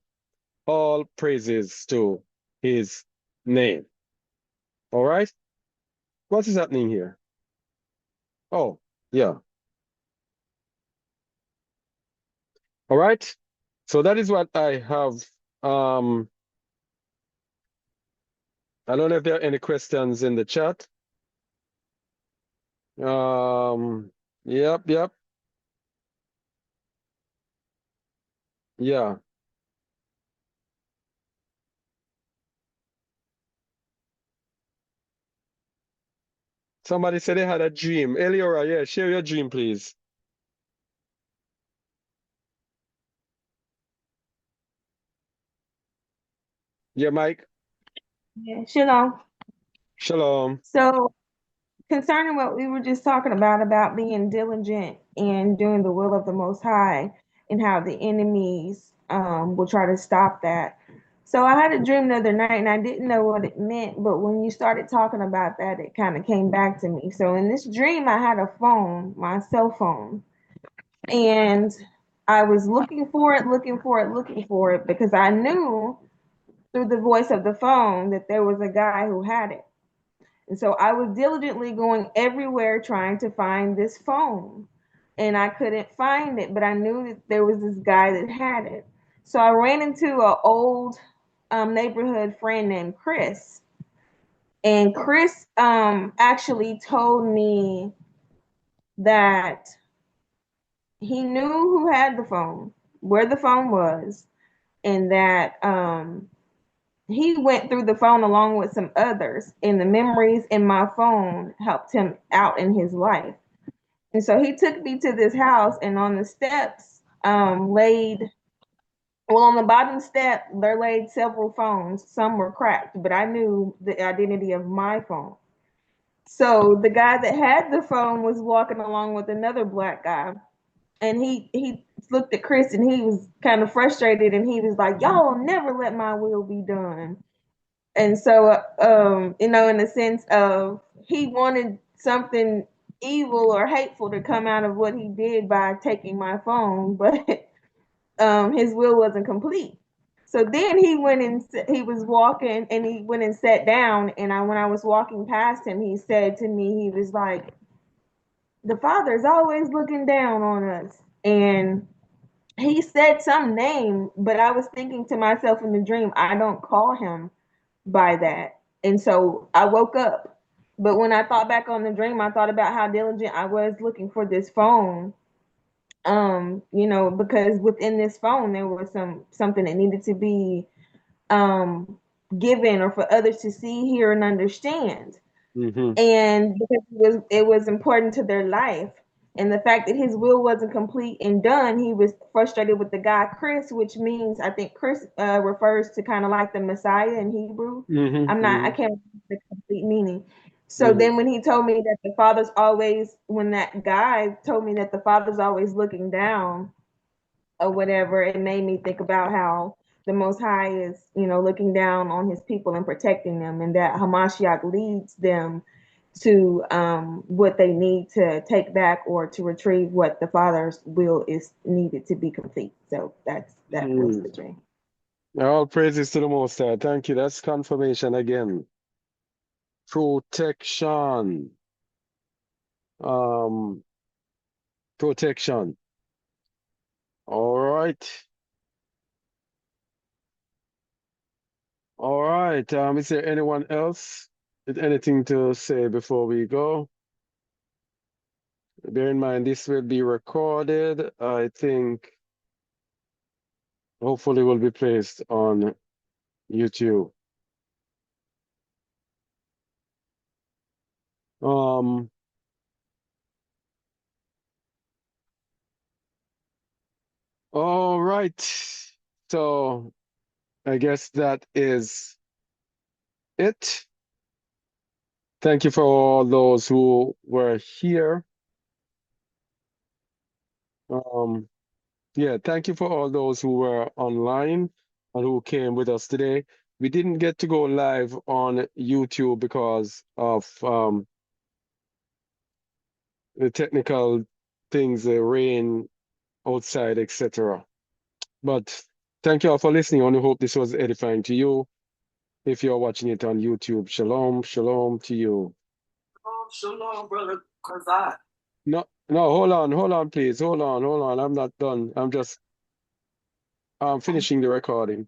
All praises to his name. All right? What is happening here? Oh, yeah. All right? So that is what I have. I don't know if there are any questions in the chat. Yep. Yeah. Somebody said they had a dream. Eliora, yeah, share your dream, please. Yeah, Mike. Yeah, shalom. Shalom. So, concerning what we were just talking about being diligent and doing the will of the Most High, and how the enemies will try to stop that. So, I had a dream the other night, and I didn't know what it meant, but when you started talking about that, it kind of came back to me. So, in this dream, I had a phone, my cell phone, and I was looking for it, looking for it, because I knew through the voice of the phone that there was a guy who had it. And so I was diligently going everywhere trying to find this phone. And I couldn't find it, but I knew that there was this guy that had it. So I ran into an old neighborhood friend named Chris. And Chris actually told me that he knew who had the phone, where the phone was, and that he went through the phone along with some others, and the memories in my phone helped him out in his life. And so he took me to this house, and on the steps, on the bottom step, there laid several phones. Some were cracked, but I knew the identity of my phone. So the guy that had the phone was walking along with another black guy, and he looked at Chris, and he was kind of frustrated, and he was like, "Y'all will never let my will be done." And so in the sense of he wanted something evil or hateful to come out of what he did by taking my phone, but his will wasn't complete. So then he was walking, and he went and sat down, and when I was walking past him, he said to me, he was like, the Father's always looking down on us. And he said some name, but I was thinking to myself in the dream, I don't call him by that. And so I woke up. But when I thought back on the dream, I thought about how diligent I was looking for this phone. Because within this phone there was something that needed to be given, or for others to see, hear, and understand. Mm-hmm. And because it was important to their life. And the fact that his will wasn't complete and done, he was frustrated with the guy Chris, which means, I think Chris refers to kind of like the Messiah in Hebrew. Mm-hmm. I can't remember the complete meaning. So Mm-hmm. then when he told me that the Father's always, when that guy told me that the Father's always looking down or whatever, it made me think about how the Most High is, looking down on his people and protecting them, and that Hamashiach leads them to what they need to take back, or to retrieve what the Father's will is needed to be complete. So that was the dream. All praises to the Most High. Thank you. That's confirmation again. Protection. Protection. All right. All right. Is there anyone else with anything to say before we go? Bear in mind, this will be recorded. I think hopefully will be placed on YouTube. All right. So I guess that is it. Thank you for all those who were here. Yeah, thank you for all those who were online and who came with us today. We didn't get to go live on YouTube because of the technical things, the rain outside, etc. But thank you all for listening, and I hope this was edifying to you. If you're watching it on YouTube, shalom, shalom to you. Shalom, brother Kazai. No, hold on, please. Hold on. I'm not done. I'm finishing the recording.